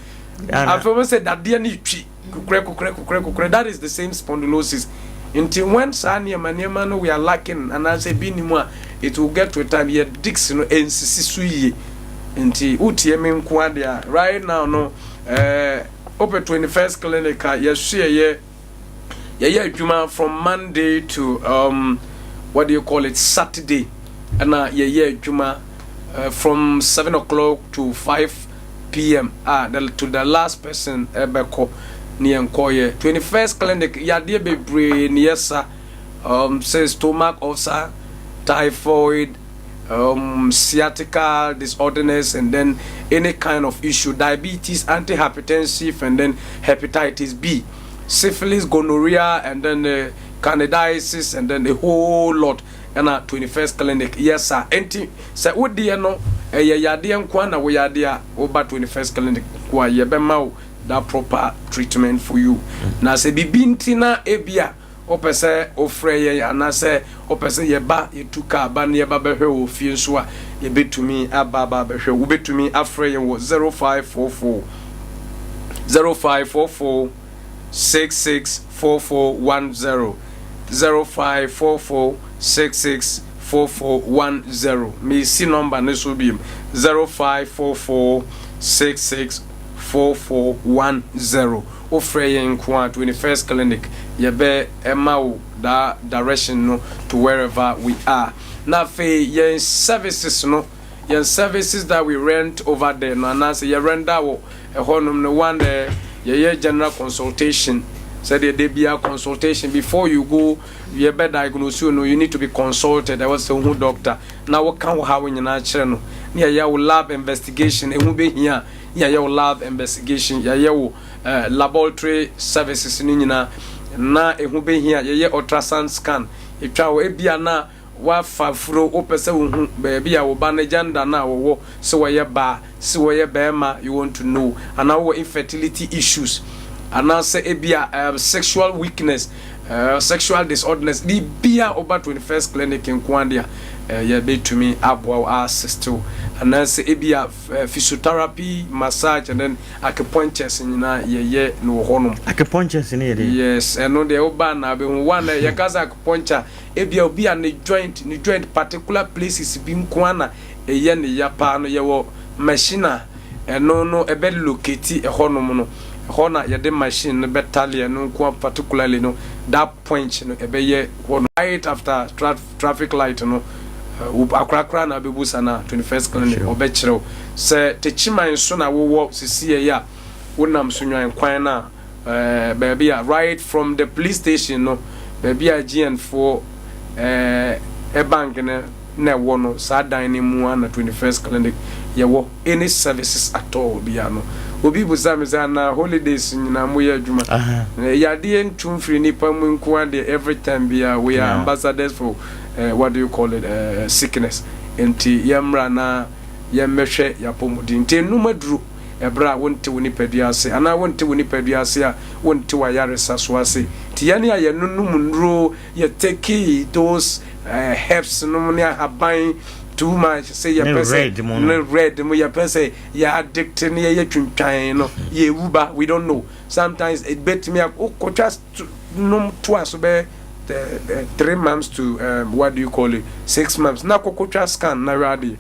I feel say that dia ni twi kukre that is the same spondylosis until when sanya maniema no we are lacking and I say binimu it will get to a time here dix no ensisi suye until utie me nko dia right now no open 21st clinic ye adwuma from Monday to what do you call it Saturday and adwuma from 7 o'clock to 5 p.m. To the last person ebeko ni enkoye 21st clinic yade bebre ni yesa say stomach ulcer typhoid sciatica disorders, and then any kind of issue, diabetes, antihypertensive, and then hepatitis B, syphilis, gonorrhea, and then candidiasis, and then a whole lot. And at 21st clinic, yes sir. Enti say what dear no yade nkwana we yade over 21st clinic kwa yebema that proper treatment for you. Na se bibinti na ebia opese ofre ye anase opese yeba yetuka aba na yeba behwe wo fie nso a yebetumi aba behwe wo betumi afre ye wo 0544 664410 0544 664410. Me see number this will be 0544 664410. Offering Kwa 21st clinic. Yebe emau that direction no to wherever we are. Now fe yen services no yen services that we rent over there no na say ye render wo e honum no one there ye general consultation. Said there be a consultation before you go. You better diagnose you know you need to be consulted. I was a who doctor. Now what can we have in your channel? Yeah, you lab investigation. It will be here. Yeah, you lab investigation. Yeah, you laboratory services in na it will be here. Yeah, ultrasound scan. If you be na wa fafro opese wo baby a wo banaganda na wo so we ba so we bema you want to know and our infertility issues. And now say ebia sexual weakness, sexual disorders. The bia over 21st clinic in Kwandia, ye be to me abwa access to. And now say ebia physiotherapy, massage, and then acupuncture in ye no honum. Acupuncture in here. Yes, and no the oba na be one ye kaza acupuncture ebia obi an joint particular places being kwana ye ne yapa no ye wo machine and no ebe locate e honum no. Hona yade machine betalia no particularly no that point no ebeye right after traffic light no akrakra na bebusa na 21st clinic obechrew se techiman so na wo sisi ya wonam so nwan kwan na baby right from the police station no baby GN4 e bank na wo no sa dan ni mu na 21st clinic ye wo any services at all bia no obi buzamiza na holidays nyina mo ya adwuma yade entum free nipa mu nko ade every time bia we are ambassadors for what do you call it sickness enti yamra na yemmehwe yapomudi enti numaduru ebra wonte woni paduase ana wonte woni paduase a wonte wa yaresa so ase ti yane aye nunum nro ye take those herbs no ne haban too much say your person no red mo your person you addicted ne ye twintwan no ye wuba we don't know sometimes it bet me o just no twice be 3 months to what do you call it 6 months na kokotwa scan na radi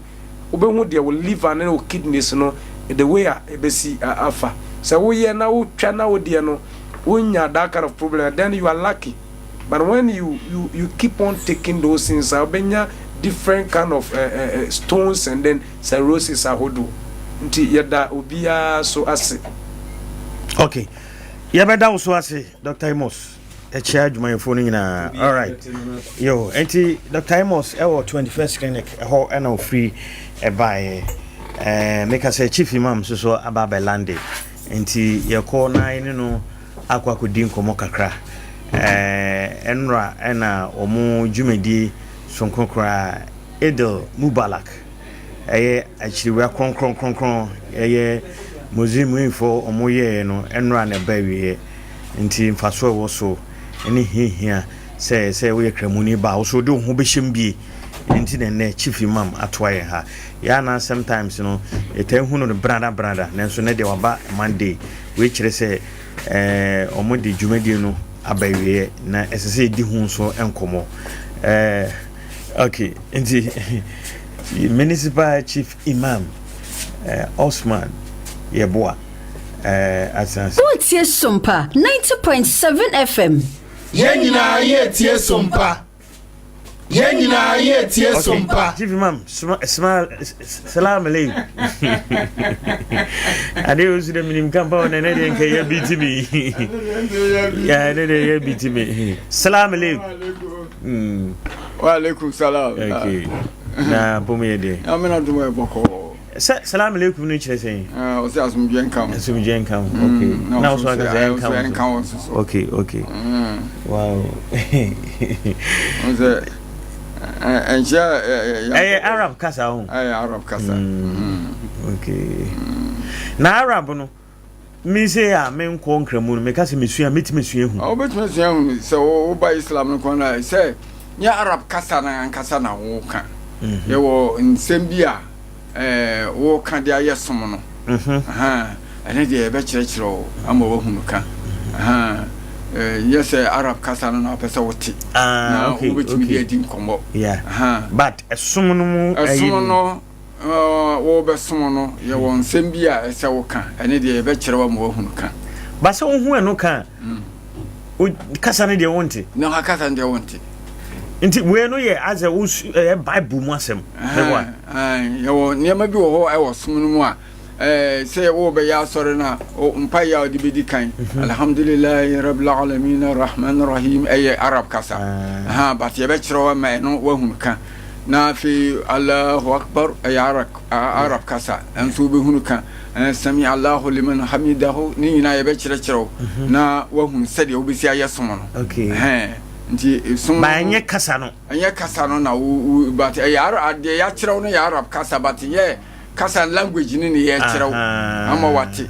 obehu de will liver and kidneys no the way ebesi afa so we ye na wo twa na wo de no wonya that kind of problem then you are lucky but when you keep on taking those things obenya different kind of stones and then cirrhosis ahodo nti yeda obia so ase okay yebeda so ase Dr. Amos chia adwumayefo nyina all right yo enti Dr. Amos ewo 21st clinic ho na free e buy make us say chief imam so ababelande enti yeko na ine no akwa kodi nkomo kakra enra ena omu dwumedi sonkokra Edel Mubalak achiriwa kronkron muzimu info omoye no enra na bawie nti mfaso wo so eni hihia say we kramuni ba wo so do ho behim bie nti ne chief imam atwaye ha ya na sometimes no etan no brother nanso ne de waba Monday we kire say omodi dwumadi no abawie na esese di hu so enkomo okay indeed municipal chief imam Osman Yeboah asans Otie Sompa 90.7 FM Yenina ye tie Sompa Yenina ye tie Sompa chief imam smile salam alaykum ade usu de minim kampa na ne de nke ya BTB ya ne de ya BTB salam alaykum wa alaikum salam okay na bomo de amena dum e boko salam alaikum ni chere sen o se asumdwe nkam okay na o so aga nkam okay wow o se Arab kasa ho Arab kasa okay na Arab no me say a me nko nkramu no me kasa mesua metimesua hu o betimesua hu se o ba Islam no ko na se nya Arab kasa na nkasa na wo ka ye wo nsem bia wo ka dia yesom no ene de be kyerɛkyerɛ o ama wo hunu ka yes Arab kasa no na pesa wote okay okay di nkomo but esum no mu wo be som no ye wo nsem bia ese wo ka ene de be kyerɛ wa ma wo hunu ka ba se wo hu eno ka o kasa ne de wonte no ha kasa ne de wonte nti we no ye as a Bible mu asem yo niam bi wo ho e wo som no mu a say wo be ya sore na mpa ya di bedi kan alhamdulillah rabbil alamin arrahman arrahim ay Arab kasa but ye be kiro wa ma no wa hunu ka na fi Allahu akbar ay Arab kasa an su be hunu ka sami Allahu liman hamidahu ni na ye be kiro na wa hunu sade obisi aye som no okay nti som ba anye kasa no na but ay Arab ya kiro no ya Arab kasa but ye kasa language ni ye kiro ama wate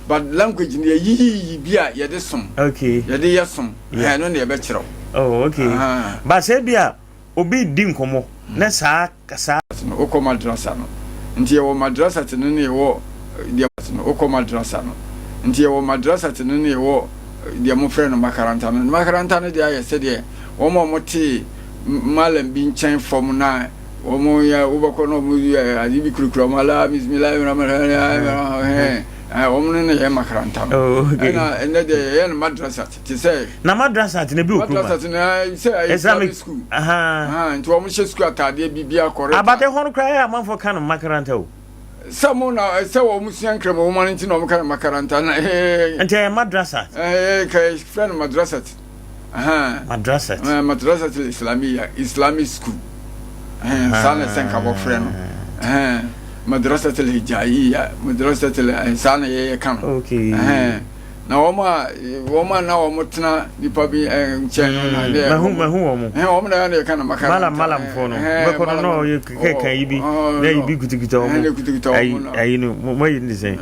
but language ni yi bia ye de som okay ye de yesom no na ye be kiro okay ba se bia obi di nkomo na sa kasa no ko madrasa no nti ye wo madrasa te no ne wo dia no ko madrasa no nti ye wo madrasa te no ne wo dia mo frɛ no makaranta no dia ye se de wo mo te malam bi nkyɛn fom na omo ya ubako no mu ya adibi kurukura mala bismillahirrahmanirrahim omo ne ya makaranta na ene de ya madrasa ti say na madrasa ti ne bi okuru madrasa na say Islamic school nti omo she school atade bibia correct abate hono kra ya manfo kan makaranta o samo na say omo sian krema omo nti na omo kan makaranta na nti ya madrasa kai friend madrasa madrasa Islamic school sana senka bo freno madrasa tel hijaiya madrasa tel sana ye kan okay na woma na womo tena dipa bi cheno na de mahu womo na ne kan makara malam fono be kono no ye keka yibi na yibi kutikita womo ayi no mo yin disen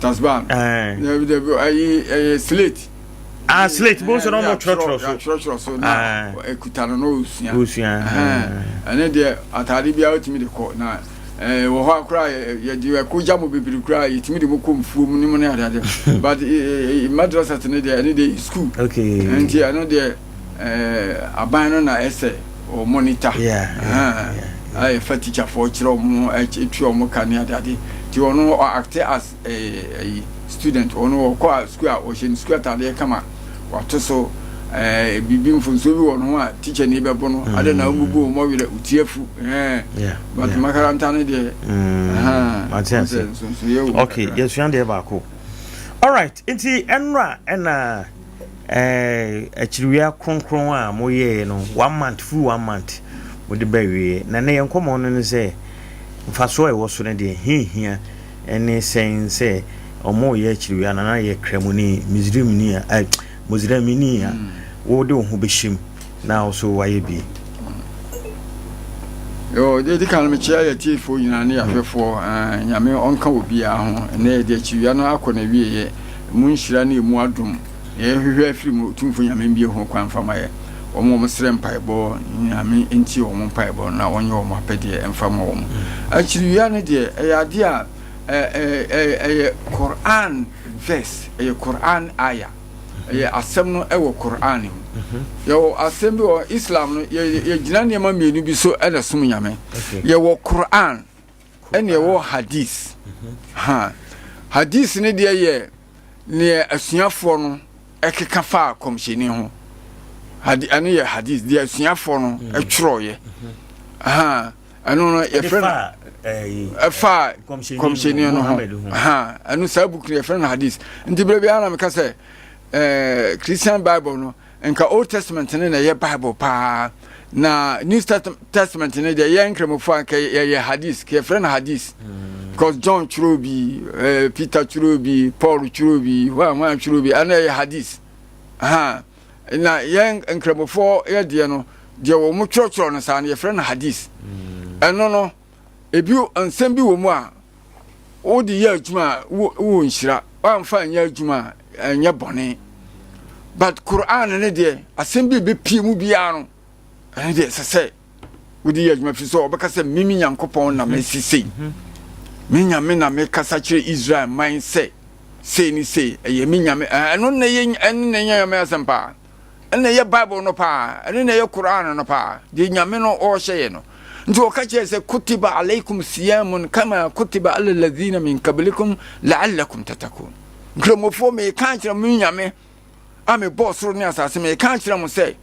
tasban de ayi slate slate bo so no mo trotro so na ekutano no usia ane de atade bia otimi de ko na wo ho akra ye di ko jamo bibiri kra yitimi de mo komfuo mu ni mo na ade but madrasa tene de ane de school okay nti ane de aban no na ese o monitor ai faticha for chiro mo etu mo kan ade ti ono act as a student ono ko school o shin school atade kama wato so bibi mfunso bi wono a teacher ni bebo no ade na ububu mo wile utiefu but makaranta ne de okay yes you ande ba ko all right nti enra na achiriwia kronkron a mo ye no 1 month full 1 month mo de ba wie na ne yenkomo no ne se mfaso e wo so ne de hihia ene sense omo ye achiriwia na ye kremuni mizrimni Muslimini wo de ho behim na also waye bi yo de kan me chia ya tifo nyina ne afefo nyame onka obi a ho na de chiwia no akona wieye mu nhira na emu adom ye hwehwe afiri mu tumfo nyame bi ho kwan fama ye omo msere mpaebo nyame enti omo mpaebo na onye omo apede emfama omo achiwia ne de eyade a Quran verse Quran aya ye asem no ewo Quran yo asem bi o Islam no ye gina ne ma mienu bi so ele som nyame ye wo Quran ene ye wo hadith hadith ne de ye ne asuafo no ekeka fa komhyeni ho ane ye hadith de asuafo no etworo ye anu no ye friend fa komhyeni no anu sabuku ye friend hadith nti bere ana me ka say Christian Bible no enka Old Testament ne na ye Bible pa na New Testament ne de yen kremofo anka ye hadith ke friend hadith because John churubi Peter churubi Paul churubi wa churubi ana ye hadith na yen kremofo ye de no de wo mu churchro no sa na ye friend hadith eno no ebi ansem bi wo mu a wo de ye adwuma wo nhira wa mfa nya adwuma nya bone but Quran ne de asem bi be pie mu bia no and they say, would you have my so because a mimi yankopon na me say, Minya mena make such Israel mind say ni say, a yeminya, and no name and name Sampa, and the Bible no pa, and then your Quran no pa, the Yamino or Shayeno. To catch as a kutiba alaykum siyamun kama kutiba al ladina min qablikum la'allakum tatakun. Gromopho me can't minya me. I'm a boss running as I can't say.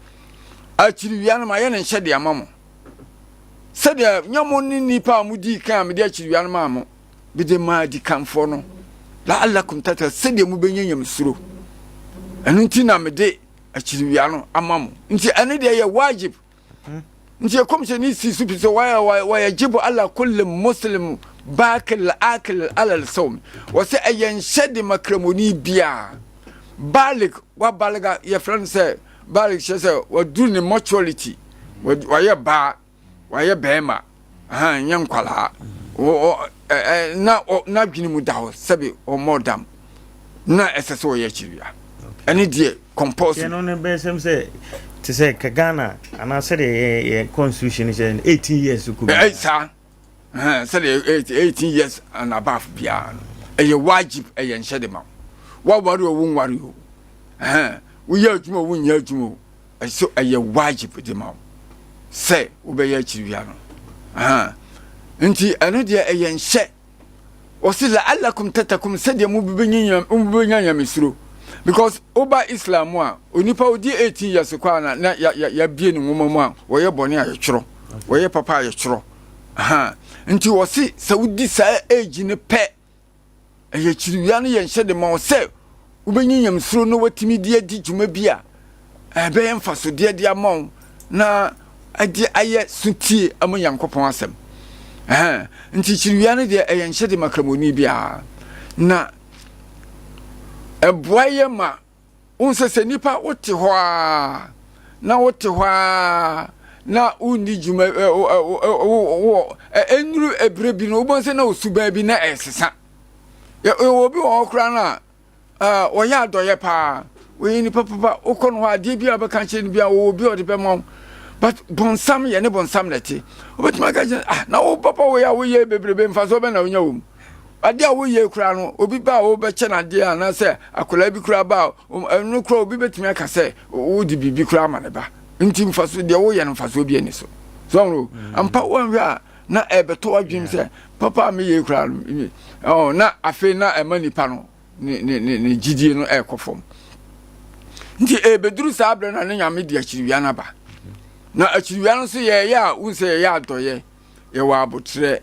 Actually, we are my own and shed the amamo. Said the Yamoni nipa mudi come, the actually mamo. Be the mighty come for no. La Allah contata said the Mubenium through. And until me day, actually, we are no amamo. Until any day a wajib. Until a commission is super so why a jibbo Allah call them Muslim back al al som. Was a yen shed the macramoni bia. Balik, what balaga your friend said. Barik says, what do the mortuality? Why a bar? Why a bema? Young quala. Or not giving without Sabi or more damn. Not SSO Yachivia. Any dear compulsion on the best say to say Kagana, and I said a constitution is 18 years to come. Sir, said 18 years and above beyond. A wajib a yen shedima. What worry or won't worry you? We yajmo win yajmo. I so a wajib with the mouth. Say, obey Chiviano. Until another a yen shed. Or still Allah cum tetakum said the movie through. Because Oba Islam wa, Unipa di 18 years ago, ya being woman, where your bonny a tro, where your papa a tro. Until was see, so would this age in a pet. A Chiviani and shed the mouth say. Ubanyam through no what me dear did you maybe a bayan for so dear mom na I dear I sunti among young coponsem. And teaching Riana dear a and shady macramoni bia na a boy ma unsa senipa what to wa na what to wa na undi juma enru ebrebi no bonse na osuba bi na esesa ya obi wo kra na oya doye pa we ni papa ukon ho ade bia be kan chen bia wo bi ode be mom but bonsam ye ne bonsam lati obetuma ka na wo papa we ya we ye bebrebe mfa so be na onya wo ade a wo ye kura no obi ba wo be che na ade a na se akola bi kura ba enu kura obi betumi aka se wo di bibi kura ma ne ba nti mfa so de wo ye no mfa so bi ani so so ampa wo hwa na ebeto adwim se papa me ye kura no na afi na emani pa no ni gidie no ekofom nti beduru sa abre na ne nyame di akiriwia na ba na akiriwia no so ye ya unse ye adoye ye wa abotre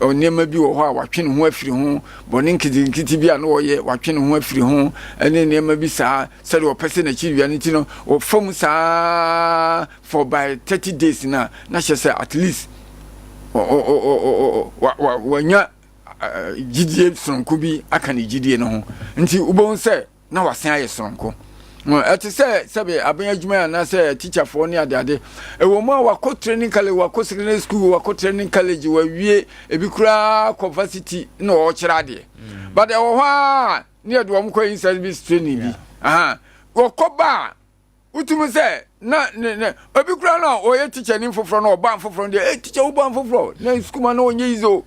onema bi wo ho a watwe ne ho afiri ho bone nkiti bi a no ye watwe ne ho afiri ho ene nema bi sa sele wo pese na akiriwia no ti no wo fam sa for by 30 days na shese at least wanya gidie sonko bi aka ne gidie no ho nti ubon se na wasen aye sonko ati se sebe aban adwuma na se teacher for ne ade ewo mu wa training college wa secondary school wa training college wa wie ebi kura university na o kira ade but ewo ha ne ade wo mko in service training bi wo koba utumu se na obi kura na o ye teacher ni foforo na oba foforo de teacher oba foforo na school ma na onye izo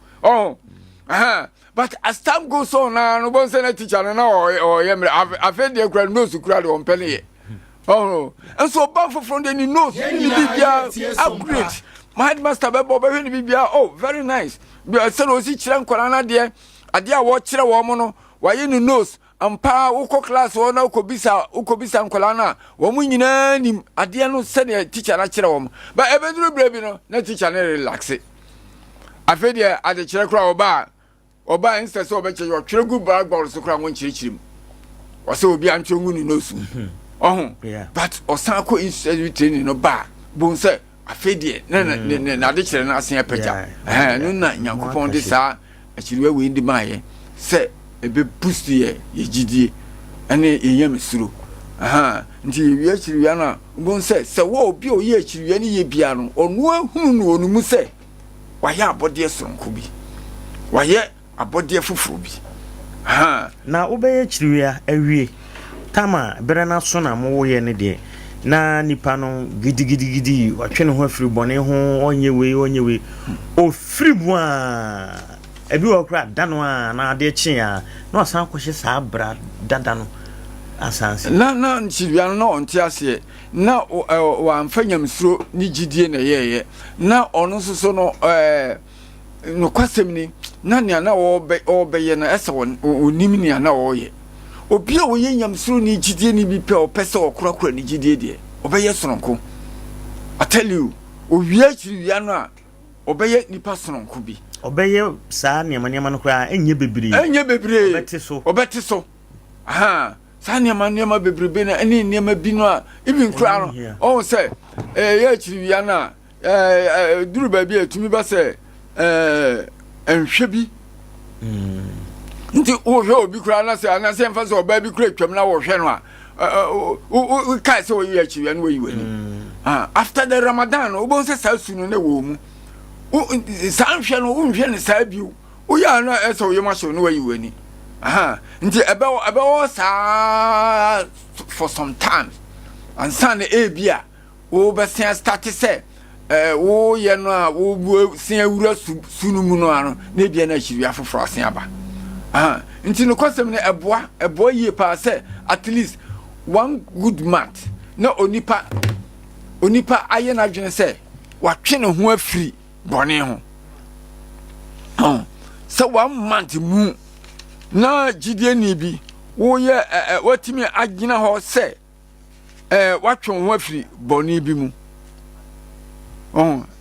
but as time goes on no bon say na teacher na o ye mre afi de kura no su kura de on pele ye and so ban from the no ni bibia upgrade my headmaster be bo be ni bibia very nice be say no si kire nkora na de ade a wo kire wo mo no wa ye ni nose ampa uko class wo na ukobisa nkora na wo mu nyina ni ade no say the teacher na kire wo mo but ebeduru brebi no na teacher na relax afi de ade kire kura oba instead so obeche yo twere gu blackboard so kura won chirichirim wase obi antwe ngu ni nosu but osanko institute training no ba bon say afedie na de kire na asen apagya no na nyankopon de sa akiriwa we ndi maaye say ebe boost ye yigidie ene yeyam suro nti wi akiriwa na bon say wo obi o ye akiriwa ni ye bia no onu ahunu no onumu say waye abode soronko bi waye abode fufuru bi na obeye akiriwa awie tama berena so na mo ye ne de na nipa no gidi watwe ne ho afiri bone ho onye we o firi bu a ebi wo kra dano a na ade chi a na osan kwhye sa bra dada no asanse na nchibia no onti ase na wa amfanya msuro ni gidie na yeye na ono so no no kwasem ni na nia na obeye na ese onim nia na oye obi a woye nyamsuro ni gidie ni bi pe opese okura ni gidie de obeye sononko I tell you owie chiriwia no a obeye nipa sononko bi obeye saa niama no kra enye bebre obete so saa niama bebre na ene niama bi no a even kra no o say ye chiriwia na duru ba bi atumi ba say enhwe bi nti o hwe obi kra na se mfa so oba bi kra twam na wo hwe no a o kai se o ye chiriwia no we wani after the Ramadan o bon se sa sunu na wo mu sa nhwe no wo nhwe ne sa biu o ya na e so ye ma so no we wani nti ebe wo sa for some time and san e bia wo be sen start se wo ye no a wo sen awura sunu mu no ano na bia na chiriwia foforo sen aba nti no kosem ne eboa ye pa se at least one good month na onipa aye na dwene se watwe ne ho afiri bone ho so 1 month mu na gidie ni bi wo ye watimi agina ho se watwe ho afiri bone bi mu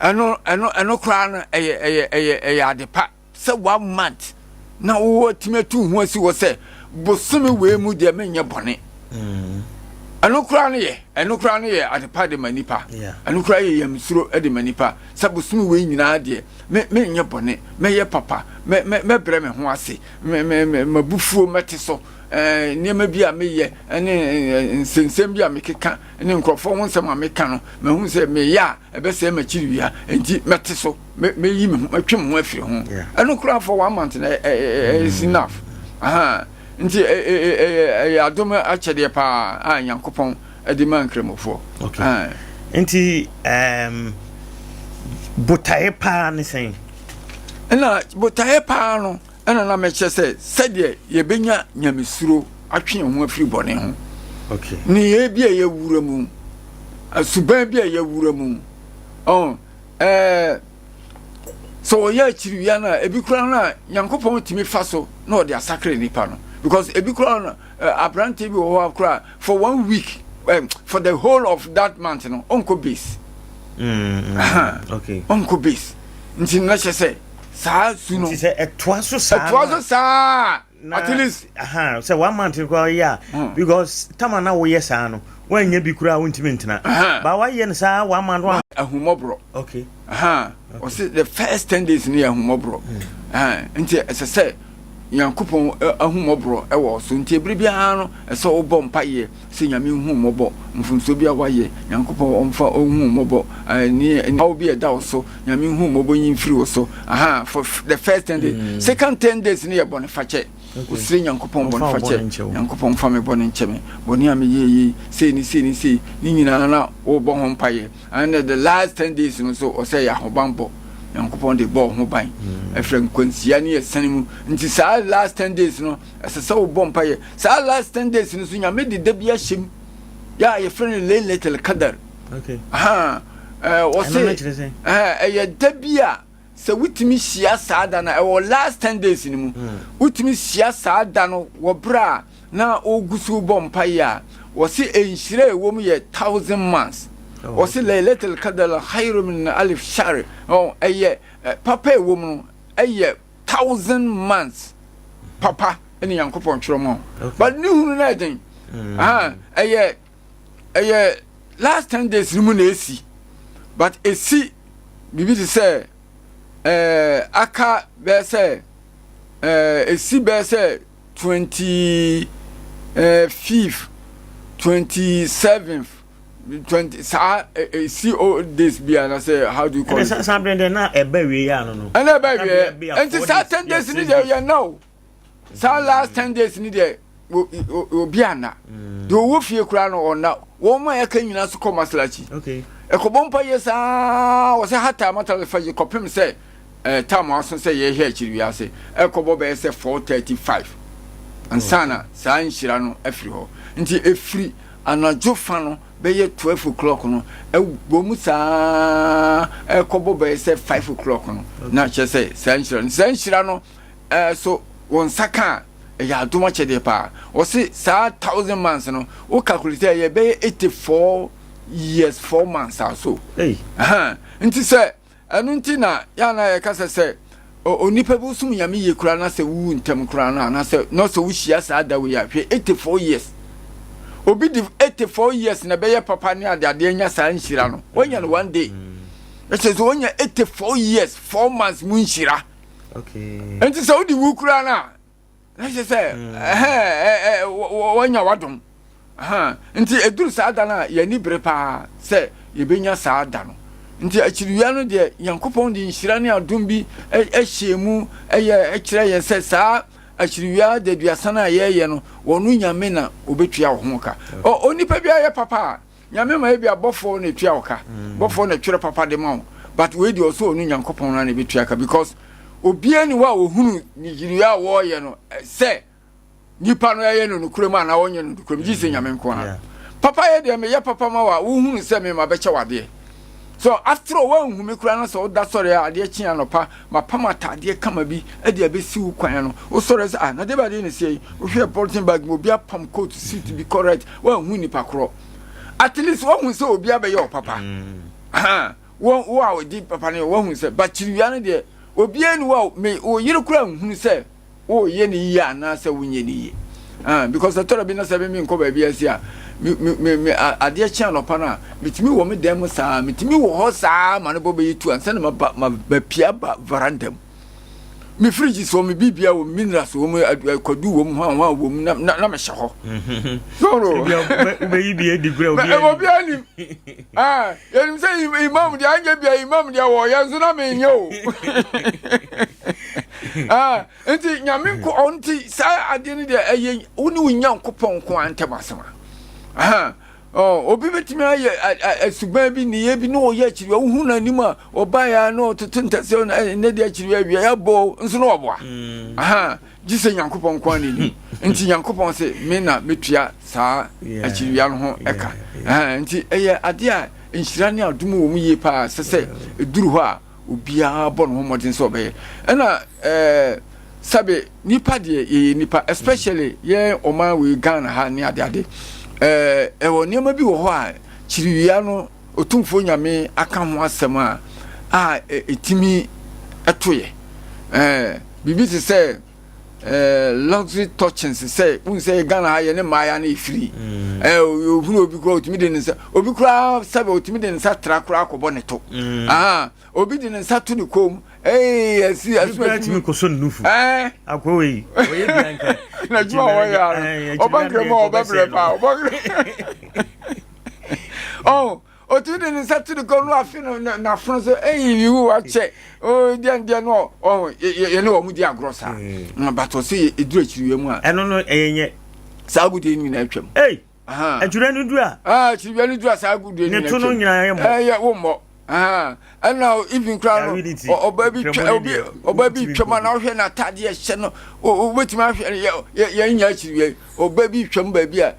eno kra na eye adepa se 1 month na wo timi tu ho asi wo se bosome we mu de menye bone anukura ne ye adepa de manipa anukura ye yamsuro de manipa sabusumi we nyina de me nye bone me ye papa me bre me ho ase me bufuo mete so niema bi a me ye ene nsensem bi a me keka ene nkrofo ho nsem a me ka no me hu se me ya ebe se ma chiriwia enti mete so me yi me twem ho afiri ho anukura for 1 month na is enough nti adoma achede pa Nyankopon edi man kremofo nti botae pa ne sen na botae pa no na meche se ye benya nyamesuro atwe ho afiri bone ho ni ye bia ye wura mu asuban bia ye wura mu so ye chiriwia na ebi kura na Nyankopon timi fa so na o de asakre nipa no because ebi kura na abrante bi wo kura for 1 week for the whole of that month no onko base onko base nti na chese saa su no nti se etwaso saa at least say 1 month ko ya because tama na wo yes no wanya bi kura wontimi ntina ba wa ye ne saa 1 month ahumobro o say the first 10 days ni ahumobro nti say Nyankopon ahumobro ewo so nti ebiribia no ese obo mpaye se nyame humobbo mfunso bia waye Nyankopon omfa ohumobbo ni obi eda so nyame humobbo yimfiri wo so for the first 10 days second 10 days ni ye bone fache usire Nyankopon bone fache Nyankopon fa me bone ncheme bone ame ye se ni nyina na obo ho mpaye and the last 10 days no so o say ya hobambo Nyankopon de bo ho ban efren kwansia ne yesanimu nti sa last 10 days no asesa wo bom paye sa last 10 days no so nyame de dabia him ya ye friend leletel kadar o se ye dabia se wutimi hia saada na e last 10 days ni mu wutimi hia saada no wo bra na ogusu bom paye a wo se enhire wo mu ye 1000 months وصل ليلة القدر خير من 1000 شهر أي بابا ومن أي 1000 months بابا إني ينكبون شرمه but نحن نادين أي last 10 days no na esi but esi bibi to say aka be say esi be say 25th 27th 20 see all this be and I say how do you call it something na ebe we ya no and ebe we and to 10 days ni there you know so last 10 days ni there obiana do wo fie kura no ona wo ma ya kan nyina so komasalachi okay e ko bompa yesa wo se hata mata fa ye kopem se time aso se ye he chiri wiase e ko bo be se 4:35 ansana sa nshira no afiri ho nti efiri anajo fa no be ye 12 o'clock no e bomu sa e ko bo be se 5 o'clock no na che se sa nshira no so won saka ya do much de pa o se sa 1000 months no o calculate ye be 84 years 4 months also nti se anu nti na ya na ye kasa se onipa bu sum yame ye kura na se wu ntem kura na se no so wu hia sa da we ya hwe 84 years obi di 84 years na be ye papa ni ade anya sa nhira no wonya no one day it says wonya 84 years 4 months mu nhira okay nti se odi wu kura na say wonya wadom nti eduru sa da na ye ni brepa se ye benya sa da no nti akiriwia no de yankopon de nhira ne adom bi ehyemu ekire ye se sa akiriwia de duasa na ye no wonu nyame na obetua wo ho ka onipa bia ye papa nyame ma bia bofo na tua wo ka bofo na twere papa de ma but we de also onu yankopon na betua ka because obia ni wa ohunu nigiriwia wo ye no se nipa no ye no kurema na wonye no kurema ji se nyame nko na papa ye de me ye papa ma wa wo hunu se me ma beche wade so after all when me kura no so da sorry ade chi anopa ma pama tade kama bi e de abesi wu kwan no o sorry say na de ba de ne sei o hwe porting bag mo bia pam coat suit to be correct when hu ni pakro at least wo hu say obi abe your papa wo a odi papa ne wo hu say but chiriwia no de obi ani wo me o yire kura hu say o ye ni yi ana say wunye ni yi because the tora bi na say me nko ba bi asia me ade chi anopa na mitimi wo me dem saa mitimi wo ho saa ma no bobe yitu ansa na ma pia ba varandam me fridge so me bibia wo minerals wo me kwadu wo mu ha wo mu na me hye ho no ube yibi edigura obi ani yenim say imam dia anje bia imam dia wo yanzu na me nye o enti nyame ko onti sa ade ni de eye woni wonyankopon ko antemasema obi betimi aye asuban bi ni ye bi no ye akiri wo hu na nima oba ya no tutentase ne de akiri awia ya bo nso no oboa jise nyankopon kwa ni nti nyankopon se me na metua saa akiri ya no ho eka nti eye ade a nhira ne adom wo mu ye pa sese eduru ho a obia bo no ho modin so be na sabe nipa de ye nipa especially ye oman we Ghana ha ni ade ewo niema bi wo ho a chiriwia no otumfo nyame aka ho asem a etimi etoye bibi se say luxury touchings say un say Ghana ha ye ne maya na ifiri ohunu obi kura otimi de nsa obi kura sabe otimi de nsa tra kura akobo ne to obi de nsa to ne kom asi atimi ko so nufu akwowe oye bianka na juma wa ya obankre mo obabre pa obankre otimi de nsa to ne kom no afi na fron so you wa che dia no ye ne wo mu di agrosa but o se eduru akiriwe mu a eno no eyenye sa gude ni na atwam atwura no du a chiriwe no du a sa gude ni na atwam ne to no nyina ye mo ye wo mo and now even crown oba bi twama na hwe na tade hye no obetimi ahwe ye nya chiriwe oba bi twam ba bi a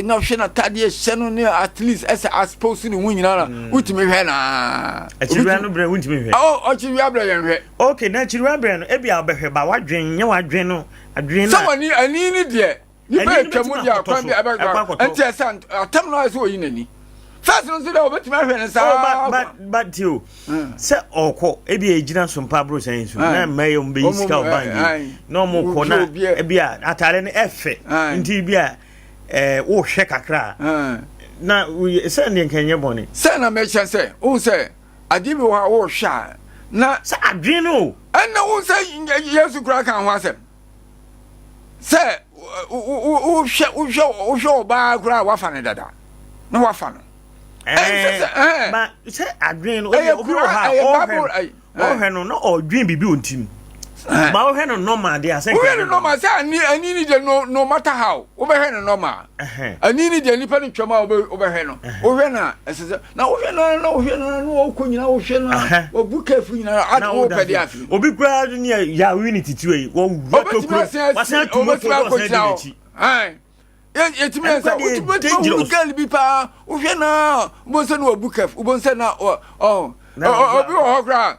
na hwe na tade hye no ne at least as supposed ni hu nyina na utimi hwe na chiriwe no bre utimi hwe chiriwe bre ye hwe okay na chiriwe bre no e bia obehwe ba wadwen nye wadwen no adwen na sawani ani ni de ni be twamu dia kwan bi abegba anti asan atam no aso yi nani first no say that obetimi ahwe ne sa but you say oko e bia ejina Sompa bro say so na mayo mbe iska obangi no mo ko na e bia atare ne efe nti bia wo hwe kakra na say ne kenye boni say na me say o say ade bi wa wo hwa na say adwen no na wo say Yesu kura kan ho asem say o hwa ba kura wa fa ne dada na wa fa no ba say adwen no obi wo ha o he no no odwen bibi ontim ma o he no normal dey say o he no normal say ani ni dey no matter how o be he no normal ani ni dey ni pa ni twama o be he no o he na ese na o he no o ko nyina o he na o buka fu nyina a o pe dey afi obi kura ni ya unity tiwe wo kura wasan tu mo to ko say yetimi nsa o girl bi pa o hwe na mo se no buka fu bo se na obi o kura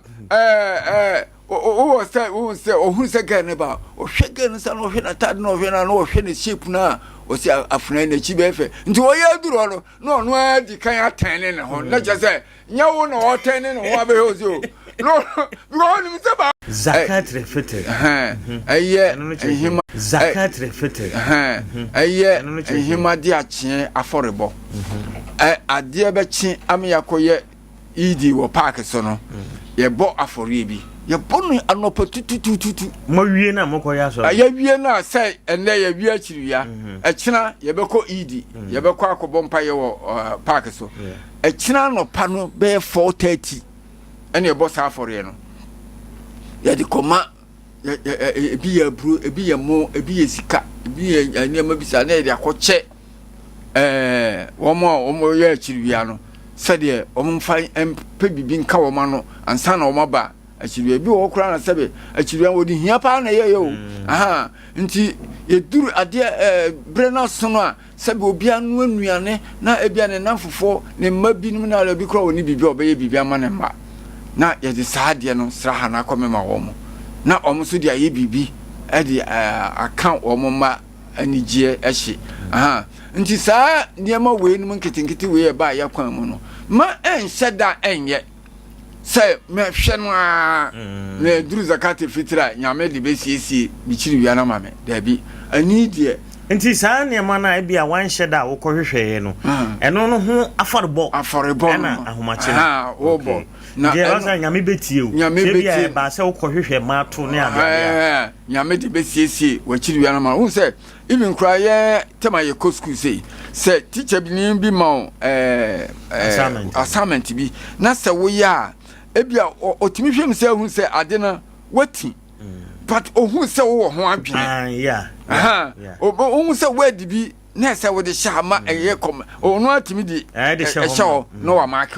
o say o hu se girl ne ba o hwe girl nsa no hwe na tad no hwe na no hwe ne shape na o se afuna na chi be fe nti o ya duro no adi kan atan ne ho na je say nyawo na o tan ne ho abe ho so no because ni se ba zakat refete hima zakat refete hima di ache aforebo ade be chi am yakoye idi wo park so no ye bo afore bi ye bo no anopa tutututu mo wie na mo koya so ye wie na say enne ye wie akiri ya echina ye be ko idi ye be ko akobo mpa ye wo park so echina no pa no be 4:30 ene ye bo sa afore no ya di koma ebi ya bro ebi ya mo ebi ya sika ebi ya niam bisa na ye akoche womo ye akiri ya no sede omfa empe bibi nka woma no ansa na woma ba akiri bi wo kura na sebe akiri an wodi hia pa na ye yo aha nti ye duru ade brena sono a sebe obi anu anuane na ebia ne namfofo ne mma binim na ala bi kura woni bibi obeye bibi ama ne mma na ye de saade no sraha na komema wo mo na omo so de aye bibi e de account omo ma anigye ehye aha nti saa niema we num nkitinkiti we e ba ya kwan mu no ma enhye da enye se me hwe no a na duru zakati fitira nyame de be siesie bichiri wiana mame da bi ani de nti saa niema na e bia wan hye da wo kohwehwe no eno no ho aforebo na ahomache ha wo bo na asa nyame betie o nyame ba se wo kohwehwe ma to ne ade nyame de be siesie wachiri wiana mame wo se even cry tema ye ko school say teacher bi ma assignment bi na se wo ya e bia otimi hwem se hu se ade na wati but ohun se wo ho adwene ohun se wadi bi na se wo de sha ma eye kom onu atimi di sha no wa mark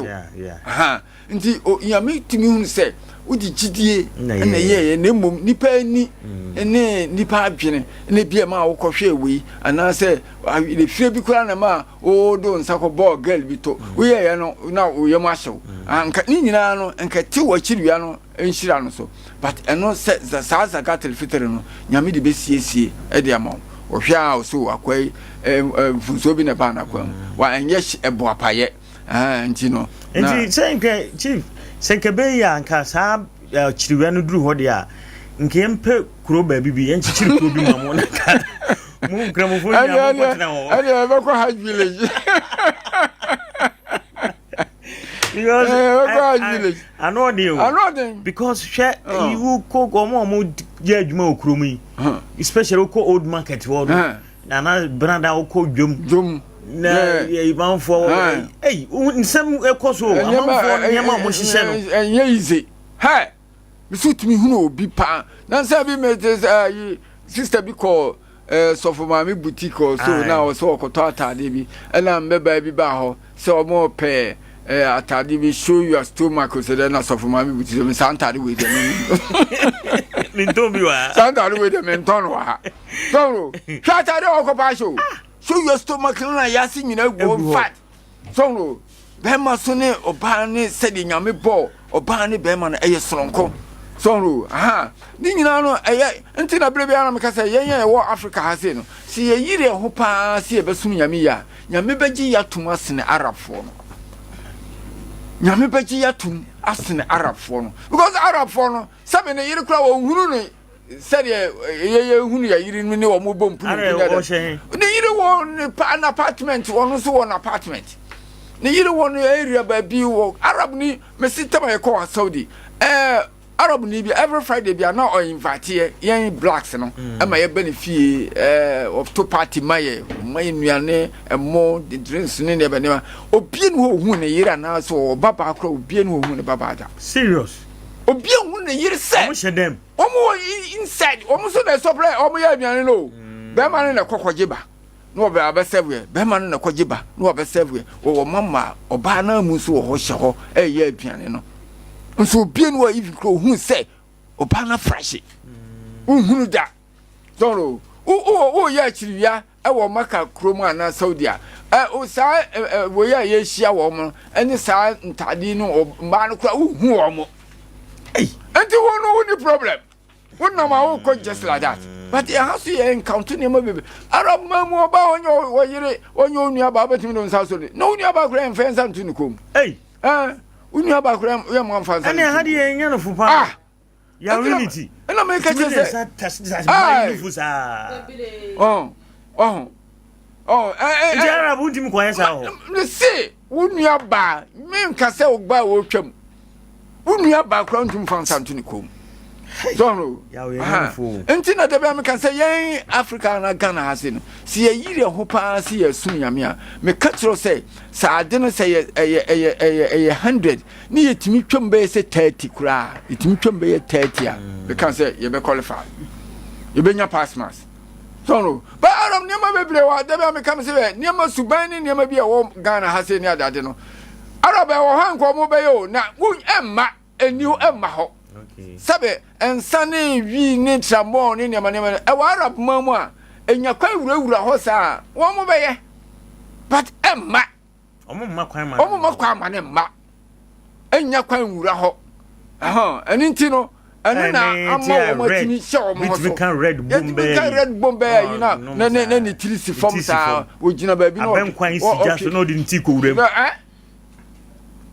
nti ya mi timi hu se udi gidie na ye na mom nipa ani ene nipa adwene na bia ma wo kohwe wi ana se le fire bi kura na ma o do nsako ball girl bi to wo ye no na wo ye ma hyew anka ni nyina no anka ti wo chiriwa no enhira no so but eno se za gatel fitere no nyame de be siesie e de ama wo hwe a so akwai funso bi na ba na kwam wa enye ebo apaye nti no nti senke chief senkebe ya nka sa chiriwa no duru ho de a nke mpe kuro ba bibi enchi chiri kuro bi mamo na ka mu gramofon ya mo tena ho ani be ko hajj village because share you ko mo je adwuma okuro mu especially ko old market world na branda ko dwom na even for nsem ekoso amamfo nyama mo hihye no enye ize hey misutimi hunu obi pa na nsa bi me sister bi call so for mami boutique so now so okoto atade bi na mbeba bi ba ho se omo pe atade bi show your stomach so then so for mami boutique me santade we dem minto bi wa santade we dem minton wa so santade okopa show show your stomach na yasi nyina go fat so be ma so ne oba ne se de nyame bo oba ne be ma na eye soronko so aha ni nyina no eye enti na bre bia na meka se yen wo Africa ha se no si ye yire ho pa si e besum nyame ya nyame bagi ya tum asene arabfo no nyame bagi ya tum asene arabfo no because arabfo no sabe ne yire kura wo hunu ne said who ya yiri ni o mo bom punu ni yiri won an apartment won so won apartment ni yiri won area ba bi wo Arab ni me sitam e ko Saudi Arab ni bi every Friday bi na o invite yen blacks no e ma ye benefit of two party my nuane mo the drinks ni ne be ne obi ni ho hu ne yiri na so baba akra obi ni ho hu ne baba da serious obi hu ne yiri se mo shedem omo inside omo so na supply omo ya aduane no be ma ne kokkoje ba no be abesewe be ma ne kokkoje ba no abesewe wo mama oba na mu so ho hye ho ya aduane no nso obi no even kro hu se oba na fresh uhunu da so o ya chiriya e wo maka krom ana Saudi o sa wo ya hia wo mo ene sa ntade no mba no kra uhu wo mo enti wo no ni problem won na ma wo ko just like that but it has to encounter them baby Arab mamu oba onyo wo yire onyo onua ba betimi no nsa so no onua ba kra enfensa ntu ni kom onua ba kra ye mo amfansa ane ha de enya no fupa ya unity na me ka chese Arab unti mi kwanya sa ho me see onua ba me nka se ogba wo twam onua ba kra ntu mfansa ntu ni kom so enti na debia me kan say yen Africa na Ghana hase no si ye yire ho pa si ye sun yame a me ka tro say sa ade no say ye 100 ni ye timi twam be say 30 kura ye timi twam be 30 a me kan say ye be qualify ye be nya pass mass so no ba aram niam bebre wa debia me kan say niam suban ni niam bi e wo Ghana hase ni adade no arabe wo han ko mo be yo na won emma eniu emma ho sabe ensane wi ni tramon ni nema e wa Arab mamu a enya kwa wurawura ho sa wo mo beye but emma omo makwan ma ne ma enya kwa wura ho eni ntino enu na ama wo matini hye wo mo so kan red bombe you know na ni tirisi form sa wo gina ba bi no abenkwan si ja so no di nti ko wuram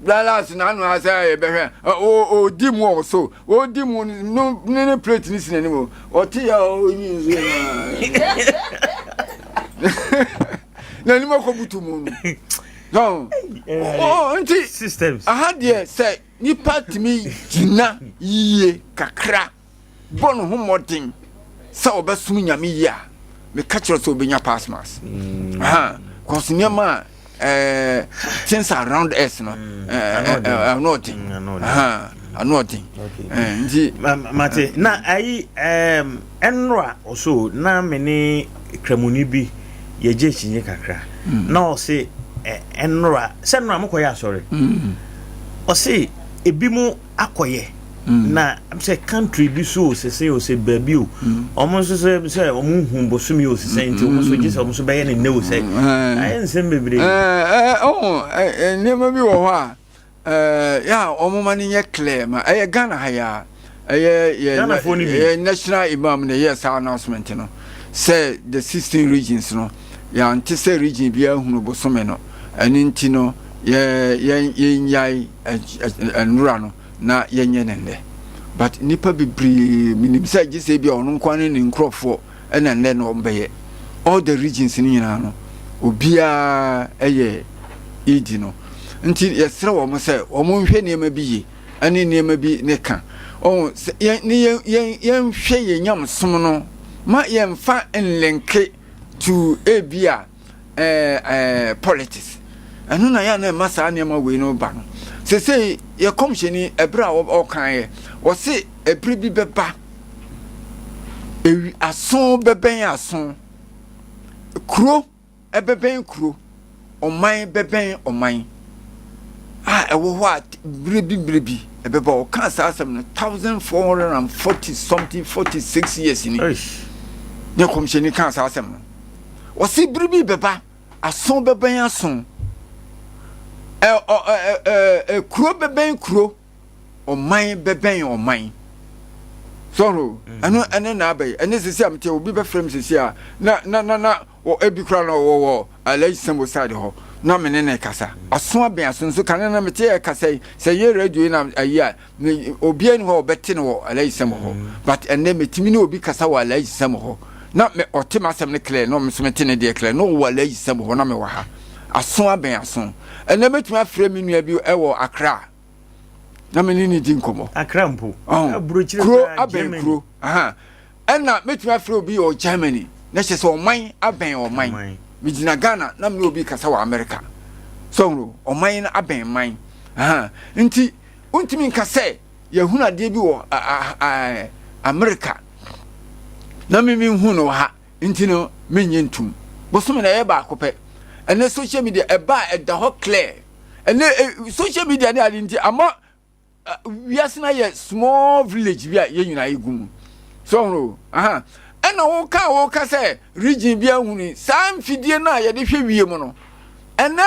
Lala sinanu asa ebehwe o di mu so o di mu no ne plate ni sinani mo o ti ya o yin zo na ni mo ko butu mu no nti systems aha de say ni part mi gina yiye kakra bonu ho modern sa obesum nyame yi a me ka kire so obenya pass mass cause nyama things around us no nothing nothing nji mate na ayi enra also na meni kramuni bi ye je chinye kakra na o se enra se enra mokoye asori o se ebi mu akoye na am say country bi so se o se baby o omo so se omo hu bosumi o se nti omo so gise omo so be ye ne o se ayen sem bebre ne ma bi wo ho a ya omo mani ye clear ma Ghana ha ya ye national imam ne yes announcement no say the 16 regions no ya anti say region bi ahunu bosome no ani nti no ye nyai enura no na yenye nende but nipa bibri minibisa gise bia ono nkwane ne nkrofo ena nne no mbeye all the regions ni nyina no obia eye idi no nti yesre wo mo se wo mo nhwe niam bi yi ani niam bi ne ka o yen hwe ye nyam som no ma yen fa enlenke to ebia politics anu na ya na masa niam we no ba no se ye komsheni ebra o kan ye wo se ebri bi beba ewi ason beben ason kro ebeben kro oman beben oman ewo ho a brebi ebeba o kan sa asem no 1440 something 46 years ni ye komsheni kan sa asem no wo se brebi beba ason beben ason kuro beben kuro oman beben oman so anu na abai ene sisi amte obi be frame sisi a na o ebi kura na wo alai sembo side ho na me ne kasa aso aben aso so kan na me te kasa say ye radio na ayi obi ani ho obete ne ho alai sembo ho but enne metimi ne obi kasa wa alai sembo ho na me otima sem ne clear no me so mete ne de clear no wa alai sembo ho na me wa ha aso aben aso enne metumi afre me nua bi ewo Accra na me ni di nkomo Accra mpo abrochire kro aben kro aha enna metumi afre obi o Germany na che so oman aben oman mi gina Ghana na me obi kasa wa America so no oman na aben man aha nti untimi nkase yehuna de bi wo America na me hu no ha nti no menye ntum bosome na ye ba akopɛ ene social media eba eda ho clear ene social media ne ade nti ama wiasena ye small village bia ye nyina igum so no aha ena wo ka say region bia huni sam fidie na ye de hwe wie mu no ene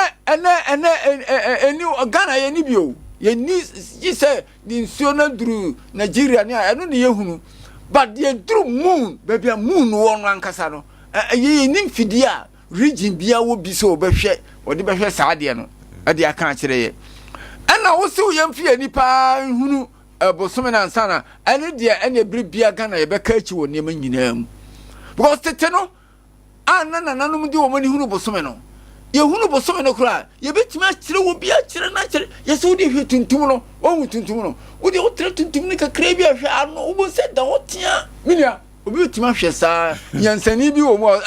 eni Ghana ye ni bio ye ni yi say di nsuo na duru Nigeria ne eno ne ye hunu but ye duru moon bebia moon wo no ankasa no ye ni fidie a region bia wo bi so obehwe wo de behwe saade no ade aka kire ye ana wo se wo yemfi ani pa hunu bosome na ansana ene de ene bibia Ghana ye beka achi wo ne nyinam because tete no anana nanum de wo mani hunu bosome no ye hunu bosome no kura ye betimi akire wo bia akire na akire ye se wo de hwe tuntum no wo tuntum no wo de wo tre tuntum ne kakra bi ahwe ano wo se da wo tia minia obi betimi ahwe saa yansani bi wo mo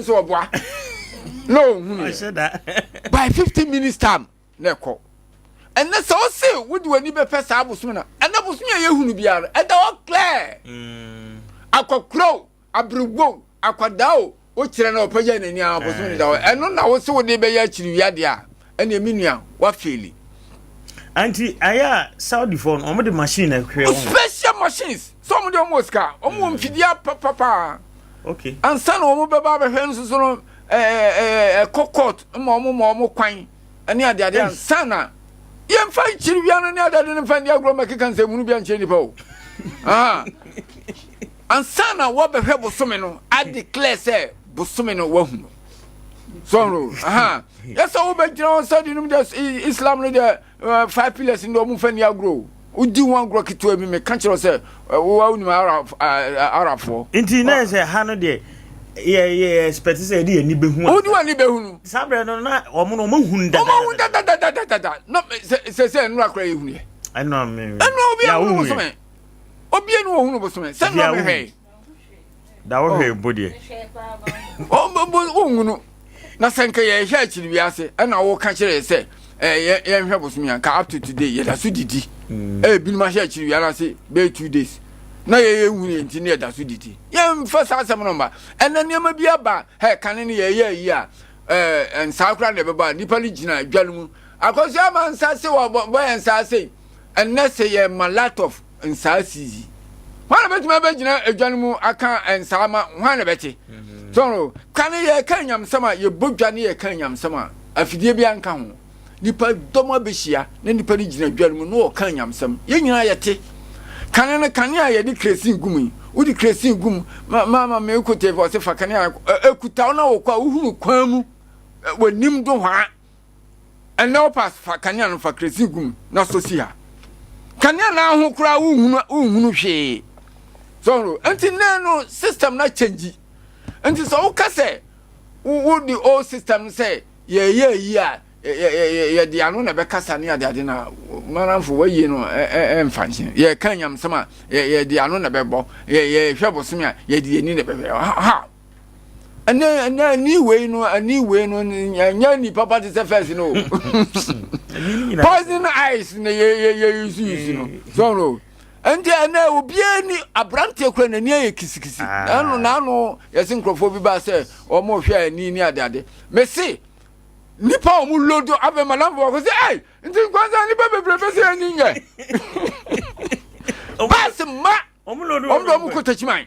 so oboa no hunu I said that by 15 minutes time na ko and na so say wo de wani be pesa abosome na and na bosome ye hunu bia no e da wo clear akokro abrugbo akwadao o kire na opaja nani abosome da wo eno na wo se wo de be ya kiri wiade a ene minua wa feli anti aya Saudi phone omo de machine na hwe special machines so mo de omo ska omo mfidia papa okay ansa na omo be ba be hwe nso no kokot mo kwan ani ade ansa na yemfa kiri wiano ni ade ne fa ndi agro makeka nse munu bia nche nipa o ansana wo be hwe bosome no I declare say bosome no wahu so no yes wo be jira on Saudi no de Islam no de 5 pillars ndo mu fa ni agro udi one agro kito bi me kan kire say wo ni arafo inti na say ha no de yeah expect say de ani behu odi wani behu sabre no na omo no mahun da no say no akra ehunu ye I know me ya bosome obi enu ohunu bosome say no me hwe da wo hwe body ohunu na senka ye hwe akiri wiase na wo ka kire say ye hwe bosome an ka up to today ye da so didi binu ma hwe akiri wiara say be 2 days na ye ehunu enti ne da so didi ye mfa sa asem no mba ena niam bi aba he kan ne ye yi a ensa kra ne beba nipa ni gina adwalu akoso amansa se wo boy ensa se enne se ye malat of ensa sizi wana beti ma be gina adwalu mu aka ensa ma wana beti so kan ye kan nyam sama ye bodwane ye kan nyam sama afidie bi anka ho nipa domo behia ne nipa ni gina adwalu mu no kan nyam sam ye nyina yete kanene kania ye di cresin gum udi cresin gum mama me ekote vo se fa kania ekuta ona wo kwa uhunu kwan mu wanim do hwa ena pass fa kania no fa cresin gum na so si ha kania na ho kura uhunu hwe so enti no system na change enti so ka se wo di old system say ye yi a ye di anu na be kasa ne ade na manamfo waye no emfanche ye kanyam sama ye di anu na be bo ye hwebosome a ye di eni na be ha ana ni we no nya ni papa te se first no poison eyes na ye use no so no enti ana obi ani abrante kura na ni ye kisikisi nano ye sinkrofo bi ba se o mo hwe ani ni ade me se nipa omu lodo abe malambo ko say ai nti kwanza nipa bebrebe say anyinye bas ma omu lodo omu ko tachiman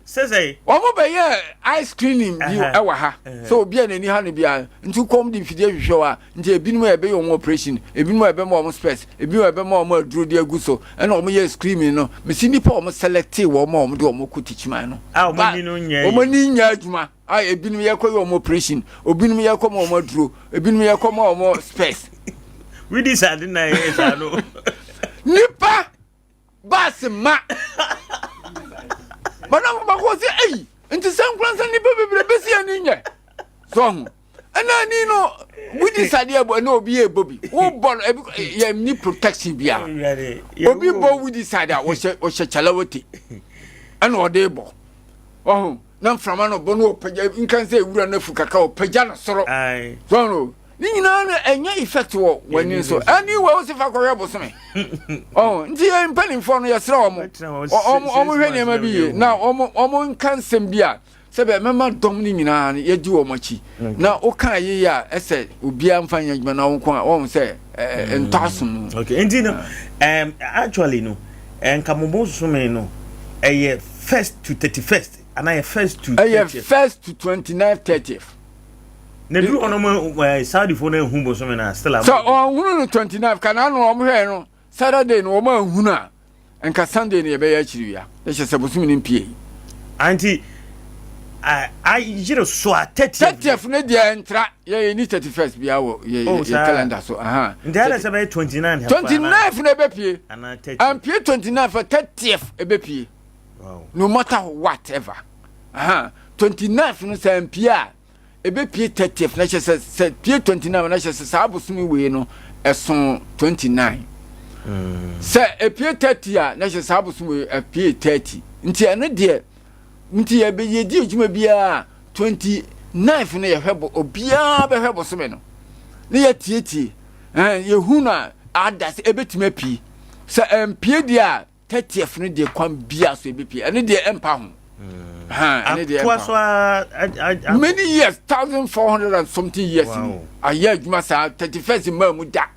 say omu be ye ice cream bi ewa ha so obi anani ha ne bia nti kom di fidie hwehwe a nti ebinum ebe yo operation ebinum ebe ma omu space ebinum ebe ma omu aduro de aguso ena omu ye screaming no me si nipa omu select wo ma omu de omu ko tachiman no omu ni no nya omu ni nya adwuma I ebinum ye ko yo operation obinum ye ko mo duro ebinum ye ko mo space we decided na yes no nipa bas ma bana ba ko se ei nti Nkoranza nipa bebre besi ani nye so ho ana ni no we decided abo na obi e bobi wo bon ye ni protection bia obi bo we decided wo she chalawoti ana ode bo oh na mframa no bo no pagya nkan se ewura na fu kaka o pagya no soro so no ni nyina na enya effect wo wani so anyway wo se fa korya bo some oh nti e mpani fo no yesra omo hwe ne ma bi na omo nkan sem bia sebe mema dom ni nyina ye di wo machi na o kan ye ya ese obia mfanya djuma na won o se entasum okay nti no actually no enkamobo sume no eye 1st to 31st and I 1st to 30th 1st to 29th 30th na du ono Saudi for na humbo sume na still so on hunu no 29 kana no o hwe no Saturday no o ma hunu a enka Sunday ne be ya chiri ya e se bosumi ni mpie anti I you so 30th ne dia entra ye ni 31st bia wo ye calendar so ndala se be 29 ne be pie and pie 29 for 30th e be pie wow no matter whatever 29 no se pie a e be pie 30th na se pie 29 na se sa abosumi we no eson 29 se e pie 30 a na se sa abosumi e pie 30 nti ene de nti ye be ye di ejuma bia 29 ne ye hwebo obia be hwebo so me no ne ye tietie ye hu na adas ebetime pi se empie dia 30th ne de kwan bia so ebepi ene de empa ho ene de many years 1400 and something years a year ejuma sa 31st mamu da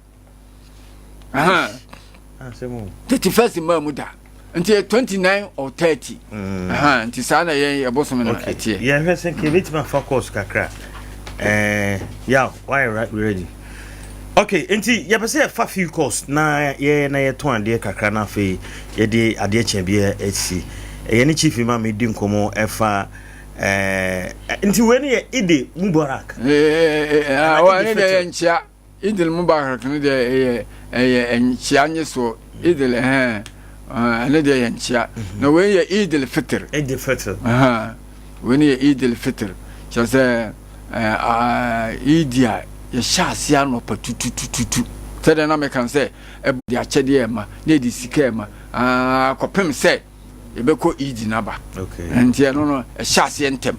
31st mamu da until 29 or 30 until sana ye abosom na etie yeah hwese ke bitima focus kakra yeah why right we ready okay enti ye pese fa few course na ye to ade kakra na fe ye de ade che bia esi ye ni chief imam edi nkomo efa enti we ne ye ide mubarak wa ne de enchia idil mubarak ne de enchia nyeso idil ane de yanchia na we ye idil fitr we ne idil fitr chase idia ye shasia no patutututu tada na me kan say e de achede e ma na di sika e ma kopem say e be ko idi na ba okay enti no e shasia ntem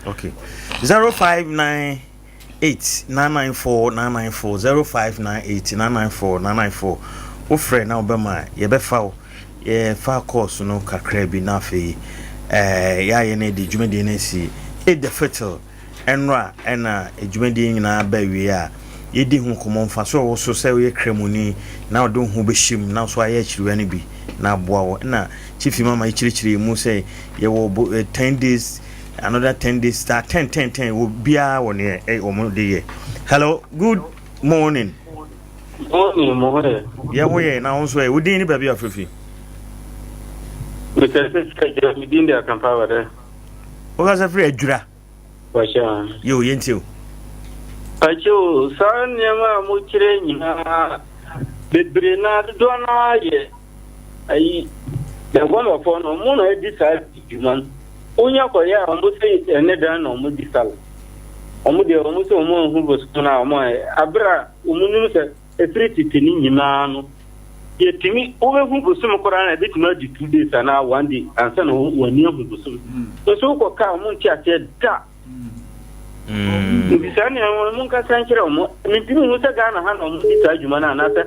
okay 0598 994 0598 994 wo frɛ na obema ye be fa ye fa course no kakra bi na fe ya ye ne di dwumadi na si e the fatal enra ena dwumadi nyina ba wi a ye di hu komo mfa so wo so se ye kremuni na odo hu be shim na so aye chiriwa ne bi na boa wo na chief mama chirichiri mu say ye wo 10 days another 10 days start 10 wo bia wo ne o mo de ye hello good morning Morning. Yeah, we na on so we din ni baby afefi. Because it's me din there can power there. O ga sa free adura. Wa sha. Yo yentio. Acho san nyama mu kire nyina bebre na do na ye. Ai ya goma fo no mu na edi sa juman. Onya ko ya o mu se ene dan no mu di sala. O mu de o mu se o mu hu bo skuna o mu abra o mu nu se efriti ni nyina no ye timi o be hu busum kora na bitima di 2 days na 1 day ansa no wani hu busum so ko ka mu ti ate da bisani mun ka san kira mu mi timi mu se gana ha no mu di ta juma na na se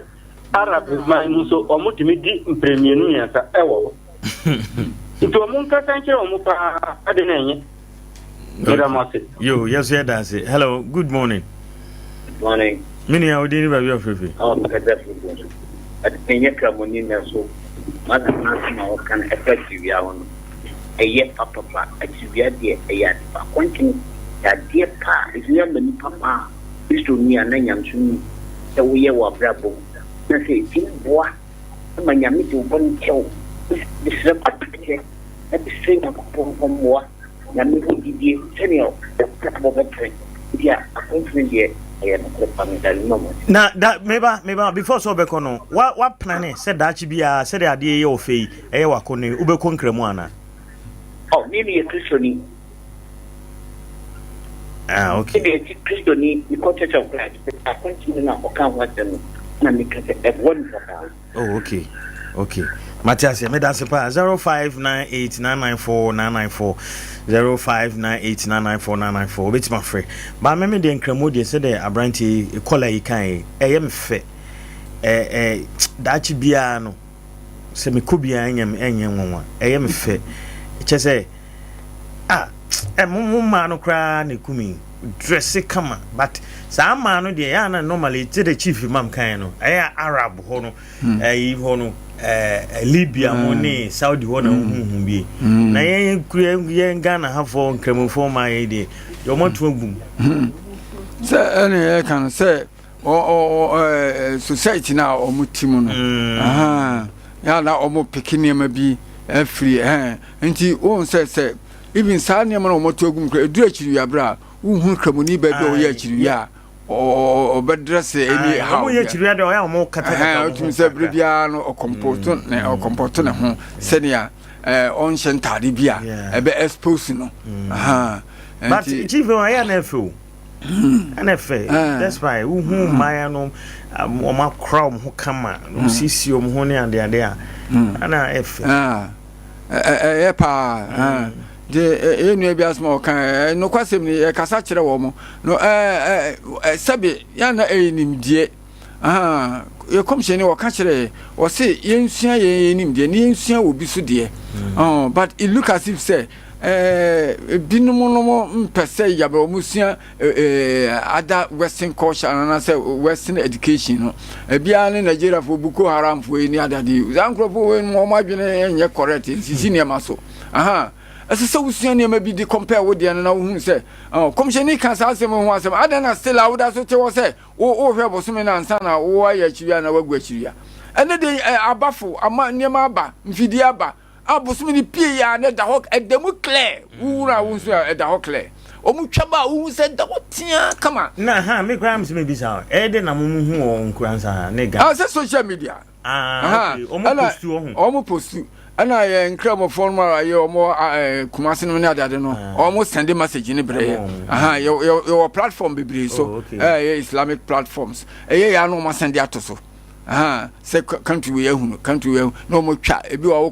arab ma mu so o mu timi di premier nu ya sa ewo to mun ka san kira mu pa adenenye yo yes yeah that's it hello good morning morning mini ya odini ba bia fefe adenya kramoni na so mata na o kan effective ya wono eye papa atibia de eye pa kontin ya de pa inya mani papa isto ni ananya nsu e wo ye wa brabo na se tin boa manya mi to bon kew bisre patike e bisre na ko mo na me ho didie senior the better dia appointment here na that meba before so obeko no what plan said that bia said ade ye ofei eye wakone ubeko nkremu ana oh me Christiani okay me Christiani the Church of Christ appointment na okan waten na me kase one for oh okay Matthias me dance pa 0598994994 0598994994 obeti ma frɛ ba me de nkramo de se de abranti kola yi kan eye me fɛ dachi bia no se me kobia enyem nwanwa eye me fɛ che se mo ma no kra na kumi dress kama but sa ma no de ya na normally te the chief imam kan no Arab ho no ho no Libya money Saudi wona hu bi na yen Ghana ha for nkramofo ma ye de yo moto agum say any can say society na omutimu no ya na omo pikini ma bi free nti won say even sa ne ma no moto agum kra edu akiri ya bra hu nkramoni ba bi o ya akiri ya o bedress any how mo ye chiriya de o ya mo kata o tumi se bibia no o comporto ne ho senia on shentade bia e be expose no but chief o ya na fe o ana fe that's why hu maya no o ma crowd ho kama no sisi o ho ne ade ana efe de enu ebias ma kan no kwasem ni kasa kire wo mo no sabe ya na enimdie ye komsheni wo ka kire wo se yensua ye enimdie ni yensua obi so de but it look as if say binumo no mpese yabra omusua other western culture and say western education no bia ne Nigeria for Boko Haram for ni adade zankrofo we mo madwene enye correct sisi ne maso asese usua ne ma bi di compare with the na hu say komsheni kan sa asem hu asem adana still awuda so te wo say wo hwe bosome na ansa na wo ya chiria na wagu achiria ene de abafo ama niema aba mfidi aba abosome ni pie ya na da hok edemu clear wura wo so da hok clear omu twaba wo say da wotia kama na me gram se me bi sa de na mumu hu o Nkoranza ne ga say social media okay omu postu ana ye nkramo form aye omo kumase no ne adade no omo send message ni bre your platform bebre so Islamic platforms ya no mo send atoso say country we ehunu no mo twa ebi wa wo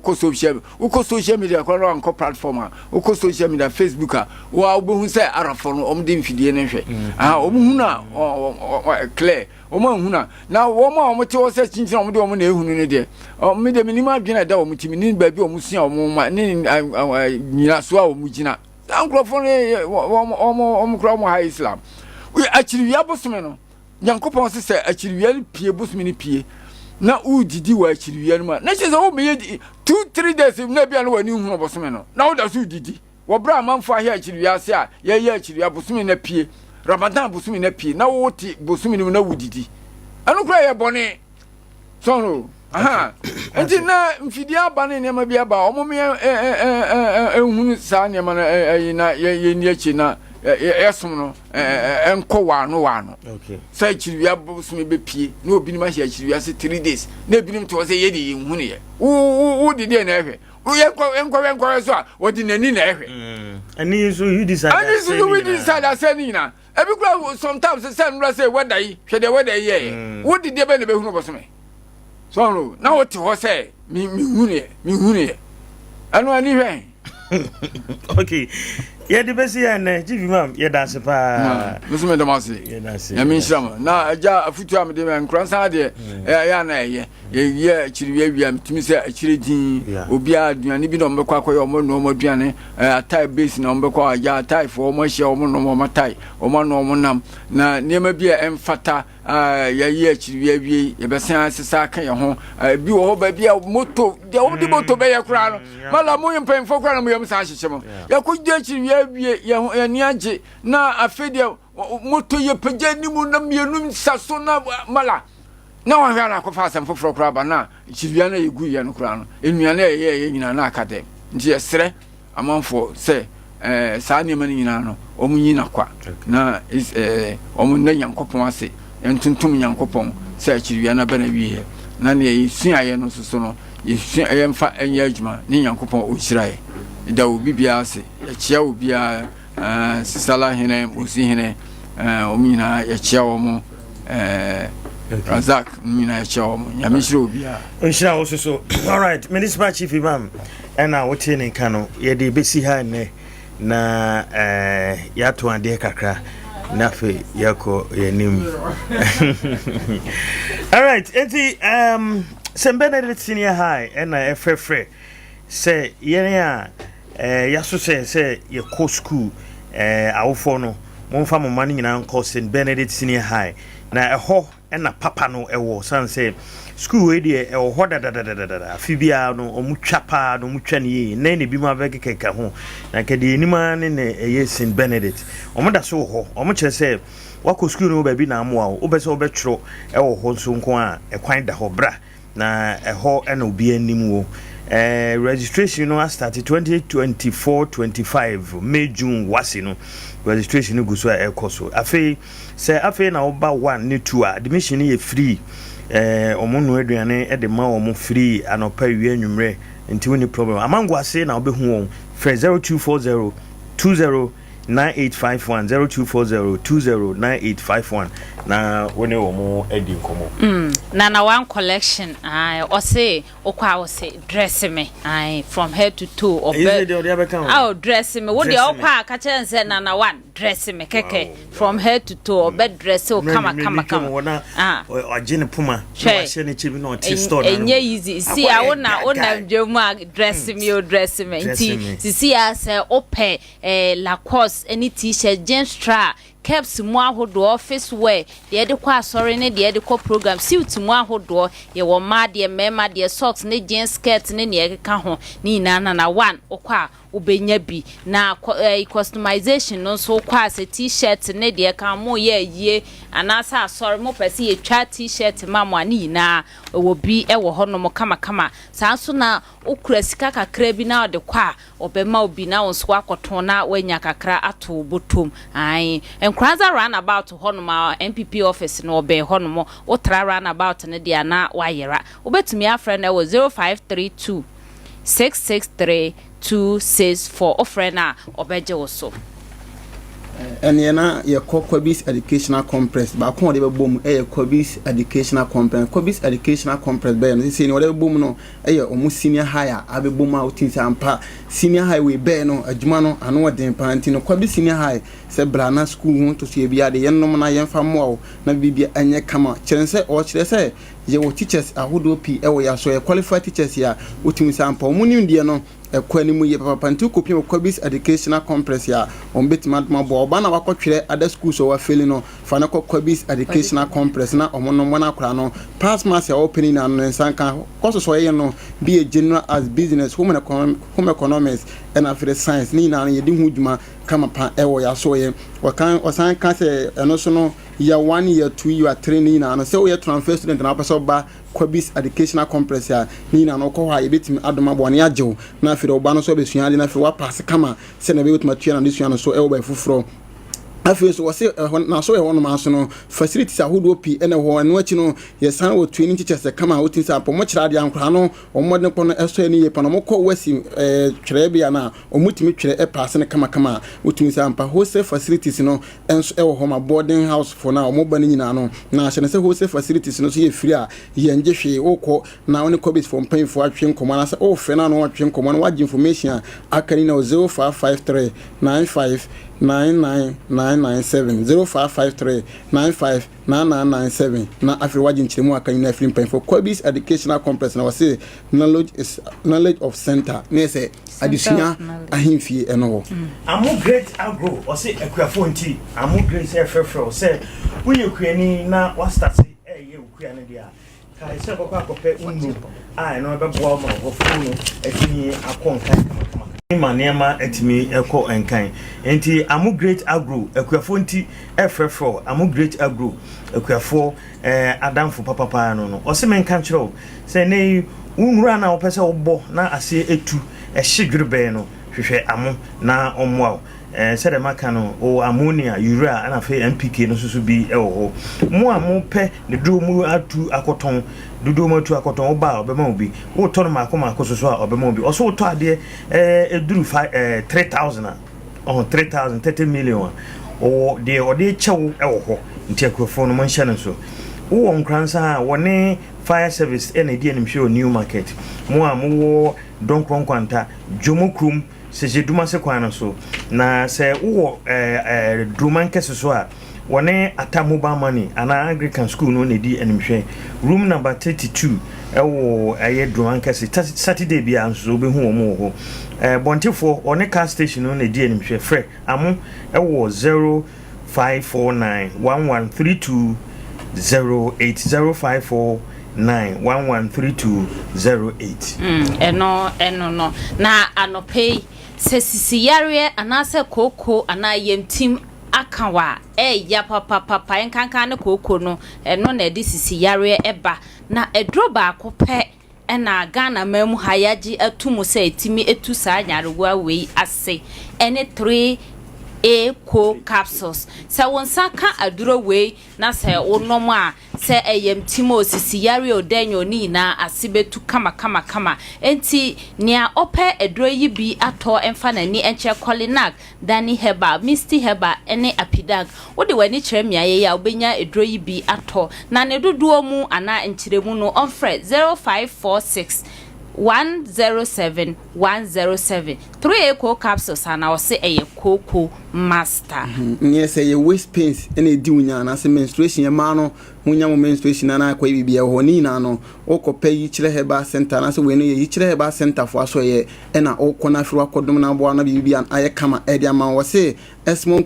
social media kwa no anko platform wo social media Facebook wo obohu say arafo no omo de mfidie ne hwe omo hu na clear omo hu na wo ma omo te wo say chinchin omo de omo na ehunu ne de me de minima adwena da omo timi ni ba bi omo sua omo ma ni nyina so a omo gina ankrofo ne omo kra omo high Islam we actually ya bosome no Yankopon se akiriwia pie bosumi ni pie na udidi wa akiriwia no ma na cheze wo meye 2-3 days na bia no wani hu no bosumi no na wo da so udidi wo bra manfo ahia akiriwia se a ye akiriwia bosumi na pie Ramadan bosumi na pie na wo ti bosumi ni na udidi anu kra ye bone so no enti na mfidi aba ne ma bia ba omo me ehunu sa ne ma na ye ni achi na esum no enko wano okay say chiriwia bosumi be pie na obi ni ma hia chiriwia se 3 days na ebi nim to say ye de hu ne ye wo didi na ehwe wo ye enko so a wo di nani na ehwe ani so you decide that say ni na ebi kura sometimes say nra say weda yi hwe de weda ye wo didi be na be hu no bosumi so no na wo ti ho say mi hu ne anu ani hwe okay ya de besi ya na jivi mam ya dance pa musu me damasi ya min shama na aja afutu am de Nkoranza de ya na ye chiriwia wiam timi se achire din obi aduane bi no mbekwa akoye omo no omo aduane atai base na mbekwa aja atai fo omo hye omo no omo matai omo no omo nam na niema bi emfata ya ye chiriwia wie ye besan asesa kan ye ho bi wo ho ba bi moto de wo di moto be ye kura no mala mo yempen fo kura no mo yem sa hyehye mo ya ko de chiriwia wie ye ni age na afede moto ye pagya ni mu na mienum saso na mala na wa hwa na ko fa asem foforo kura ba na chiriwia na yegu ye no kura no enuane ye nyina na akade nti esre amanfo se saa nneɛma no nyinaa no ɔmo nyina kwa na ɔmo nna nyankopɔn ase ntontom nyankopɔn sɛ akyiriwia na bana wie na ne yɛsuaeɛ no so no yɛmfa ɛnyɛ adwuma ne nyankopɔn ɔhyiraeɛ da obi biara ase yɛkyia obi biara sisala hene osi hene ɔmo nyinaa yɛkyia wɔn Razak nyinaa yɛkyia wɔn nyame hyira obi biara nhyira wo so all right municipal chief imam ɛna wotie ne nka no yɛde bɛsi ha nnɛ na yɛato adeɛ kakra na fe yako yanim all right enti Benedict Senior High and frɛ say yɛn yaso say ye co school awofo no momfa mo mane nyina nkɔ St Benedict Senior High na ɛhɔ na papa no ɛwɔ san say school we dey ɛwɔ hɔ da afibia no omutwa pa no mutwa ne na ne bi ma bɛkeka ho na kede enima ne ɛyɛ St Benedict omoda so hɔ omokyerɛ sɛ wako school no baabi na amoa wo obɛsɛ obɛtwero ɛwɔ hɔ nso nko a ɛkwan da hɔ bra na ɛhɔ ɛna obi anim wo registration no start 2024-25 May June wasi no registration no go so ɛkɔ so afei na oba 1 ne 2 admission ye free omo no aduane e de ma omo free anopa wie anwumre nti woni problem amango ase na obehu won frɛ 0240 209851 0240209851 na woni omo edi nkomo na one collection o say okwa o say dress me from head to toe or dress me what the okwa ka chen say na one dress me keke from head to toe or bed dress o kama ogene puma na she ne chibi no ti store na enye easy see a wona dwemu dress me o dress me nti see a say ope Lacoste any t-shirt jeans stra caps mu ahodo office wear de kwa asori ne de kwa program suit mu ahodo ye wo ma de mema de socks ne jeans skirt ne ne ka ho ni na one okwa ubenya bi na customization no so kwa se t-shirt ne de ka mo ye anasa asori mo pese ye twa t-shirt mamo ani na wo bi e wo hono mo kama sa so na okura sika kakra bi na de kwa obema obi na wonso akoton na wanya kakra ato botom Nkoranza roundabout honoma MPP office no be honomo otra roundabout ne dia na wayera obetumi afre na wo 0532 663 264 ofre na obeje wo so na ye Kwabis Educational Complex ba ko de be bom Kwabis Educational Complex Kwabis Educational Complex be no se ni wode bom no omu senior higher abe bom a otinsa ampa senior high we be no adwuma no ano wode panti no Kwabis senior high se brana school ho to se bia de yennom na yenfa mo na bibia anye kama kyerese o kyerese ye wo teachers ahodo pi ewo ya so ye qualified teachers ya otinsa ampa omu ni ndie no ekwani mu ye papa panti kopi Kwabis Educational Complex ya ombetima bo oba na wakotwere other schools o wa feli no fa na Kwabis Educational Complex na omono mo na kra no pass mass ya opening na no nsanka course so ye no be a general as business home economics and after science ni na ye di hu dwuma kama pa ewo ya so ye wakan osan ka se eno so no year 1 year 2 year 3 ni na no se we transfer student na person ba Kwabis Educational Complex ya ni na no ko ha yebetimi adoma bo ne ajew na afire oba no so be suade na afire wa pass kama se na be wetuma tua na de sua no so ewo ba fufuro afei so wose na so ye ma so no facilities ahodo pi ene ho eno achi no ye san wo training teachers kama wo tinsa po mo kira de ankra no omodne ko no eso eni ye pa no mo ko wasi twere bia na omutimi twere e pass ne kama wo tinsa ampa hostel facilities no enso e wo home boarding house for na omo ba ni nyina no na hye ne se hostel facilities no so ye free a ye nje hwe okọ na woni Kwabis from paying for atwe nkomo na se o fe na no atwe nkomo na wage information akari na 0553 95 99997 0553959997 na afri wajin chiremu akan na afri pen for Kwabis Educational Complex na wase knowledge of center na say additional ahimfie eno ho amu great agro o say ekuafo nti amu great say frefre say wunye kuani na wa start ye kuani dia kai se kokwa kope unu no be boa ma go funu atini akonkan kama Maniama etimi eko enkan enti amu great agro ekuafo nti efrefro amu great agro ekuafo adamfo papa no o se menkan kyerɛ se ne unwura na opese obo na ase etu ehye dwurebe no hwehwe amo na omwa said makano o ammonia urea and afi NPK no so bi e wo ho mo pe ne do mu atu akoton dudu mu atu akoton oba obema obi wo to no mako so a obema obi oso to ade eduru 3000 3000 30 million o de ode chew e wo ho nti akrofo no mo nhye no so wo Nkoranza woni fire service ene di enim hwe new market mo donkron kwanta jomokrum se duma se kwana so na se wo druman kese so a wone atamoba money ana Anglican school no ne di animhwe room number 32 ewo druman kese Saturday bia anso be hu omo ho bontefo one car station no ne di animhwe frɛ amo ewo 0549 1132 08054 9113208 eno no na anopei se sisiyare anase koko anayemtim akawa ya papa enkankan ne koko no eno na edi sisiyare eba na edroba akope ena Ghana mamu hayaji atumu se etimi etu sa nyarewa wei ase ene 3 co capsules sa wonsaka aduro wei na se onom a se eyemtimo sisiyare odenyo ni na asibetu kama enti nia ope aduro yi bi ato emfa nani enche Colinac Dani Heba Misty Heba ene Apidag wode wani kyeremia ya obenya aduro yi bi ato na ne dodoɔ mu ana enkyeremu no onfre 0546 107 107 3 eco capsules ana ose eye coco master yes eye waist pains ene di unya na se menstruation ye ma no munya mo menstruation na akwa bibia ho ni na no okopa yi kire heba center na se we no yi kire heba center fo aso ye ena okona firu akodum na bo na bibia aye kama edi ama wo se esmon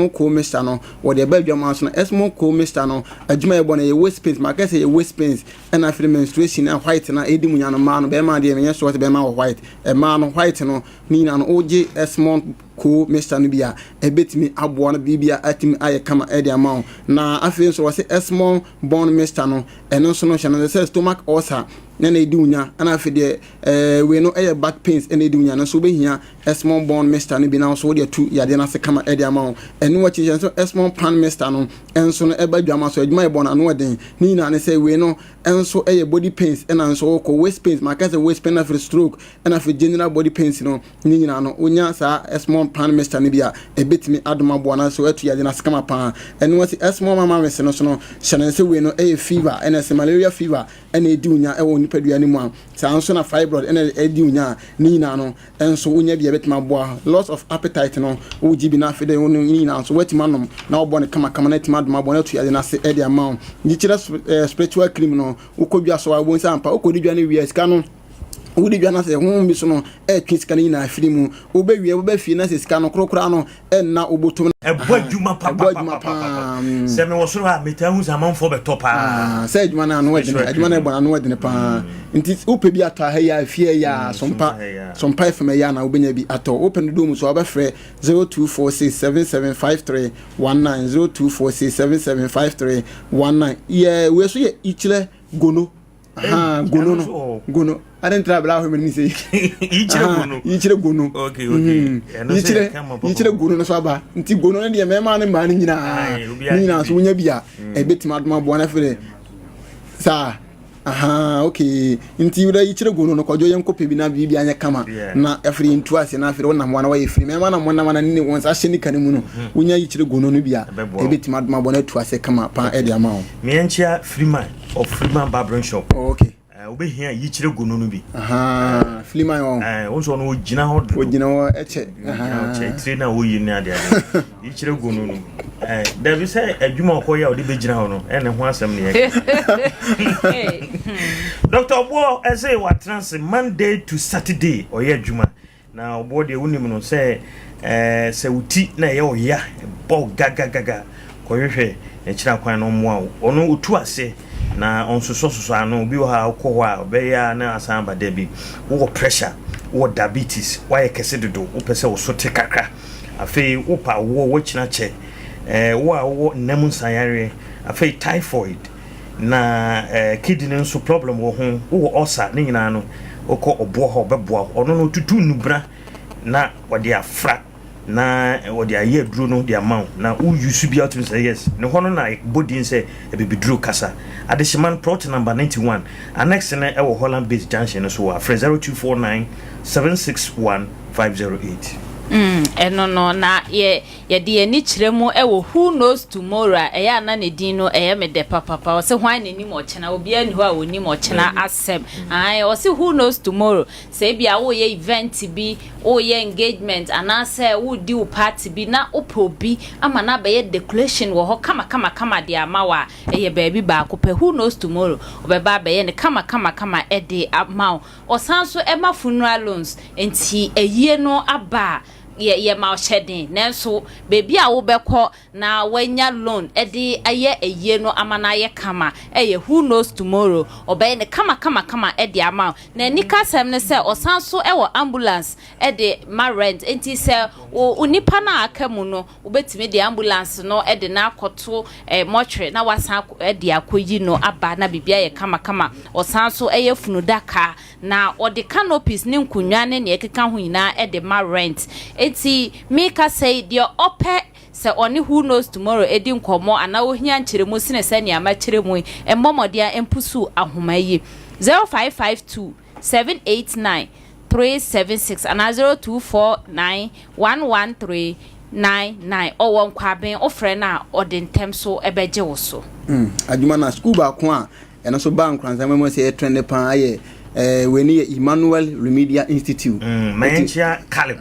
cool mister no wo de ba dwama so na esmon cool mister no adwuma ye bo na ye waist pains ma ka se ye waist pains ena firu menstruation na white na edi munya no ma no be ma de menye so be ma white e ma no white no ni na no oje esmon cool mister no bia e betimi aboa na bibia atimi aye kama edi ama na afi so wo se esmon born mister no eno so no hye no se stomach ulcer na edi unya ana afi de we no aye back pains ena edi unya no so be hia esmon born mister no bi na so de tu yade na se kama edi ama eno wa chi so esmon pan mister no enso no e ba dwama so adwuma e bon na den ni na ne se we no enso aye body pains ena enso ko waist pains ma ka se waist pain after stroke ena after general body pains no ni nyina no onya sa esmon pan mister no bia e betimi adoma bo na so atu yade na se kama pa eno wa si esmon mama mese no so no hye se we no aye fever ena se malaria fever ena edi unya e wo nipadua ni mu a sa enso na fibroid ena edi unya ni nyina no enso onya bia betima bo loss of appetite no wo jibi na afede wo ni nyina so wetima nom na wo bo ne kama na tima adoma bo na atu yade na se edi amount ni kira spiritual cream no ukodwa so wa bo nsampa ukodwa ne wi esika no wudi dwa na se bi so no twisika ni na afiri mu obewie obefie na se sika no krokra no na obotom ebodwuma papa se me wo so ha metahu zamanfo beto pa se adwuma na no wedine adwuma na ebona no wedine pa nti upe bi ata ha ya afie ya sompa fm ya na obenya bi ato open do mu so obefre 0246775319 0246775319 ye we so ye ichire gono gono I didn't travel out when he say ichire gono okay ichire gono no so aba nti gono na de me ma ne ma ni na so nya bia e betima adoma bo na fere sa okay nti wura ichire gono no kwajo yen kope bi na bibia anya kama na afiri ntu ase na afiri wona mwana wa efiri me ma na mwana ni wonsa hye ni kane mu no wonya ichire gono no bia e betima adoma bo na tu ase kama pa e de ama o me enchia Freeman of Freeman Barbering Shop okay obehia yichire gono no bi Freeman on onso no ogina ho eche trainer wo yi ni ade yichire gono no there be say adwuma okoya odi begina ho no ene ho asem ne ye Dr. Obo say what trans Monday to Saturday oye adwuma na obo de wonim no say se uti na ye oya bo gaga kohwehwe e kira kwan no mo a ono utu ase na onsoso ano bi wo ha ko wa obeya na asamba de bi wo pressure wo diabetes wa ye kese dodo wo pese wo sote kakra afei wo pa wo china che wo namun sayare afei typhoid na kidney so problem wo ho wo ulcer ni nyina no okọ obo ho beboa ono no tutu nubra na wɔde afra na wɔde ayɛ duro no de amount na wo use bi out say yes ne hono na body say e be duro kasa adehman plot number 91 annex na e wo Holland based junction no so wa 0249 761 508 eno no na ye de ani kiremu ewo who knows tomorrow eya na ne din no eye me de papa o se hwan ne nim ochena obi ani ho a oni mo ochena asem ai o se who knows tomorrow se bia wo ye event bi o ye engagement ana se wo di wo party bi na oprobi ama na be ye declaration wo ho kama de amawa eye baabi ba ko pe who knows tomorrow obeba be ye ne kama e de amaw o sanso e ma funeral loans enti eyie no aba ye ma shedding nanso baby a wo bekọ na wanya loan e de aye eye no amana ye kama eye who knows tomorrow obey ne kama e de ama na nika sem ne se osanso e wo ambulance e de ma rent enti se unipa na akamu no obetime de ambulance no e de na akoto mortuary na wasan e de akoyi no aba na bibia ye kama osanso eye funu daka na ode canopies ne nkunwa ne ekeka ho ina e de ma rent eti meka say the ope se oni who knows tomorrow edi nkomo ana ohia nkyeremu sine se ne ama kyeremu emmomodia empusu ahomaye 0552 789 376 ana 0249 11399 owon kwaben ofre na odintem so ebeje wo so adwuma na school ba ko a eno so ba Nkoranza memo se trend pan aye we ni Emmanuel Remedial Institute Manchia Caleb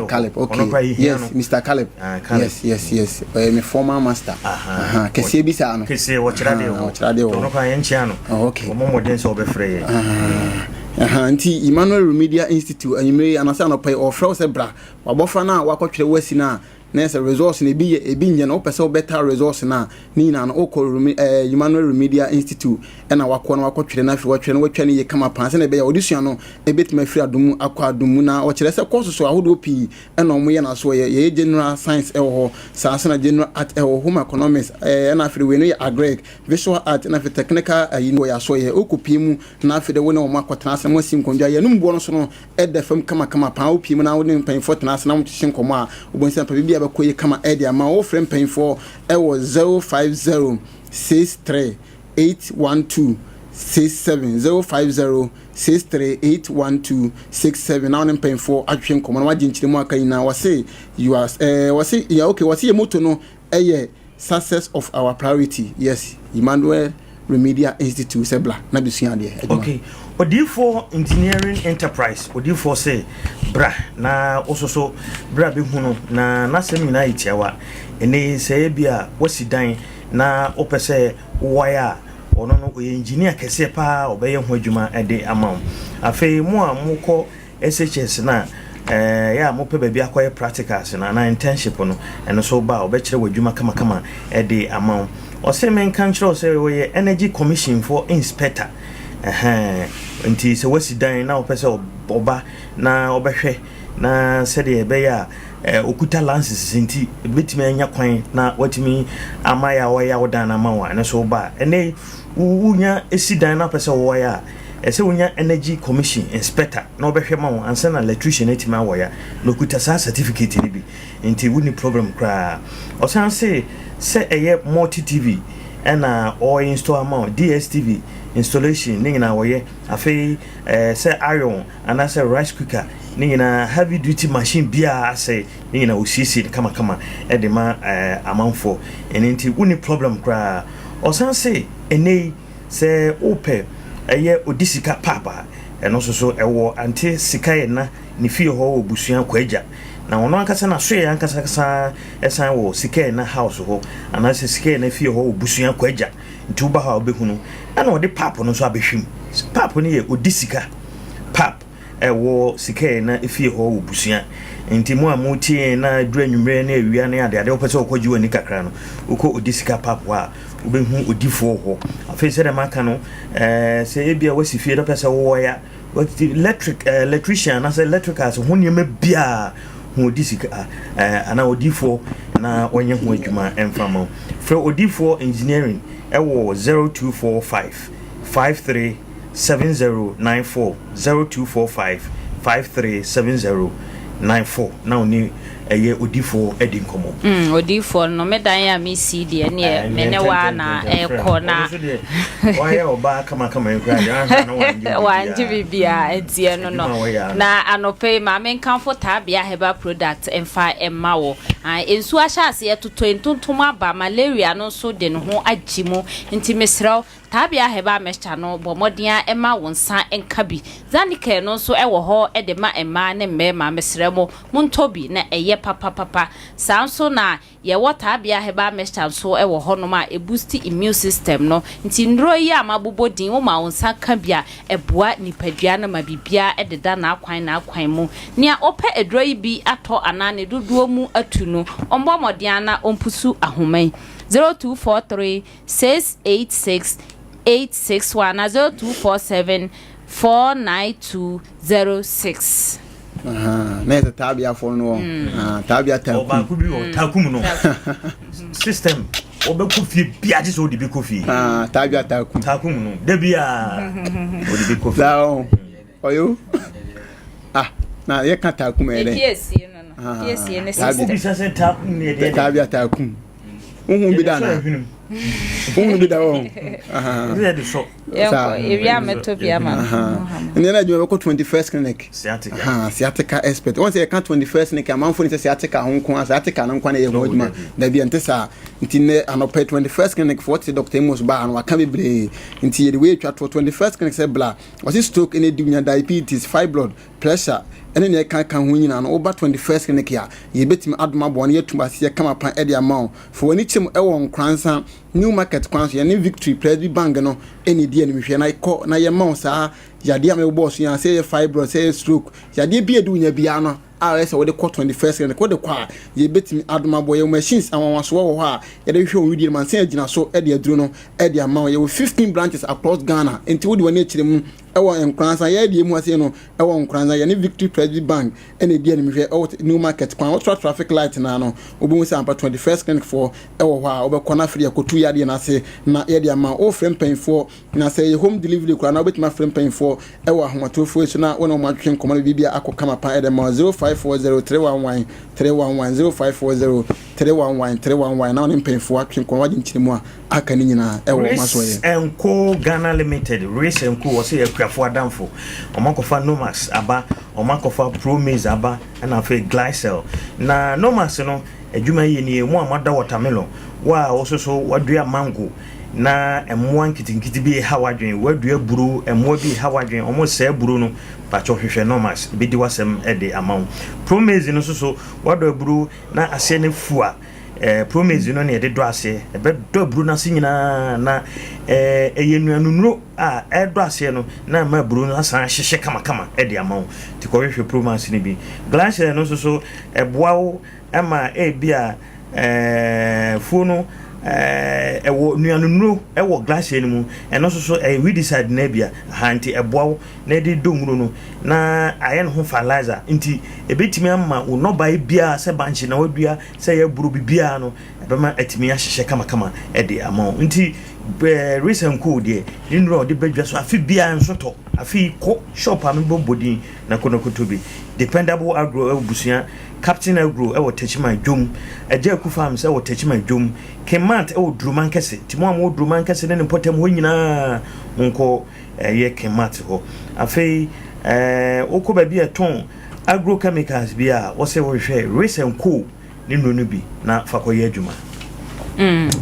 Caleb okay yes Mr. Caleb yes my former master kese bi sa no kese watchra no kwa yenchia no okay omo den so be free anti Emmanuel Remedial Institute anyime anasa no pay offer se bra wabofra na wakotwere wasi na nessa resource ne bi nye na opese better resource na ni na no Emmanuel Remedial Institute na wakọ na wakotwere na fi watwere na watwere ye kama pan se na be ya audition no ebetima fi adumu akọ adumu na o kire se course so ahodo pi na omo ye na so ye general science ho sa na general art home economics na fi we no ye agric visual art na fi technical no ya so ye okupi mu na fi de we na omo akotena se mo sim konja ye numbo no so no edefam kama pan opi mu na wo ne pan fo tena se na mo tsin komo a obonsa pa bi abakoye kama edi ama wo frem pen for e was 050638126705063812670 now pen for atwen komo na wagye nkyiremu aka ina wase you are wase ya okay wase ye moto no eye success of our priority yes Emmanuel Remedial Institute sebla na bisua de okay Odifo engineering enterprise Odifo say bra na ososo bra be hunu na semi na itiawa ene say bia wasidan na opese wire ono no engineer kese pa obeye ho adwuma ede amount afei mu amukọ SHS na ya mo pe bia akoye practicals na internship no eno so ba obekire wadwuma kama ede amount o say men control say we energy commission for inspector nti se wasidan na opese oba na obehwe na sede be ya okuta lances nti betimi anya kwan na watimi amaya wo ya wodan na mawa na so ba ene unya esidan na opese wo ya ese unya energy commission inspector na obehwe mawo ansa na electrician etimi awo ya na okuta sa certificate ni bi nti wuni problem kra osan se eye multi tv na o install amount DSTV installation ningina woye afei say iron and say rice cooker ningina heavy duty machine bia say ningina osisi kama e de ma amount for enti woni problem kra osan say enei say ope eye odisika papa eno so ewo anti sika ye na ni fie ho obusuan kwaja na wono ankasa na so ye ankasa esan wo sika na house ho anase sika na fie ho obusuan kwaja nti uba ha obehunu ana ode pap no so abehwim pap no ye odisika pap ewo sika na fie ho obusuan nti mu amutie na dranwumre na awia na ade opese okoji wani kakra no uko odisika pap wa obehu odifo ho afese de maka no se ebia wasi fie do pese wo ya electrician na say electricals ho niam bia ho odisika ana odifo na onye ho adwuma emfamo for odifo engineering ewo 0245 537094 0245 537094 94 now ni eye odifo edi nkomo odifo no medan ya mi si de ne mene wa na ekọ na why oba kama ekra na wanje bibia etie no na anope ma men kanfo tabia heba product emfa emma wo ensu ahase etoto entontom aba malaria no so de no ho agimo nti mesraw tabia heba mecha no bomodia emma wonsa enka bi zanike no so ewo ho edema emma ne mmema mesramo muntobi na eye papa sanso na ye water bia heba mecha so ewo ho no ma e boost immune system no nti ndro yi amabobodin wo ma wonsa ka bia eboa nipadua na mabibia ededa na akwan mu nia ope edro yi bi ato anane doduo mu atunu ombo modian na ompusu ahoman 0243 686 861 na 0247 49206 neta tabia for no tabia takum oba ku bi o takum no system obeku fie bia je so de bi kofi tabia takum no de bia o de bi kofi oyo na ye kan takum ere piesie no piesie ne system bi se takum ne de tabia takum uhun bi dana uhun bi dawo de de so area metopia man and then I do 21st clinic sciatica expert once you can 21st clinic am for sciatica hon ko sciatica nan kwana ye hoduma da bi ntesa ntine anope 21st clinic for the doctor mos ba an waka bebre nti ye the way twa 21st clinic say bla was stroke any dunya diabetes fibroid pressure ene ne kan ho nyina no oba 21st clinic ya ye betimi adoma bo ne yetuma se kama pan e dia ma for woni chim e won Nkoranza new market kwanso ye ne victory press bank no eni die ne hwe na ikọ na ye ma sa yade am boss ya say fibroid say stroke yade bi edunya bia no RS wo de 21st clinic wo de kwa ye betimi adoma bo ye machines anwanso wo ho a ye de hwe video man say agina so e de aduro no e de ama ye 15 branches across Ghana enti wo de woni akire mu ewo Nkoranza ye de mu ase no ewo Nkoranza ye ne victory press bank ene die ne hwe new market kwan wo traffic light na no obu say ampa 21st clinic for ewo ho a wo be kona free akotu yade na ase na ye de ama o frame pen for na say home delivery kwa na obetuma frame pen for ewo ahomatofo so na wona mo atwen komana bibia akokama pa e de ma 0540311311 0540311311 na onim penfo atwen kon wadi nchirimu a aka ni nyina ewo maso ye enko Ghana limited race enko wo se yakuafo adamfo omakofa Nomax aba omakofa Promise aba na afa Glycel na Nomax no adwuma yi ni mu amada watermelon wa ososo wadua mango na emwa nkitinkiti bi hawadwen wadua buru emwa bi hawadwen omo se buru no pacho hwehwe Nomax bi di wasem ede amaw Promise no so wadua buru na ase ne fua Promise no ne de do ase ebe do buru na se nyina na eyenuanunuro a edo ase no na ma buru na san hyehye kama ede amaw ti ko hwehwe Promise ni bi Glycel no so eboawo ema bia funo ewo nuanunuro ewo Glycel mu eno so we decide na bia hanti eboawo na de domuro no na aye no ho fertilizer nti ebetimi amma no bai bia se banchi na wadua se ya buru bibia no ebema atimi ahyehye kama ede ama nti recent code de nro de badwa so afi bia nsoto afi ko shop am bombodin na konokotobi dependable agro ebusuya Captain Agro ewo techima dwom Adea Akye Farms ewo techima dwom Kemat ewo druman kese timo am druman kese ne potem ho nyina nko ye Kemat ho afei okoba bi eton agrochemicals bia wo se wo hwe recent cool ne no bi na fakoye adwuma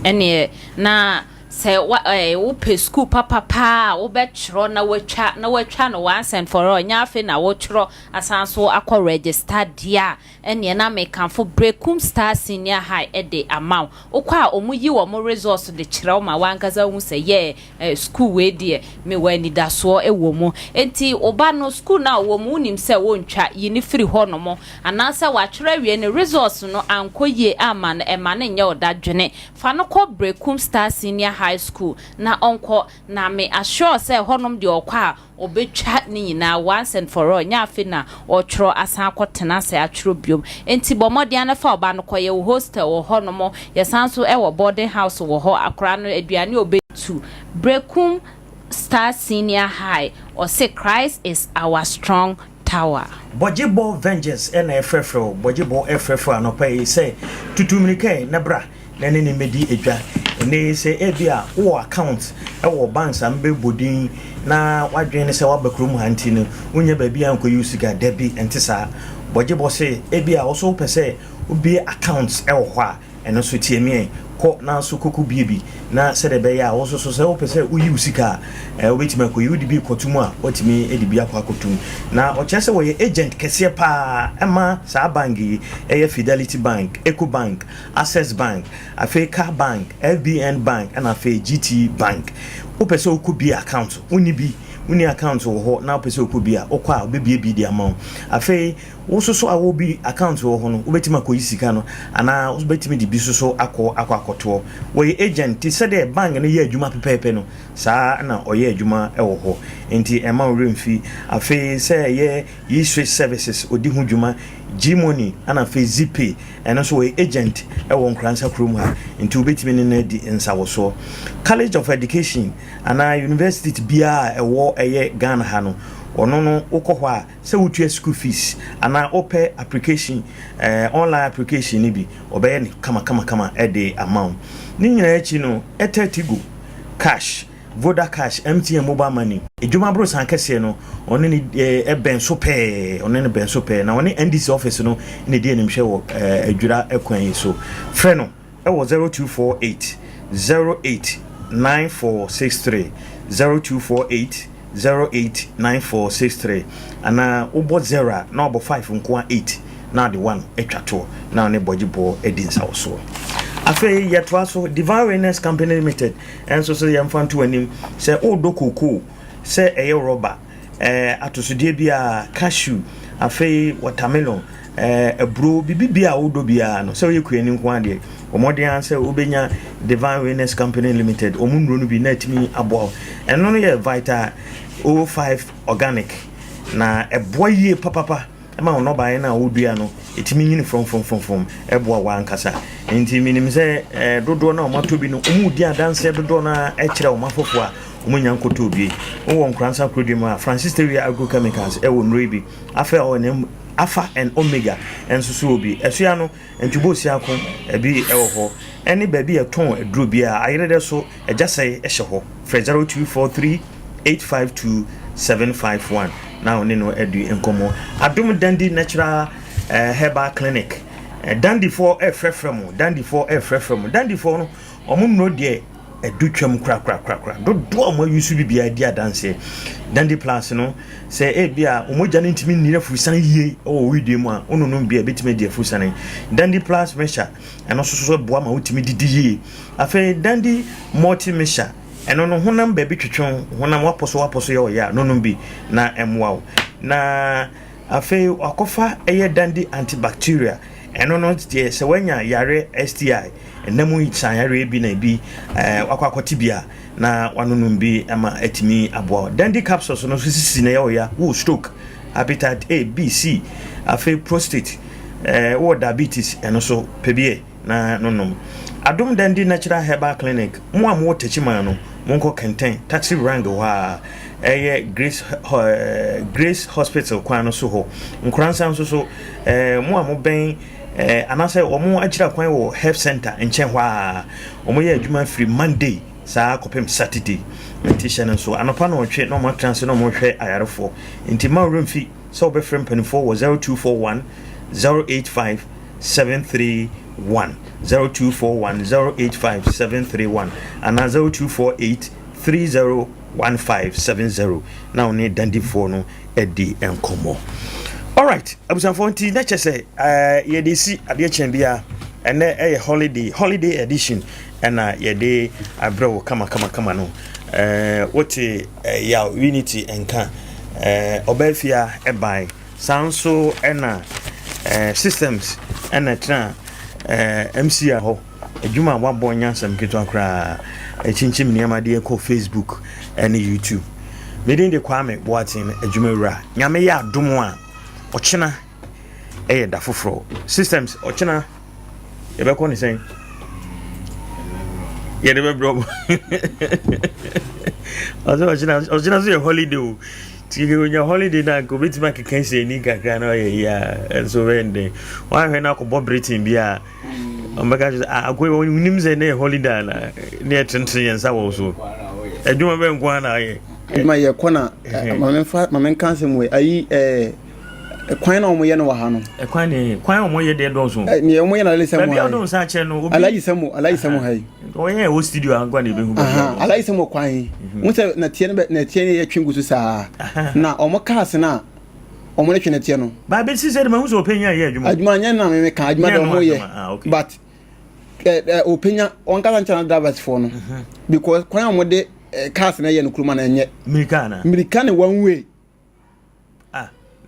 ene na say wo pe school papa wo be chro na watwa no once and for all nyafe na wo chro asanso akọ register dia ene na me kanfo Brekum Star Senior High ede amount okwa omuyi wo mo resource de chira ma wankaza hu say ye school we de me wani da so ewo mu enti oba no school na wo mu nim say wo ntwa yini free ho no mo anansa wa chira wie ne resource no ankoye ama na ema ne nya odadwene fa no ko Brekum Star Senior High School na onko na me assure say honom de okwa obetwa ni nyina once and for all nyafe na otro asan akotena say atro biom enti bomode ana fa oba no koye hostel wo honom yesanso e wo boarding house wo ho akra no aduane obetu Brekum Star Senior High or say Christ is our strong tower. Bojibo Vengeance and a frefro, Bojibo frefro no pay say tutumrike nebra nene ni medi edwa ne say ebia wo account e wo banks am be bodin na wadwen say wa bakrom hanti no unye ba bia nko use ga debi entisa Bojibo say ebia also pese obi accounts e wo ho a eno so tie mi ko na so koku biebi na se de be ya wo so se wo pese uyi usika obetima ko yudi bi kotumu a otimi edibi akwa kotum na o chese wo ye agent kese pa ema sa bangi eye Fidelity Bank, Eco Bank, Access Bank, Africa Bank, FBN Bank and Afe GT Bank. O pese o ku bi account uni account wo ho na pese o ku bi a okwa obebie bi di amount afi wo so a wo bi account wo ho no obetima ko yisika no ana obetimi di bi so akoto wo agent ti said the bank no ye adwuma pepepe no saa na oye adwuma e wo ho enti ema remfi afi say ye switch services odi hu dwuma G-Money ana fe zipe eno so we agent e wo Nkoranza krom ha enti obetimi ne na di nsawo so College of Education ana university bia e wo eye Ghana ha no ono no ukohwa a se wutua school fees ana ope application online application ni bi obeye ni kama e de amount ni nyina echi no etatigo cash Voda Cash, MTN mobile money. Ejuma bro san kese no, one ni ben so pe, one ni ben so pe. Na one NDC office no, ni die nimhwe wo adwura ekwan so. Frɛ no, e wo 0248 089463 0248 089463 ana obo 0 na obo 5 nko 8 na the 1 etwato na ne bojibo edinsa so. Afe yetwa so Divine Awareness Company Limited enso so yemfa to anim say odo koko say eye rubber atosodie bia cashew afe watermelon ebro bibia odo bia no say yekuani nko ade omoden say obenya Divine Awareness Company Limited omunro no bi na atimi abo eno no ye Vital 05 organic na eboye papapa ema ono bae na odua no etimi nyini from eboa wa ankasa enti minim se dodo na omato bi no omudi adanse dodo na ekire omafofo a omunya nkoto bi wo Nkoranza Krodima Francis Terry Agrochemicals ewo nrebi afa onem Alpha and Omega enso so obi esua no entubosi akon ebi ewo ho eni ba bi eton eduro bi a ayere so ejasai ehye ho 0243 852 751 now nino edu enkomo Adum Dandi Natural Herbal Clinic Dandi for frefrem Dandi for no omunno de edutwam kra do omo yusu bibia dia dance Dandi Plus no say e bia omoja no ntimi nira furusan yie o widie mu a ono no bia betime dia furusan Dandi Plus measure eno so boa ma utimi didi yie afa Dandi multi measure eno no honam ba bi twetwon honam waposo ye o ya no bi na emwa na afa akofa eye Dandi antibacterial eno no tie se wanya yare STI enamu itsan yare bi na bi akwakoti bia na wanunum bi ama etimi abo Dandi capsules no sisi na ye o ya wo stroke hepatitis A B C afa prostate wo diabetes eno so pebie na nonom Adum Dandi Natural Herbal Clinic mo am wo techima no monko kenten taxi rank wa Grace Hospital kwano so ho Nkoranza so mo am ben anase omo akira kwan wo health center enchen hwa omo ye adwuma free Monday saa kopem Saturday meditation so anopa no otwe no mo transfer no mo hwe ayarefo nti ma remfi so be free penifo wo 0241 085 731 0241 085 731 and 0248 301570 now need Dandi for no Eddie enkomo. All right, abusan fonti na chese ye dey see ade chembia and a holiday edition and ye dey abro kama no what ya unity enka obefia e by sanso ena systems ena tra MC ho adwuma wabɔ nyansam keto akra echinchim niama de ko Facebook and YouTube medin de Kwame Boateng Adwumawura nyame ya adomo a ochena da foforo systems ochena yebeko ni sen yede be bro ochena so holiday Your holiday na go bit make can say ni kakra na and so when dey one na ko bob Britain bia omega agwe unim say na holiday na near tenten yensa wo so adwuma be nko na aye ma ye kona mamen kan se mu ayi kwan na omoye no wa ha no kwan omoye de do so ni omoye na le samu bia do sa che no alayi samu hai oye wo studio angwa na be hu alayi samu kwan mu se na tie ne ye twingu saa na omo cars na omo ne twene tie no ba be si se de ma hu so openya ye adwuma nya na me kan adwuma de omoye but openya on ka ncha na drivers for no because kwan omo de cars na ye no kuruma na nye Americana one way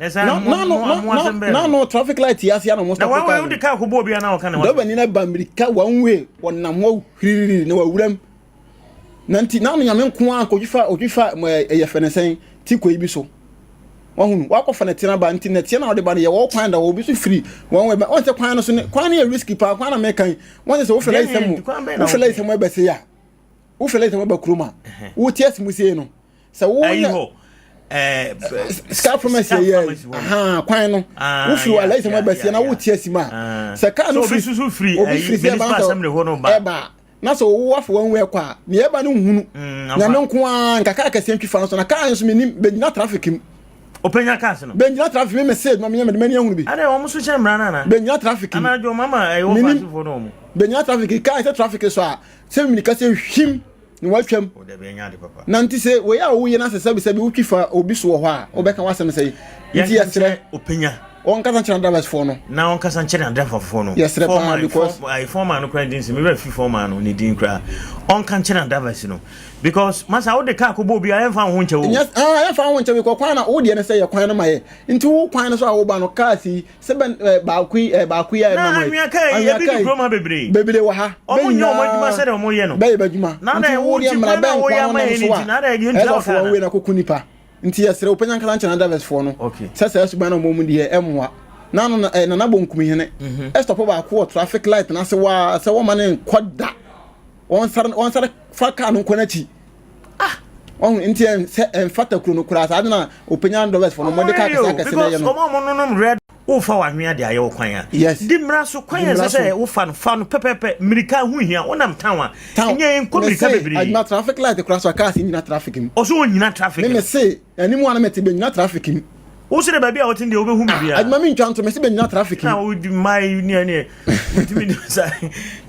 no traffic light yes ya no most of the time. Na car ko bo bia na o kan na. Do bani na ba America one way wonam wo hiriri na wawuram. Nanti na no nyame nko an ko ojufa ye fenesen ti ko ibi so. Wahunu wa ko fene tina ba nti na tia na o de ba ye wo kwan da wo bi so free one way ba on se kwan no so kwan na risky pa kwan na mekan won se wo fele isem wo fele isem e be se ya wo fele isem e ba kroma wo ties mu se no se wo scar from us kwan no wo free wa like mo basia na wo tie sima se ka no free obi free se ba eba na so wo afo wan we kwa ne eba no hunu na no nko an kaka ka sentwi fa no so na ka so menim benina traffic im openya cars no benina traffic me message ma me mani ahunu bi ade wo so che mra na benina traffic ana jo mama e wo fa fo no mo benina traffic ka se traffic so a se mi ka se hwim ni watwam o de be nya de papa nanti se we ya wo ye na se sabi wutwifa obi so ho a obeka wasem se nti yesre openya on kasa nchana drivers for no na on kasa nchana driver for no yesre pa because I former no credit me be former no ni din kra on kan nchana drivers no because masa wo de car ko bo bia em fa ho nche wo yes em fa ho nche we ko kwan na wo de ne se ye kwan no maye nti wo kwan no so a wo ba no car si se ba ku ya na anwia kai ye bi diploma bebre wa ha o mo nyo mo djuma se de mo ye no be badjuma na na wo ti mra ba wo ya ma ni na da gi ntla ka na we na kokunipa nti yesre openya nkala nchana drivers for no sasa suba na mo mu de emwa na no na bonkum hene stop ba ko traffic light na se wo mane koda on sar faka no konachi on nti en fata kuro no kura sa na openya drivers for no mo de ka se na ye no no red wo fa wa hwea de aye wo kwan a di mra so kwan ya se wo fa no pepepe mirika hu hia wonam tanwa enye enko mirika bebre adma traffic light kura so car si nyina traffic im o so nyina traffic me se animu ana meti be nyina traffic im wo se de ba bia wo tin de wo be hu me bia adma mi ntwanto me se be nyina traffic im na wo di mai ni ultimi sa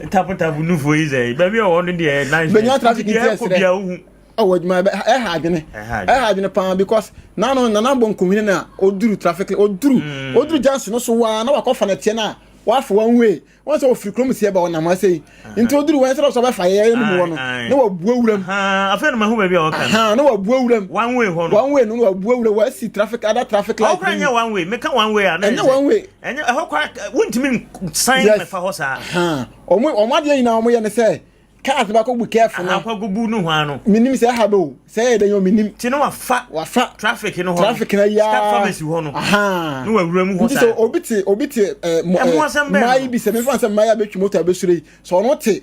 tapu nu fo ize ba bia wo no de nice be nyina traffic im ko bia wo hu awodma ha adwene pa because na no na bonkum hine na oduru traffic oduru jansi no so wa na wakofa na tie na wafa one way won say ofiri krom sie ba wona ma sei nti oduru wan say so ba fa ye no no na wabuo wuram afa no ma hu ba bia wo kan na wabuo wuram one way ho no one way no wabuo wuram wa si traffic other traffic light okanya one way make one way ana enya one way enya ho kwa wontimi sign me fa ho sa omo ade nyina omo ye ne say cars ba ko bu careful na akwagubu no ho ano minim se ha bo se de yo minim ti no wafa traffic no ho traffic na ya stop pharmacy ho no no wawura mu ho sa so obiti mai bi se me fa se mai abetwi motor abesure so no te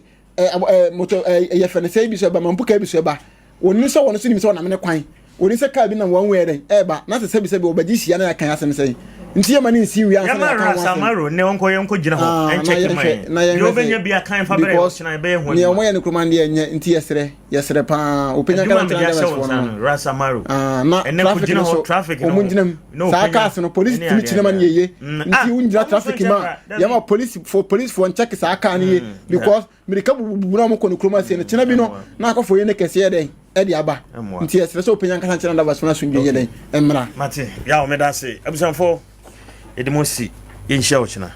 motor ye fene se bi so ba mampuka bi so ba oni so wono so nim so na me kwan oni se car bi na one way den ba na se bi obaji sia na kan asem se nti ya mani nsi wi ansa na kan samaro ne wonko gina ho en check mai yo benya bia kan fa bere china be ho ne omo ye ne kromande enye nti yesre pa openya kan tanda no rasamaro na ene ko gina ho traffic no omunjinem sa cars no police timi chine man yeye nti unjira traffic ma ya ma police for check sa car ni because mirika bubu na mo ko ne kromase ne china bi no na akofo ye ne kese ye den e di aba nti yesre so openya kan tanda bas na so ndye den emra mate ya o me da se abusanfo edimosi yenhia ochina